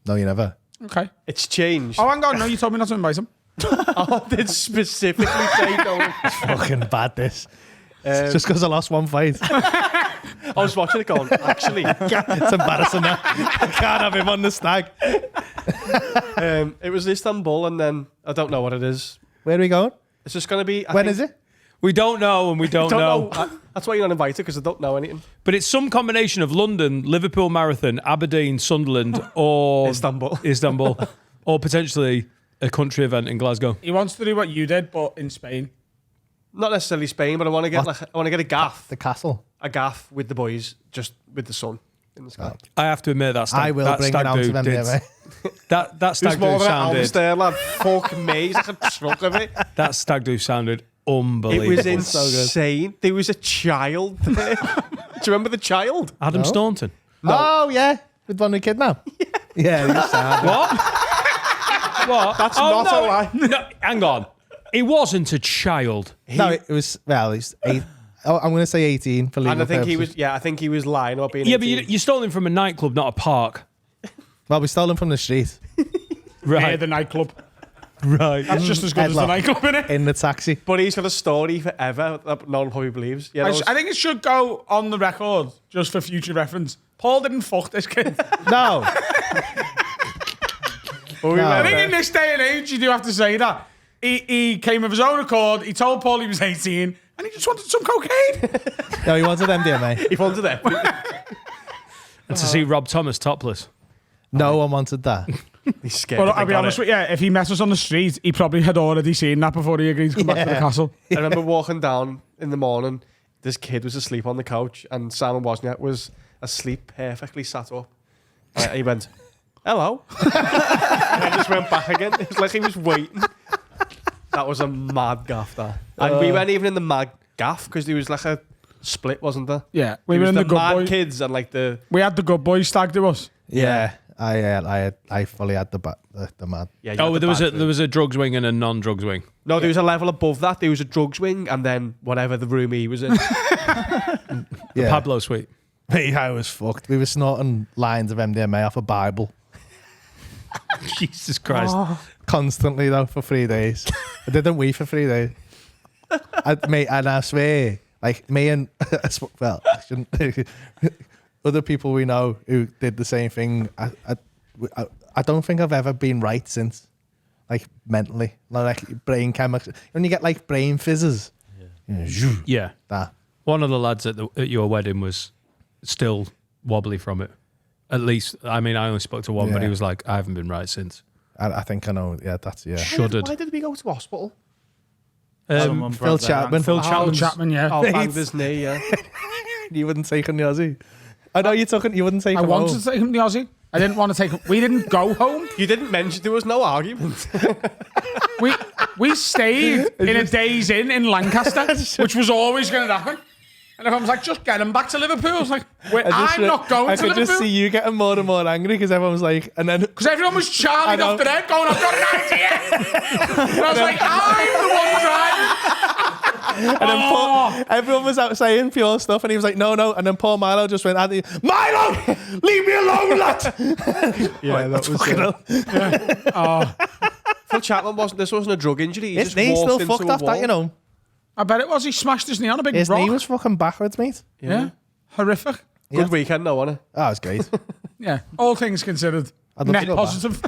No, you never. Okay. It's changed. Oh, hang on. No, you told me not to invite him. I did specifically say don't. Fucking bad, this. It's just because I lost one fight. I was watching it going, actually. It's embarrassing now. I can't have him on the stag. It was Istanbul, and then I don't know what it is. Where are we going? It's just going to be. When is it? We don't know, and we don't know. That's why you're not invited, because I don't know anything. But it's some combination of London, Liverpool Marathon, Aberdeen, Sunderland, or Istanbul, or potentially a country event in Glasgow. He wants to do what you did, but in Spain. Not necessarily Spain, but I want to get a gaff. The castle. A gaff with the boys, just with the sun in the sky. I have to admit that stag, I will that bring it stag out to do them, did, mate. that stag do There's sounded there, lad. Fuck me, he's like a truck of it. that stag do sounded It unbelievable. was insane. There was a child there. Do you remember the child? Adam Staunton. No. Oh, yeah. With one we kidnapped. Yeah, you sound. What? What? That's not a lie. No, hang on. He wasn't a child. No, it was, well, he's 8. Oh, I'm going to say 18 for legal And I think he purposes. was. Yeah, I think he was lying or being. Yeah, but 18. you stole him from a nightclub, not a park. Well, we stole him from the street. Near the nightclub. Right. That's just as good as the Headlock. nightclub, innit? In the taxi. But he's got a story forever that no one probably believes. Yeah, I think it should go on the record, just for future reference. Paul didn't fuck this kid. No. I think in this day and age, you do have to say that. He came of his own accord, he told Paul he was 18, and he just wanted some cocaine. No, he wanted MDMA. he wanted it. And to see Rob Thomas topless. No one wanted that. He's scared. But I'll be honest with you, if he met us on the street, he probably had already seen that before he agreed to come back to the castle. I remember walking down in the morning. This kid was asleep on the couch, and Simon Wozniak was asleep, perfectly sat up. He went, "Hello," and I just went back again. It was like he was waiting. That was a mad gaff, that. And we weren't even in the mad gaff because there was like a split, wasn't there? Yeah, We we were in the good mad boys. kids and like the We had the good boys stag to us. Yeah. I fully had the mad. yeah. you Oh, had there the bad was a drugs wing and a non-drugs wing. No, there was a level above that. There was a drugs wing, and then whatever the room he was in. Yeah. Pablo suite. Mate, I was fucked. We were snorting lines of MDMA off a Bible Jesus Christ. constantly though for 3 days. I didn't we for 3 days. And I swear, like me and well, I shouldn't, other people we know who did the same thing. I don't think I've ever been right since, like mentally, like brain chemicals. When you get like brain fizzes, Yeah. that. One of the lads at your wedding was still wobbly from it. At least, I mean, I only spoke to one, but Yeah. he was like, I haven't been right since. I think I know. Yeah, that's Shuddered. Why did we go to hospital? Someone Phil broke their hand. Chapman. Phil Chapman's- Chapman, yeah. Oh, banged his knee, yeah. You wouldn't take him the Aussie. I know you took it. You wouldn't take I him wanted home. to take him to the Aussie. I didn't want to take him. We didn't go home. You didn't mention there was no argument. We stayed in a Days Inn in Lancaster, which was always going to happen. And everyone was like, just get him back to Liverpool. I was like, I'm not going I to could Liverpool. just see you getting more and more angry because everyone was like, and then Because everyone was charling know. off the head going, I've got an idea. And I was like, I'm the one driving. and then Paul, everyone was out saying pure stuff, and he was like, no. And then Paul Milo just went, Milo, leave me alone, lad. Yeah, that was it. Phil Chapman wasn't a drug injury. He His just knee walked still into fucked a off wall. that, you know. I bet it was. He smashed his knee on a big His rock. knee was fucking backwards, mate. Yeah. Horrific. Good weekend, though, wasn't it? Oh, it was great. Yeah. All things considered. I'd love to Net go back. positive.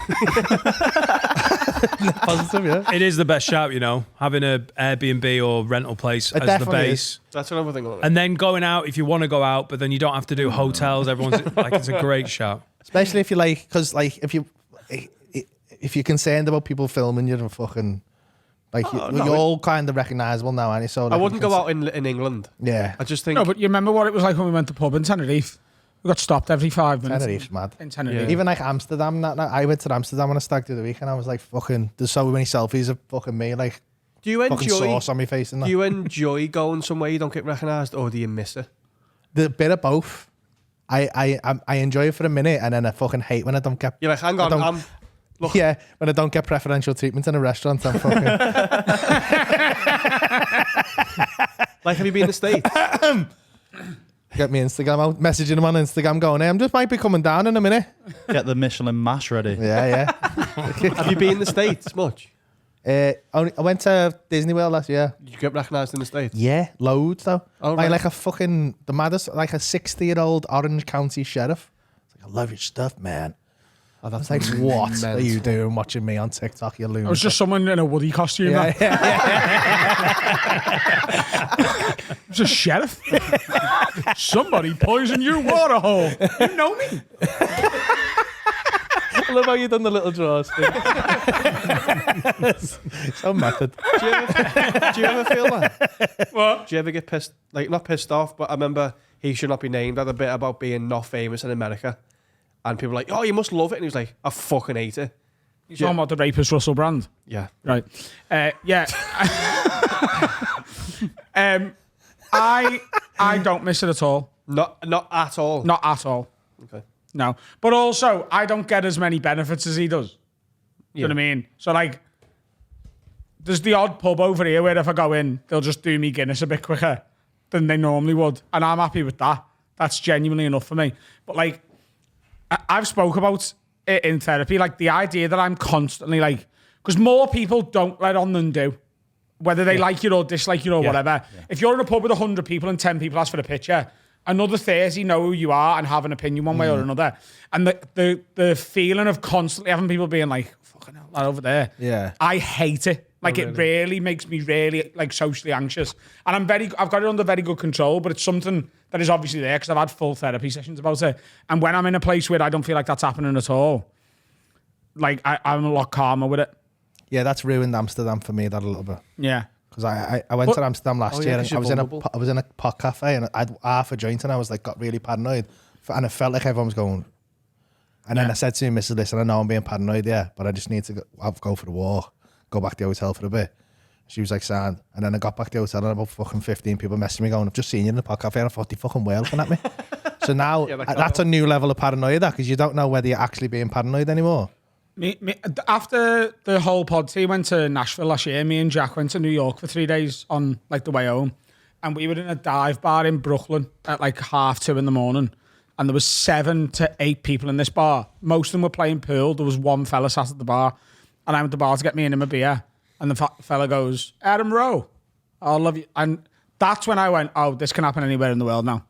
Positive, yeah. It is the best shout, you know, having a Airbnb or rental place It as the definitely base. That's another thing. And then going out if you want to go out, but then you don't have to do hotels. Everyone's like, it's a great shout. Especially if you like, because like if you're concerned about people filming you and fucking like you're all kind of recognisable now, aren't you? So like, I wouldn't go out in England. Yeah, I just think. No, but you remember what it was like when we went to pub in Tenerife? We got stopped every 5 minutes. Tenerife's mad. In Tenerife. Even like Amsterdam. I went to Amsterdam on a stag the other week, and I was like, fucking. There's so many selfies of fucking me, like do you fucking enjoy sauce on my face and that. Do you enjoy going somewhere you don't get recognised, or do you miss it? The bit of both. I enjoy it for a minute, and then I fucking hate when I don't get. You're like, hang on, look. Yeah, when I don't get preferential treatment in a restaurant, I'm fucking. Like, have you been in the States? Get me Instagram out, messaging him on Instagram, going, "Hey, I'm just might be coming down in a minute." Get the Michelin mash ready. Yeah. Have you been in the States much? I went to Disney World last year. Did you get recognised in the States? Yeah, loads though. Oh, right. Like a fucking the maddest, like a 60-year-old Orange County sheriff. It's like, I love your stuff, man. Oh, It's like, what are you doing watching me on TikTok, you loon? It was just someone in a Woody costume. Yeah. It was a sheriff. Somebody poisoned your water hole. You know me. I love how you done the little drawers thing. So method. Do you ever feel that? What? Do you ever get pissed? Like, not pissed off, but I remember He Should Not Be Named had a bit about being not famous in America. And people were like, oh, you must love it. And he was like, I fucking hate it. You're talking about the rapist Russell Brand? Yeah. Right. Yeah. I don't miss it at all. Not at all. Not at all. Okay. No. But also, I don't get as many benefits as he does. You know what I mean? So, like, there's the odd pub over here where if I go in, they'll just do me Guinness a bit quicker than they normally would. And I'm happy with that. That's genuinely enough for me. But, like, I've spoke about it in therapy, like the idea that I'm constantly like, because more people don't let on than do, whether they like you or dislike you or whatever. Yeah. If you're in a pub with 100 people and 10 people ask for a picture, another 30 know who you are and have an opinion one way or another. And the feeling of constantly having people being like, fucking hell, that over there. Yeah. I hate it. Like, it really makes me really, like, socially anxious. And I've got it under very good control, but it's something that is obviously there because I've had full therapy sessions about it. And when I'm in a place where I don't feel like that's happening at all, like, I'm a lot calmer with it. Yeah, that's ruined Amsterdam for me, that a little bit. Yeah. Because I went to Amsterdam last year and I was in a pot cafe and I had half a joint and I was like, got really paranoid. And it felt like everyone was going. And then I said to me, Mrs. Listen, I know I'm being paranoid, but I just need to go for the walk. Go back to the hotel for a bit. She was like, sound. And then I got back to the hotel and about fucking 15 people messaging me going, I've just seen you in the pod cafe and I thought they fucking were looking at me. So now that's a new level of paranoia, because you don't know whether you're actually being paranoid anymore. After the whole pod team went to Nashville last year, me and Jack went to New York for 3 days on like the way home. And we were in a dive bar in Brooklyn at like 2:30 in the morning. And there was 7 to 8 people in this bar. Most of them were playing pool. There was one fella sat at the bar. And I went to the bar to get me and him a beer. And the fella goes, Adam Rowe, I love you. And that's when I went, oh, this can happen anywhere in the world now.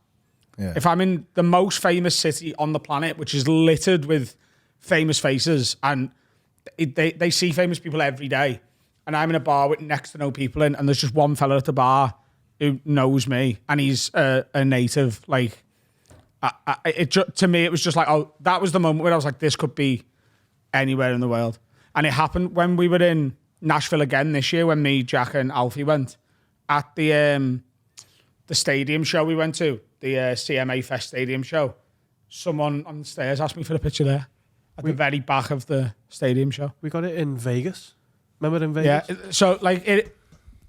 Yeah. If I'm in the most famous city on the planet, which is littered with famous faces, and they see famous people every day, and I'm in a bar with next to no people in, and there's just one fella at the bar who knows me, and he's a native, like, to me, it was just like, oh, that was the moment where I was like, this could be anywhere in the world. And it happened when we were in Nashville again this year, when me, Jack, and Alfie went at the stadium show we went to, the CMA Fest stadium show. Someone on the stairs asked me for a picture there at the very back of the stadium show. We got it in Vegas. Remember in Vegas? Yeah. So like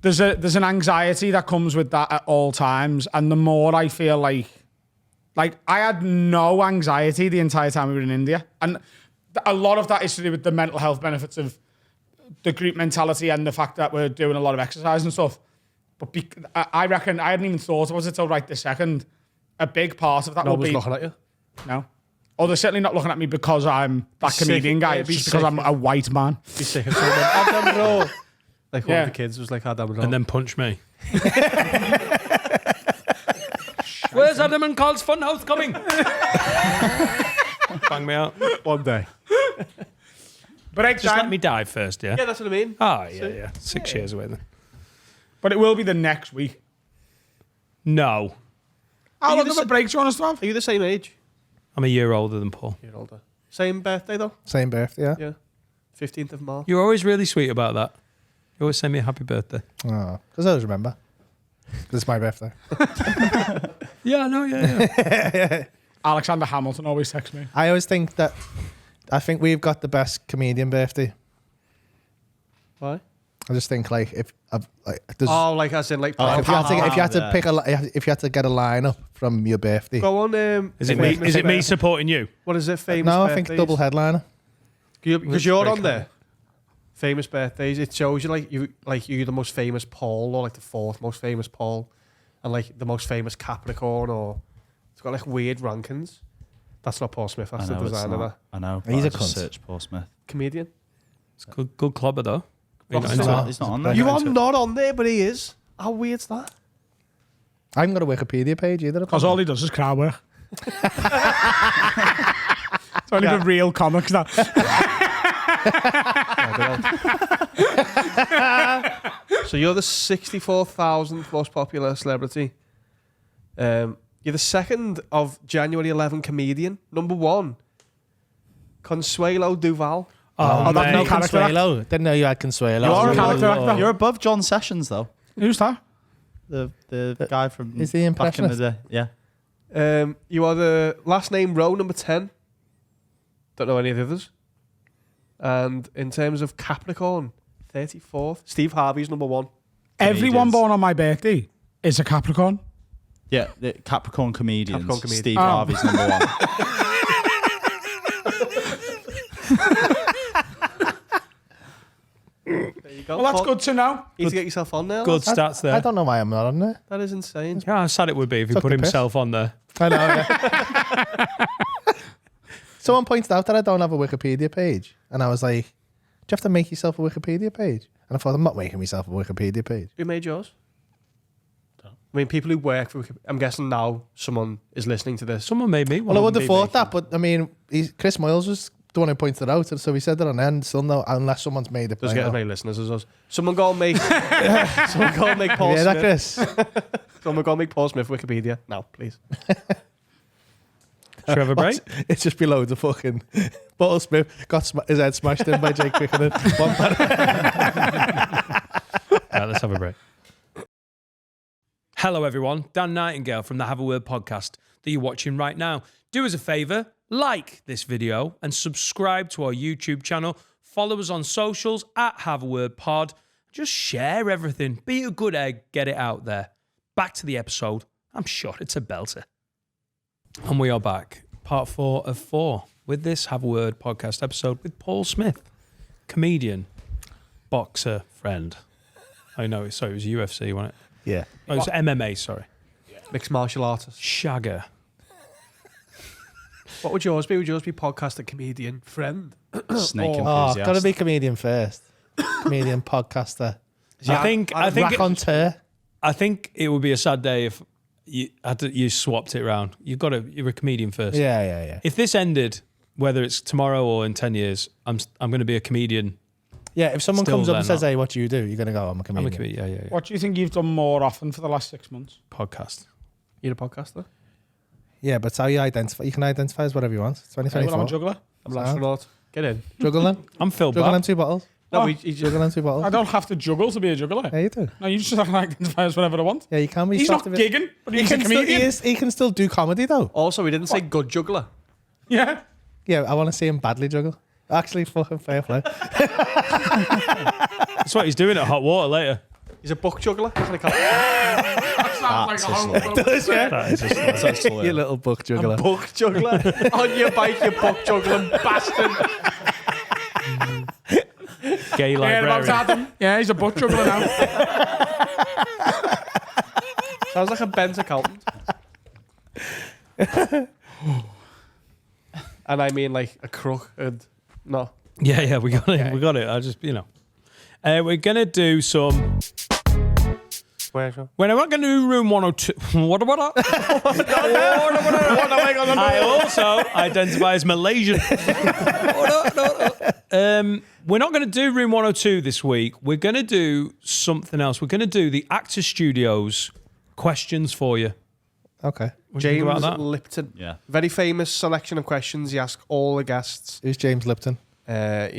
there's an anxiety that comes with that at all times, and the more I feel like I had no anxiety the entire time we were in India, and a lot of that is to do with the mental health benefits of the group mentality and the fact that we're doing a lot of exercise and stuff. But I reckon I hadn't even thought about it till right this second. A big part of that will be... No one's looking at you? No. Or they're certainly not looking at me because I'm that comedian guy. It's just because I'm a white man. Be sick of someone. Adam Rowe. Like one of the kids was like, Adam Rowe. And then punch me. Where's Adam and Carl's Funhouse coming? Bang me out. One day. But just let me die first, yeah? Yeah, that's what I mean. Oh, yeah. 6 years away then. But it will be the next week. No. How long of a break do you want us to have? Are you the same age? I'm a year older than Paul. You're older. Same birthday though. Same birthday, yeah. Yeah. 15th of March. You're always really sweet about that. You always send me a happy birthday. Oh, because I always remember. Because it's my birthday. Yeah, I know, yeah. Alexander Hamilton always texts me. I always think that, I think we've got the best comedian birthday. Why? I just think like if there's, Oh, like as in like. if you had to pick if you had to get a lineup from your birthday. Go on. Is it me supporting you? What is it? Famous. No, I birthdays? think double headliner. Because you're on there. Famous birthdays. It shows you you're the most famous Paul, or like the fourth most famous Paul, and like the most famous Capricorn, or it's got like weird rankings. That's not Paul Smith. That's the designer. That I know. He's a just cunt. search Paul Smith. comedian. It's good clobber, though. He's not on there. You are not on there, but he is. How weird's that? I haven't got a Wikipedia page either. Because all he does is crowd work. It's only the real comics that. So you're the 64,000th most popular celebrity. You're the second of January 11 comedian. Number one, Consuelo Duval. Oh, that's no mate. Consuelo. Didn't know you had Consuelo. You are a character actor. You're above John Sessions, though. Who's that? The guy from Is he back in the impressionist? day. Yeah. You are the last name row number 10. Don't know any of the others. And in terms of Capricorn, 34th. Steve Harvey's number one. Everyone born on my birthday is a Capricorn. Yeah, the Capricorn comedians. Capricorn comedian. Steve Harvey's number one. There you go. Well, that's Paul. good to know. You need to get yourself on there. Good lads. stats there. I don't know why I'm not on there. That is insane. Yeah, how sad it would be if he Took put the piss. himself on there. I know, yeah. Someone pointed out that I don't have a Wikipedia page. And I was like, do you have to make yourself a Wikipedia page? And I thought, I'm not making myself a Wikipedia page. Who made yours? I mean, people who work for Wikipedia. I'm guessing now someone is listening to this. Someone made me one. Well, I would have be thought making- that, but I mean, Chris Moyles was the one who pointed it out. So he said it on end. Still no, unless someone's made it. Doesn't by get as now. many listeners as us. Someone go and make. Someone go and make Paul Yeah, that Smith. Chris. Someone go and make Paul Smith Wikipedia now, please. Should we have a break? It's just be loads of fucking. Paul Smith got his head smashed in by Jake Quickening. One man. Right, let's have a break. Hello, everyone. Dan Nightingale from the Have a Word podcast that you're watching right now. Do us a favour, like this video and subscribe to our YouTube channel. Follow us on socials at Have a Word Pod. Just share everything. Be a good egg. Get it out there. Back to the episode. I'm sure it's a belter. And we are back. Part 4 of 4 with this Have a Word podcast episode with Paul Smith, comedian, boxer, friend. I know, sorry, it was UFC, wasn't it? Yeah. Oh, it's MMA, sorry. Mixed martial artist. Shagger. What would yours be? Would yours be podcaster, comedian, friend? Snake Oh, enthusiast. gotta be comedian first. Comedian, podcaster. I think Raconteur. I think it would be a sad day if you swapped it around. You're a comedian first. Yeah. If this ended, whether it's tomorrow or in 10 years, I'm going to be a comedian. Yeah, if someone Still comes up and then, says, "Hey, what do you do?" You're gonna go, "I'm a I'm comedian." a comedian. Yeah. What do you think you've done more often for the last 6 months? Podcast. You're a podcaster? Yeah, but it's how you identify. You can identify as whatever you want. It's Hey, 2024. well, I'm a juggler. I'm an astronaut. Get in. Juggle them. I'm Phil Juggle them Babb. 2 bottles. No, Oh. he just, Juggle them 2 bottles. I don't have to juggle to be a juggler. Yeah, you do. No, you just have to identify as whatever I want. Yeah, you can be. He's soft not a bit. gigging, but He he's a can still, comedian. he can still do comedy though. also, he didn't say good juggler. Yeah. Yeah, I want to see him badly juggle. Actually, fucking fair play. That's what he's doing at Hot Water later. He's a book juggler. That's what they call it. That sounds like a horrible. That is just That's hilarious. You little book juggler. Book juggler. On your bike, you book juggling bastard. gay Yeah, about librarian. Adam. Yeah, he's a butt juggler now. Sounds like a Ben's accountant. And I mean like a crook and no. Yeah, we got it. We got it. I just, we're going to do some... Where? We're not going to do room 102. What? I also identify as Malaysian. We're not going to do room 102 this week. We're going to do something else. We're going to do the Actor Studios questions for you. Okay. What do you think James about that? Lipton. Yeah. Very famous selection of questions. He asks all the guests. Who's James Lipton? He's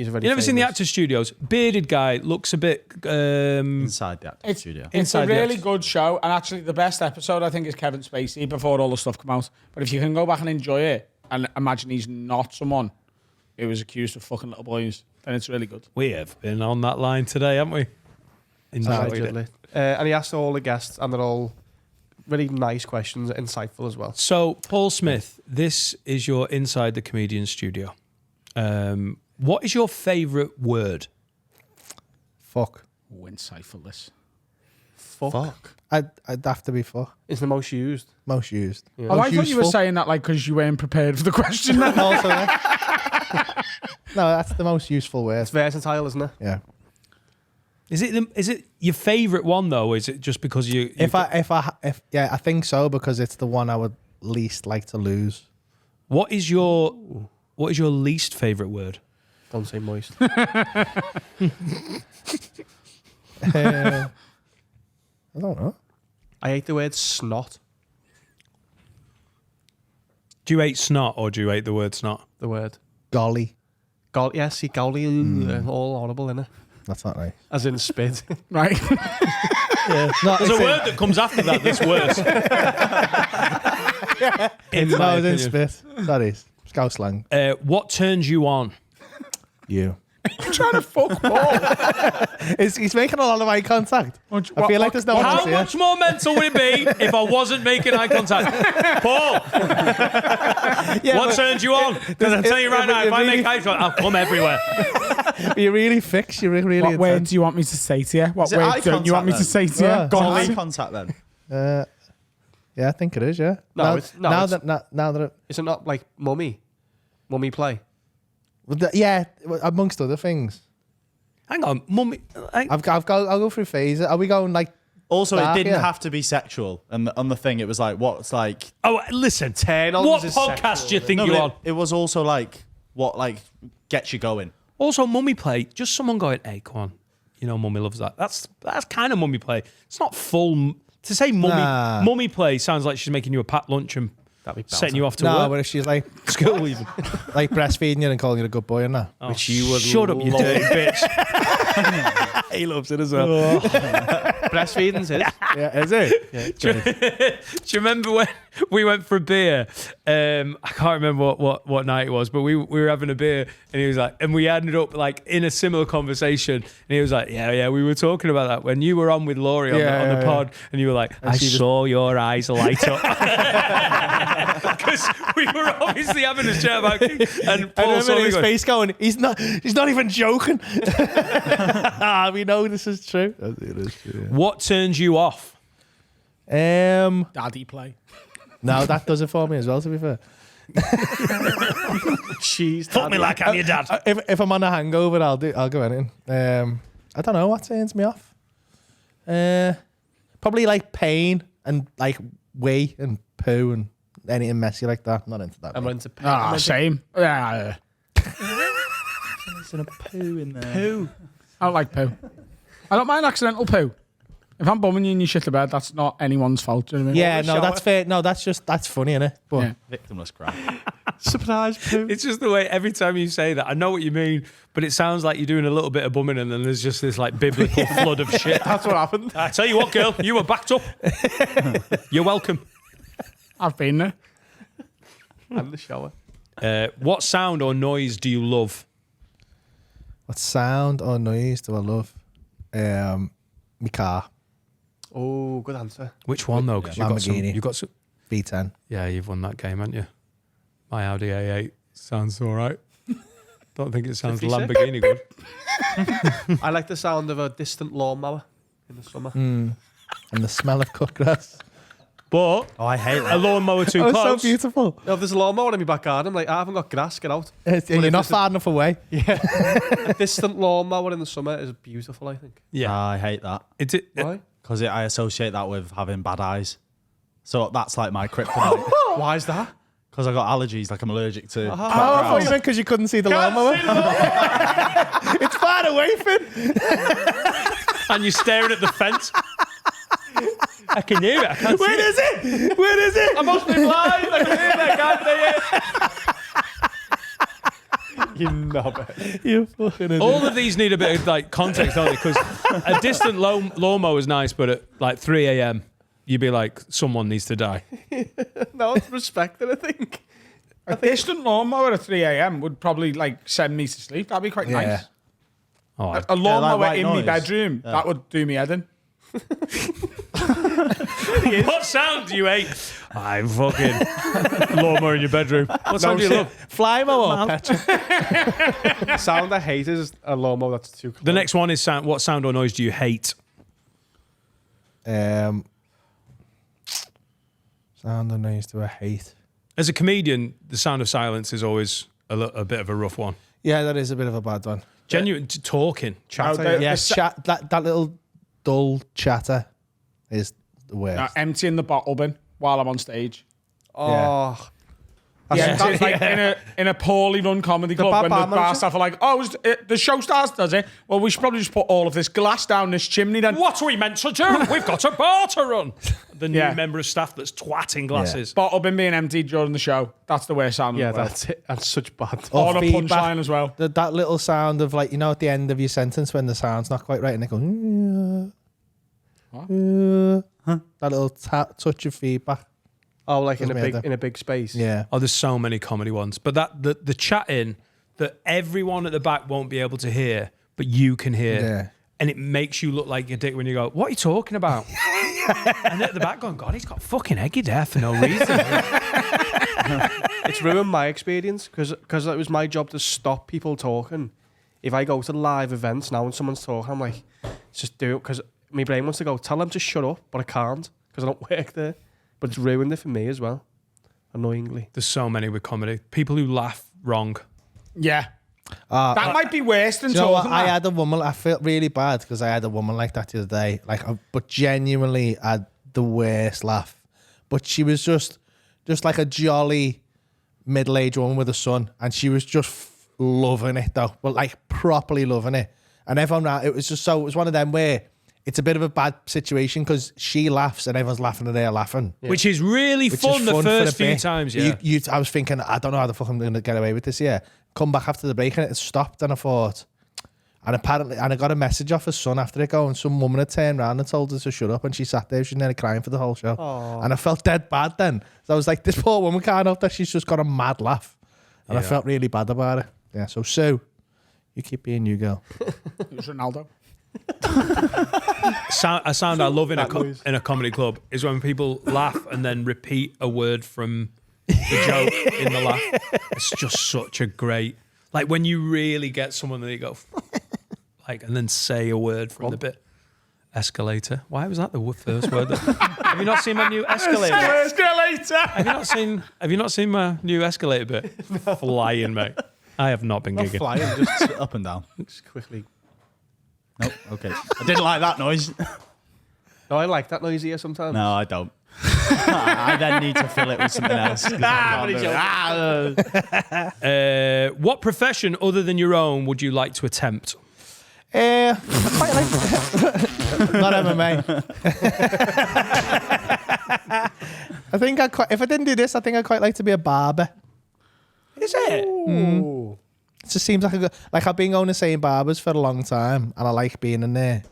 a very. You never seen the famous- Actors Studios? Bearded guy, looks a bit. Inside the acting It's, studio. it's Inside a the really X. good show, and actually the best episode I think is Kevin Spacey before all the stuff come out. But if you can go back and enjoy it, and imagine he's not someone who was accused of fucking little boys, then it's really good. We have been on that line today, haven't we? Enjoyed it. Allegedly. And he asked all the guests, and they're all really nice questions, insightful as well. So, Paul Smith, this is your Inside the Comedian Studio. What is your favourite word? Fuck. Oh, insightful this. Fuck. I'd have to be fuck. It's the most used. Most used. Yeah. Oh, I Most thought you were useful. saying that like because you weren't prepared for the question. Then. Also, yeah. No, that's the most useful word. It's versatile, isn't it? Yeah. Is it your favourite one though? Or is it just because you? Yeah, I think so because it's the one I would least like to lose. What is your least favourite word? Don't say moist. I don't know. I hate the word snot. Do you hate snot or do you hate the word snot? The word. Golly. Yeah, see, golly, all horrible, innit? That's not nice. As in spit. Right. No, There's a word that comes after that that's worse. In my No, it's opinion. spit. That is. Scout slang. What turns you on? You. I'm trying to fuck Paul. He's making a lot of eye contact. I feel like there's no one else How here. much more mental would it be if I wasn't making eye contact? Paul, what turns you on? Because I'm telling you right now, if I make eye contact, I'll come everywhere. You're really fixed. You're really What word intense. do you want me to say to you? What Is it eye word don't you want me to contact say to you? Yeah. Go on. Eye contact then. Yeah, I think it is. Yeah. No, now that it, Is it not like mummy? Mummy play? yeah, amongst other things. Hang on, mummy. I'll go through phases. Are we going like? Also, it Dark, didn't yeah. have to be sexual. And on the thing, it was like, what's like... Oh, listen. Turn on What is podcast sexual, do you think No, you're but on? it was also like, what like gets you going. Also, mummy play. Just someone going, "Hey, come on." You know, mummy loves that. That's kind of mummy play. It's not full. To say mummy play sounds like she's making you a packed lunch and That'd be setting you off to No, work. but if she's like School even. like breastfeeding you and calling you a good boy and that. Oh, Which you would shut up, you love. dirty bitch. He loves it as well. Breastfeeding's it. Yeah, is it? Do you remember when we went for a beer? I can't remember what night it was, but we were having a beer, and he was like, and we ended up like in a similar conversation, and he was like, yeah, we were talking about that when you were on with Laurie on the pod, and you were like, I saw your eyes light up. Because we were obviously having a chat about and Paul I saw remember me his going, face going, he's not even joking. We know this is true. It is true. what turns you off? Daddy play. No, that does it for me as well, to be fair. Cheese. Fuck me like I'm your dad. If I'm on a hangover, I'll go anything. I don't know what turns me off. Probably like pain and like wee and poo and anything messy like that. Not into that. I'm mate. into poo. Same. Yeah. There's a poo in there. Poo. I don't like poo. I don't mind accidental poo. If I'm bumming you and you shit the bed, that's not anyone's fault. Do you know what I mean? Yeah, no, shower. that's fair. No, that's funny, innit? But Yeah. Victimless crap. Surprise poo. It's just the way every time you say that, I know what you mean, but it sounds like you're doing a little bit of bumming and then there's just this like biblical flood of shit. That's what happened. I tell you what, girl, you were backed up. You're welcome. I've been there. And the shower. What sound or noise do you love? what sound or noise do I love? My car, Oh, good answer. Which one though? Because Lamborghini. you've got some. V10. Yeah, you've won that game, haven't you? My Audi A8 sounds all right. Don't think it sounds 56? Lamborghini good. I like the sound of a distant lawnmower in the summer. And the smell of cut grass. But Oh, I hate a that. lawnmower too Oh, it's close. so beautiful. If there's a lawnmower in my back garden, I'm like, I haven't got grass, get out. You're if not it's a- far enough away. A distant lawnmower in the summer is beautiful, I think. Yeah. I hate that. Why? Because I associate that with having bad eyes. So that's like my kryptonite. Why is that? Because I got allergies, like I'm allergic to. Oh, I thought you meant because you couldn't see the lawnmower. It's far away, Finn. And you're staring at the fence. I can hear it. I can't see Where is it? Where is it? I must be blind. I can hear it. I can't see it. You knobber. You fucking idiot. All of these need a bit of like context, don't they? Because a distant lawnmower is nice, but at like 3 a.m., you'd be like, someone needs to die. No, it's respected, I think. A distant lawnmower at 3 a.m. would probably like send me to sleep. That'd be quite nice. Oh, A lawnmower white in my noise. bedroom, that would do me head in. what sound do you hate? I'm fucking lawnmower in your bedroom. What sound do you love? Fly mower. Petrol. The sound I hate is a lawnmower that's too close. The next one is sound. What sound or noise do you hate? Sound and noise do I hate? As a comedian, the sound of silence is always a bit of a rough one. Yeah, that is a bit of a bad one. Genuine talking. Chatter. Yeah, that little dull chatter is the worst. Emptying the bottle bin while I'm on stage. Oh. Yeah, that's like in a poorly run comedy club when the bar manager? staff are like, "Oh, the show starts, does it? Well, we should probably just put all of this glass down this chimney then." What are we meant to do? We've got a bar to run. The new member of staff that's twatting glasses. Bottle bin being emptied during the show. That's the worst sound. Yeah, in the world. that's it. That's such bad. Or On a feedback. punchline as well. That little sound of like, you know, at the end of your sentence when the sound's not quite right and it goes. That little touch of feedback. Oh, like in Doesn't matter. a big space. Yeah. Oh, there's so many comedy ones. But that the chatting that everyone at the back won't be able to hear, but you can hear. Yeah. And it makes you look like a dick when you go, "What are you talking about?" And at the back going, "God, he's got fucking eggy there for no reason." It's ruined my experience because it was my job to stop people talking. If I go to live events now and someone's talking, I'm like, just do it, because my brain wants to go, tell them to shut up, but I can't because I don't work there. But it's ruined it for me as well, annoyingly. There's so many with comedy. People who laugh wrong. Yeah. That might be worse than Do you know what? talking. I had a woman. I felt really bad because I had a woman like that the other day. But genuinely had the worst laugh. But she was just like a jolly middle-aged woman with a son, and she was just loving it though. But like properly loving it. And everyone around, it was one of them where it's a bit of a bad situation because she laughs and everyone's laughing and they're laughing. Yeah. Which is really fun the first few times, yeah. I was thinking, I don't know how the fuck I'm going to get away with this, yeah. Come back after the break and it stopped, and I thought, and I got a message off her son after it going, some woman had turned around and told her to shut up, and she sat there, she was nearly crying for the whole show. Aww. And I felt dead bad then. So I was like, this poor woman can't help that she's just got a mad laugh. And I felt really bad about it. Yeah, so Sue, you keep being you, girl. It was Ronaldo. A sound I love in a comedy club is when people laugh and then repeat a word from the joke in the laugh. It's just such a great, like when you really get someone that you go like, and then say a word from the bit. Escalator. Why was that the first word? Have you not seen my new escalator? Escalator. Have you not seen my new escalator bit? Flying, mate. I have not been gigging. Flying, just up and down. Just quickly. Nope. Okay. I didn't like that noise. No, I like that noise here sometimes. No, I don't. I then need to fill it with something else. What profession other than your own would you like to attempt? I quite like not MMA. I think if I didn't do this, I think I'd quite like to be a barber. Is it? It just seems like a good, like I've been going to same barbers for a long time, and I like being in there.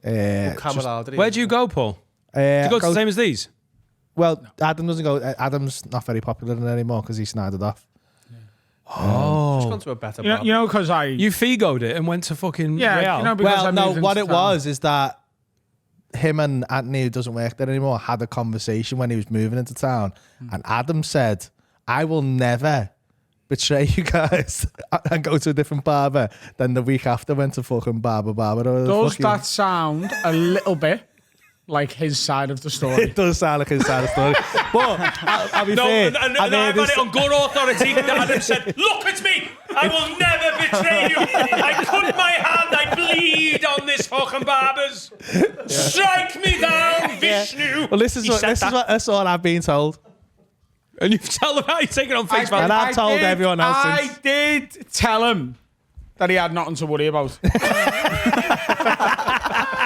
Camaraderie. Where do you go, Paul? Do you go to the same as these? Well, Adam doesn't go. Adam's not very popular anymore because he snided off. Just gone to a better bar. You know, because You figoed it and went to fucking Real. you know, because I Well, no, moved what into it town. was is that him and Anthony, who doesn't work there anymore, had a conversation when he was moving into town, and Adam said, "I will never betray you guys and go to a different barber." Then the week after went to fucking barber. Does that sound a little bit like his side of the story? It does sound like his side of the story. But I'll be fair. and I've had it on good authority that Adam said, "Look at me! I will never betray you! I cut my hand, I bleed on this fucking barbers! Strike me down, Vishnu!" Well, that's all I've been told. And you tell them how you take it on face And value. I've told everyone else I since. did tell him that he had nothing to worry about.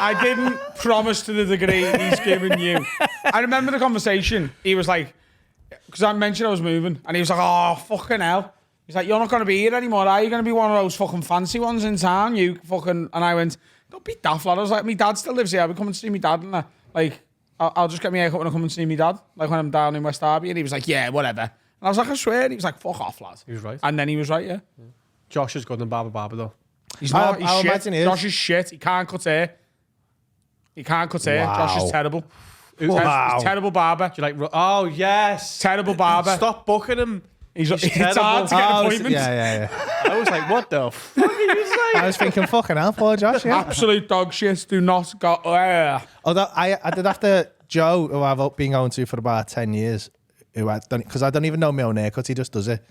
I didn't promise to the degree he's given you. I remember the conversation. He was like, because I mentioned I was moving, and he was like, oh, fucking hell. He's like, you're not going to be here anymore, are you? Going to be one of those fucking fancy ones in town, you fucking... And I went, don't be daft, lad. I was like, my dad still lives here. I'll be coming to see my dad, and like, I'll just get my haircut when I come and see my dad, like when I'm down in West Derby. And he was like, yeah, whatever. And I was like, I swear. And he was like, fuck off, lad. He was right. And then he was right, yeah. Josh is good than Barber though. He's not. He's I shit. imagine he is. Josh is shit. He can't cut hair. He can't cut hair. Wow. Josh is terrible. Wow. He's terrible barber. Do you like? Oh yes. Terrible barber. Stop booking him. It's terrible. hard to get appointments. Yeah. I was like, what the fuck are you saying? I was thinking, fucking hell, poor Josh. Yeah. Absolute dog shit. Do not go. Although I did have to, Joe, who I've been going to for about 10 years, because I don't even know my own haircut, he just does it.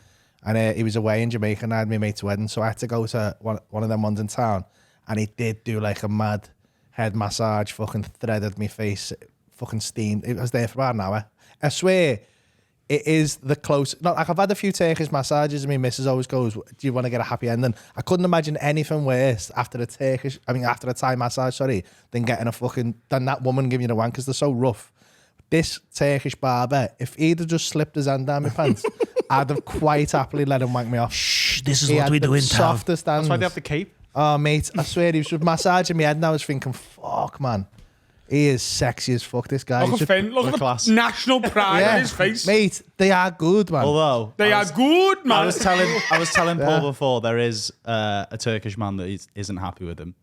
And he was away in Jamaica and I had my mate's wedding, so I had to go to one of them ones in town, and he did do like a mad head massage, fucking threaded my face, fucking steamed. It was there for about an hour. I swear, it is the close. Not like I've had a few Turkish massages, and my missus always goes, "Do you want to get a happy ending?" I couldn't imagine anything worse after a Thai massage, than getting than that woman giving you the wank, because they're so rough. This Turkish barber, if he'd have just slipped his hand down my pants, I'd have quite happily let him wank me off. Shh, this is He what had we the do in town. softest That's hands. why they have the cape. Oh, mate, I swear he was just massaging my head, and I was thinking, fuck, man. He is sexy as fuck, this guy. Look He's at just- Finn. Look at the class. national pride on his face. Mate, they are good, man. Although They are good, man. I was telling Yeah. Paul before, there is a Turkish man that isn't happy with him.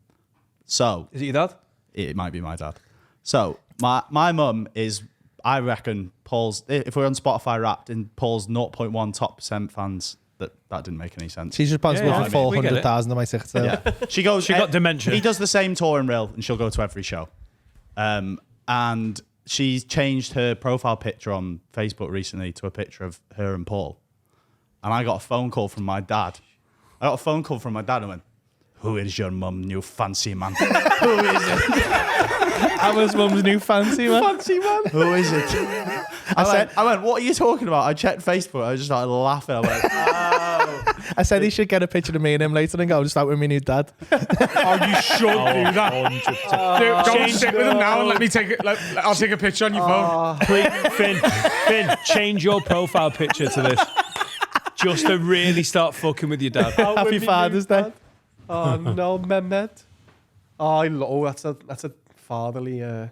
So Is it your dad? it might be my dad. So my mum is, I reckon, Paul's, if we're on Spotify Wrapped, in Paul's 0.1 top % fans, that didn't make any sense. She's responsible Yeah, for we get it. 400,000 of my tickets. Yeah. She goes. She got dementia. He does the same touring reel, and she'll go to every show. And she's changed her profile picture on Facebook recently to a picture of her and Paul. And I got a phone call from my dad. And went, "Who is your mum, new fancy man? Who is it? I was mum's new fancy, man. Fancy man. Who is it?" I went, "What are you talking about?" I checked Facebook. I just started laughing. I went, "Oh." I said he should get a picture of me and him later and go, just out with my new dad. Oh, you should do that. Don't sit with him now and let me take it. I'll take a picture on your phone. Finn, change your profile picture to this. Just to really start fucking with your dad. Happy Father's Day. Oh no, Mehmet. That's a fatherly. For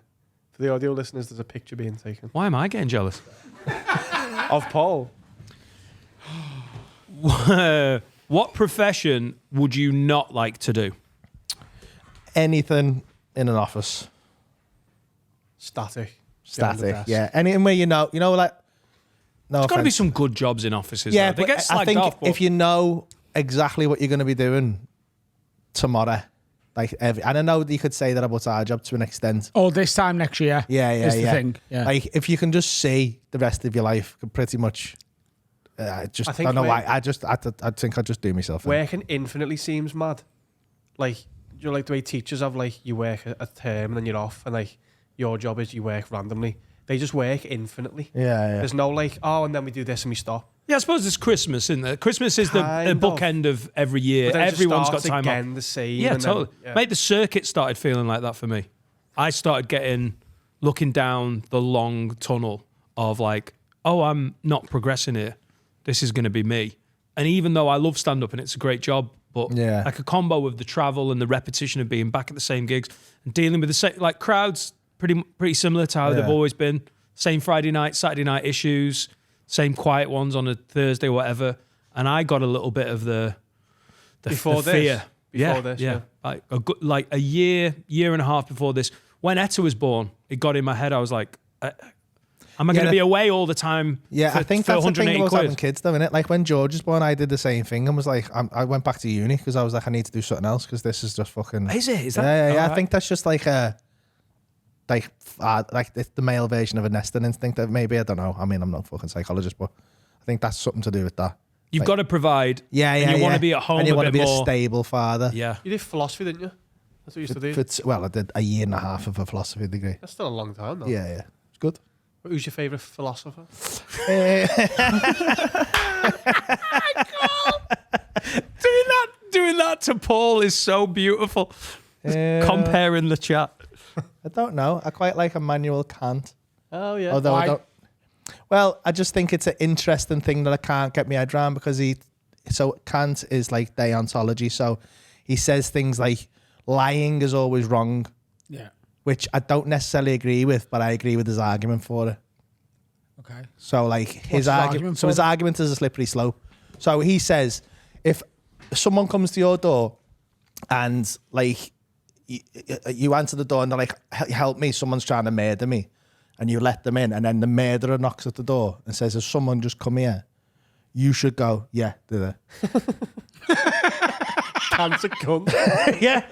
the audio listeners, there's a picture being taken Why am I getting jealous? of Paul. What profession would you not like to do? Anything in an office. Static. Static. Yeah. Anything where like, no There's got to be offense. some good jobs in offices. Yeah, though. They but get I slagged think off. But if you know exactly what you're going to be doing tomorrow, like, and I know that you could say that about our job to an extent. Oh, this time next year. Yeah, is the thing. Yeah. Like, if you can just see the rest of your life, you can pretty much. I think don't know why. work- I think I'd just do myself in. Working infinitely seems mad. Like, you're like the way teachers have, like, you work a term and then you're off, and like your job is you work randomly. They just work infinitely. Yeah. There's no like, oh, and then we do this and we stop. yeah, I suppose it's Christmas, isn't there? Christmas is the Kind of. bookend of every year. But then it just Everyone's got starts time again off. the same. Yeah, and then- totally. yeah. Mate, the circuit started feeling like that for me. I started looking down the long tunnel of like, oh, I'm not progressing here. This is going to be me. And even though I love stand-up and it's a great job, but Yeah. like a combo of the travel and the repetition of being back at the same gigs and dealing with the same, like crowds, pretty similar to how they've always been. Same Friday night, Saturday night issues, same quiet ones on a Thursday or whatever. And I got a little bit of the Before the this? fear. Before this, yeah. Like a year and a half before this. When Etta was born, it got in my head. I was like, am I going to be away all the time? Yeah, I think that's the thing 180 about having quid? kids, though, innit? Like, when George was born, I did the same thing and was like, I went back to uni because I was like, I need to do something else because this is just fucking. Is it? Is that? Yeah. I alright. think that's just like the male version of a nesting instinct. That maybe, I don't know. I mean, I'm not a fucking psychologist, but I think that's something to do with that. You've got to provide. Yeah, and you want to be at home and you a want to bit be more. a stable father. Yeah. You did philosophy, didn't you? That's what you used to do. Well, I did a year and a half of a philosophy degree. That's still a long time, though. Yeah, it's good. Who's your favourite philosopher? Doing that to Paul is so beautiful. Just comparing the chat. I don't know. I quite like Immanuel Kant. Oh yeah. Although Why? I don't. Well, I just think it's an interesting thing that I can't get my head around because so Kant is like deontology. So he says things like lying is always wrong, Yeah. which I don't necessarily agree with, but I agree with his argument for it. Okay. So like his the argument. argument So for his it? argument is a slippery slope. So he says if someone comes to your door and like you answer the door and they're like, help me, someone's trying to murder me. And you let them in, and then the murderer knocks at the door and says, "Has someone just come here?" You should go, "Yeah, they're there." Kant's a cunt. Yeah,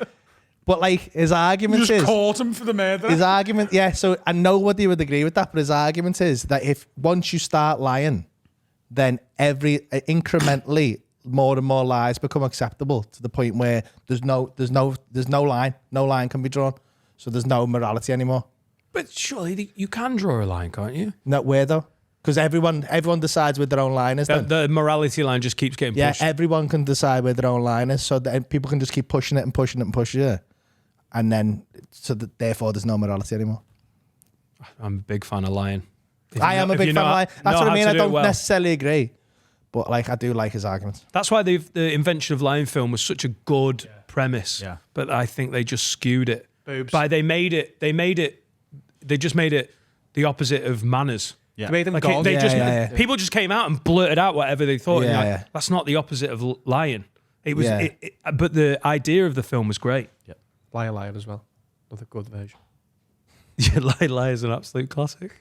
but like his argument You just is caught him for the murder. his argument. Yeah, so I know nobody would agree with that, but his argument is that if once you start lying, then incrementally more and more lies become acceptable to the point where there's no line, no line can be drawn, so there's no morality anymore. But surely you can draw a line, can't you? Not where though, because everyone decides where their own line is. Then. The morality line just keeps getting Yeah, pushed. everyone can decide where their own line is, so that people can just keep pushing it and pushing it and pushing it, and then therefore there's no morality anymore. I'm a big fan of lying. I am a big fan of lying. That's what I mean. I don't necessarily agree, but like I do like his arguments. That's why the invention of lying film was such a good premise. Yeah. But I think they just skewed it. Boobs. They just made it the opposite of manners. Yeah. They made them Like gone. people just came out and blurted out whatever they thought. Yeah, and yeah. That's not the opposite of lying. It was, Yeah. but the idea of the film was great. Liar, liar as well. Another good version. Yeah, Lie is an absolute classic.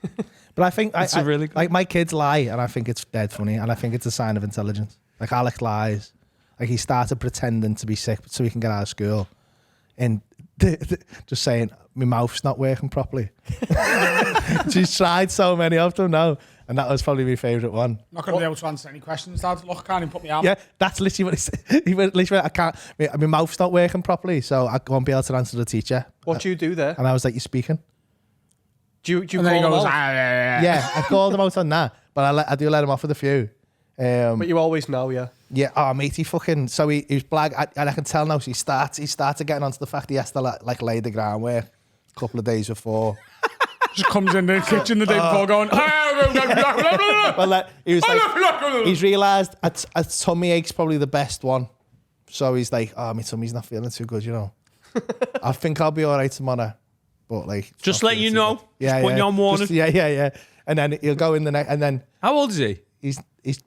But I think It's a really good- like my kids lie, and I think it's dead funny, and I think it's a sign of intelligence. Like Alex lies, like he started pretending to be sick so he can get out of school, and just saying my mouth's not working properly. She's tried so many of them now, and that was probably my favourite one. Not going to be able to answer any questions, Dad. Look, can't even put me out. Yeah, that's literally what he said. He went, literally, I can't. My mouth's not working properly, so I won't be able to answer the teacher. What do you do there? And I was like, "You're speaking." Do you And call then he them goes, out? Yeah, I called him out on that, but I do let him off with a few. But you always know, yeah. Yeah, oh mate, he fucking, so he was black, and I can tell now. So he started getting onto the fact he has to like lay the groundwork a couple of days before. just comes in the kitchen the day before going, Well, he was like, he's realised a tummy ache's probably the best one. So he's like, oh, my tummy's not feeling too good, you know. I think I'll be all right tomorrow. But like, it's Just not let feeling you too know. good. Yeah, Just putting you on warning. Yeah. And then he'll go in the next, and then How old is he? he's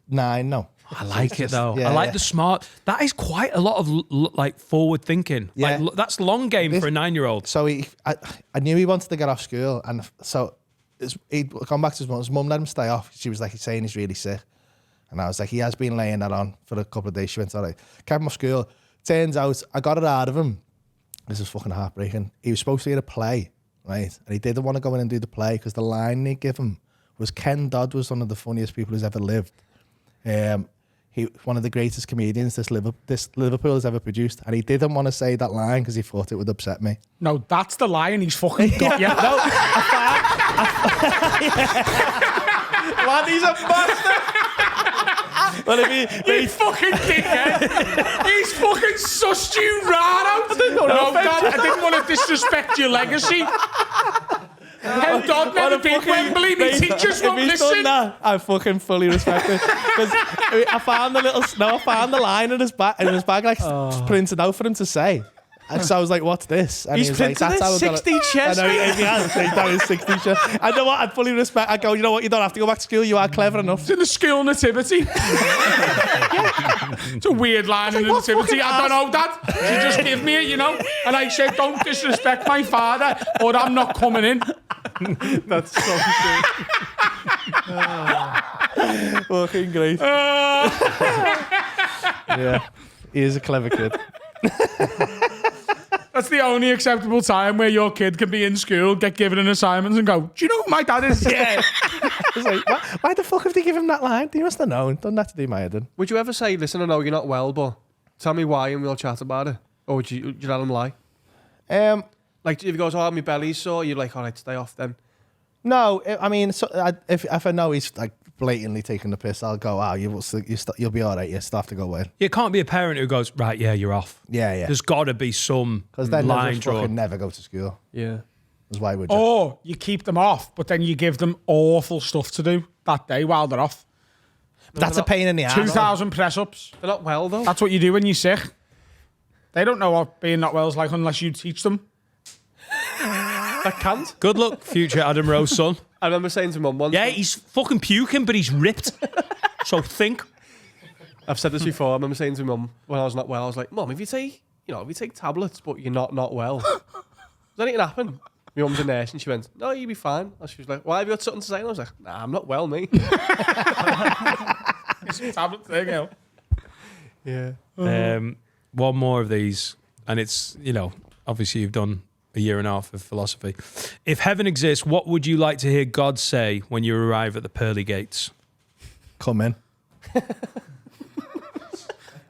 9 now. I like it though. Yeah, I like yeah. the smart. That is quite a lot of like forward thinking. Yeah. Like, that's long game for a 9-year-old. So I knew he wanted to get off school, and so he'd gone back to his mum. His mum let him stay off. She was like, he's saying he's really sick. And I was like, he has been laying that on for a couple of days. She went, all right. Kept him off school. Turns out, I got it out of him. This is fucking heartbreaking. He was supposed to get a play, right? And he didn't want to go in and do the play because the line he'd give him was Ken Dodd was one of the funniest people who's ever lived. He one of the greatest comedians this Liverpool has ever produced. And he didn't want to say that line because he thought it would upset me. no, that's the lion he's fucking got you. Man, he's a bastard! Well, You fucking dickhead. He's fucking sussed you right out. No, Dad, I didn't want to disrespect your legacy. Ken Dodd never been Wembley. My teachers won't if he's done listen. that, I fucking fully respect it. Because I found the line in his bag like printed out for him to say. And so I was like, what's this? And He's he was like, printed that's it, how I got 60 chess. I know, he has. He done his 60 chess. I know what, I'd fully respect. I go, you know what, you don't have to go back to school. You are clever enough. It's in the school nativity. It's a weird line in the nativity. I don't know, Dad. You just give me it, you know. And I said, don't disrespect my father or I'm not coming in. That's so good. Fucking great. Yeah. He is a clever kid. That's the only acceptable time where your kid can be in school, get given an assignment and go, do you know who my dad is? Yeah. It's like, why the fuck have they given him that line? He must have known. Done that to do my head in. Would you ever say, listen, I know you're not well, but tell me why and we'll chat about it? Or would you let him lie? Like, if he goes, oh, my belly's sore, you're like, all right, stay off then. No, I mean, if I know he's like blatantly taking the piss, I'll go, you'll be all right. You still have to go in. You can't be a parent who goes, right, yeah, you're off. Yeah. There's got to be some Because then line they'll just fucking drawn. never go to school. Yeah. Is why would you? Or you keep them off, but then you give them awful stuff to do that day while they're off. That's a pain in the ass. 2,000 press-ups. They're not well though. That's what you do when you're sick. They don't know what being not well is like unless you teach them. I can't. Good luck, future Adam Rowe's son. I remember saying to Mum once. Yeah, he's fucking puking, but he's ripped. So think. I've said this before. I remember saying to Mum when I was not well, I was like, Mum, if you take tablets but you're not well, does anything happen? My mum's a nurse and she went, no, you'll be fine. And she was like, why have you got something to say? And I was like, nah, I'm not well, mate. Tablets, there you go. Yeah. One more of these, and it's, obviously you've done a year and a half of philosophy. If heaven exists, what would you like to hear God say when you arrive at the pearly gates? Come in.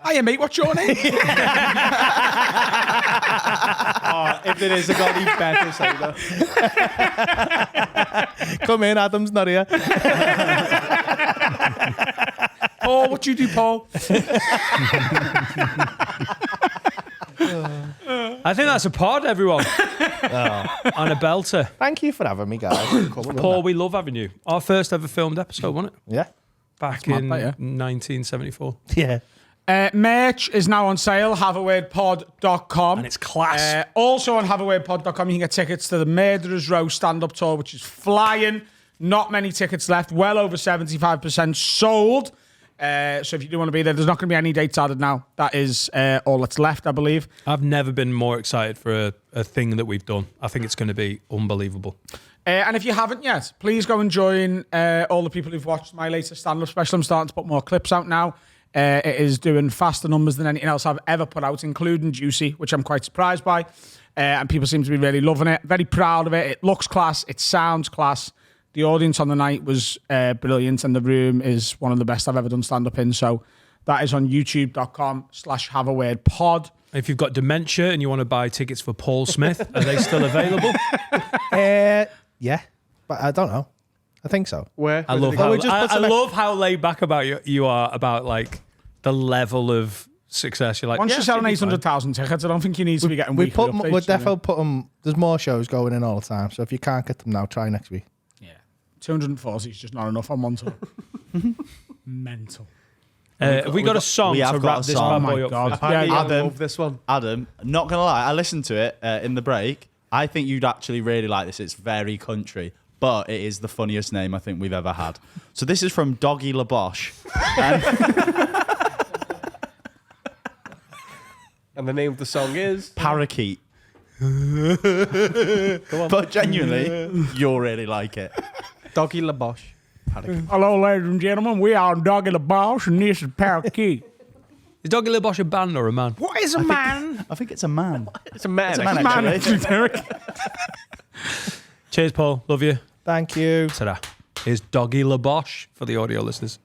Hiya, mate, what's your name? If there is a God, he better say that. Come in, Adam's not here. Paul, what do you do, Paul? I think that's a pod, everyone. On a belter. Thank you for having me, guys. Paul, we love having you. Our first ever filmed episode, wasn't it? Yeah. Back mad, in that, yeah. 1974. Yeah. Merch is now on sale, haveawordpod.com. And it's class. Also on haveawordpod.com, you can get tickets to the Murderers Row stand-up tour, which is flying. Not many tickets left. Well over 75% sold. So if you do want to be there, there's not going to be any dates added now. That is all that's left, I believe. I've never been more excited for a thing that we've done. I think it's going to be unbelievable. And if you haven't yet, please go and join all the people who've watched my latest stand-up special. I'm starting to put more clips out now. It is doing faster numbers than anything else I've ever put out, including Juicy, which I'm quite surprised by. And people seem to be really loving it. Very proud of it. It looks class. It sounds class. The audience on the night was brilliant, and the room is one of the best I've ever done stand-up in. So that is on youtube.com/haveawordpod. If you've got dementia and you want to buy tickets for Paul Smith, are they still available? Yeah, but I don't know. I think so. Where? I love how laid back about you are about like the level of success. You're like, Once you're selling 800,000 tickets, I don't think you need to be getting weekly updates. We're definitely put them. There's more shows going in all the time. So if you can't get them now, try next week. Yeah, 240 is just not enough on one tour. Mental. Have we got a song we have to got wrap a this song. bad Oh boy my up? God. Apparently, Yeah, I love this one. Adam, not gonna lie, I listened to it in the break. I think you'd actually really like this. It's very country, but it is the funniest name I think we've ever had. So this is from Doggy LaBoche. And the name of the song is Parakeet. But genuinely, you'll really like it. Doggy LaBoche. Hello, ladies and gentlemen. We are Doggy LaBoche, and this is Parakeet. Is Doggy LaBoche a band or a man? What is a man? I think it's a man. It's a man. It's a man, actually. Cheers, Paul. Love you. Thank you. Ta-da. Here's Doggy LaBoche for the audio listeners.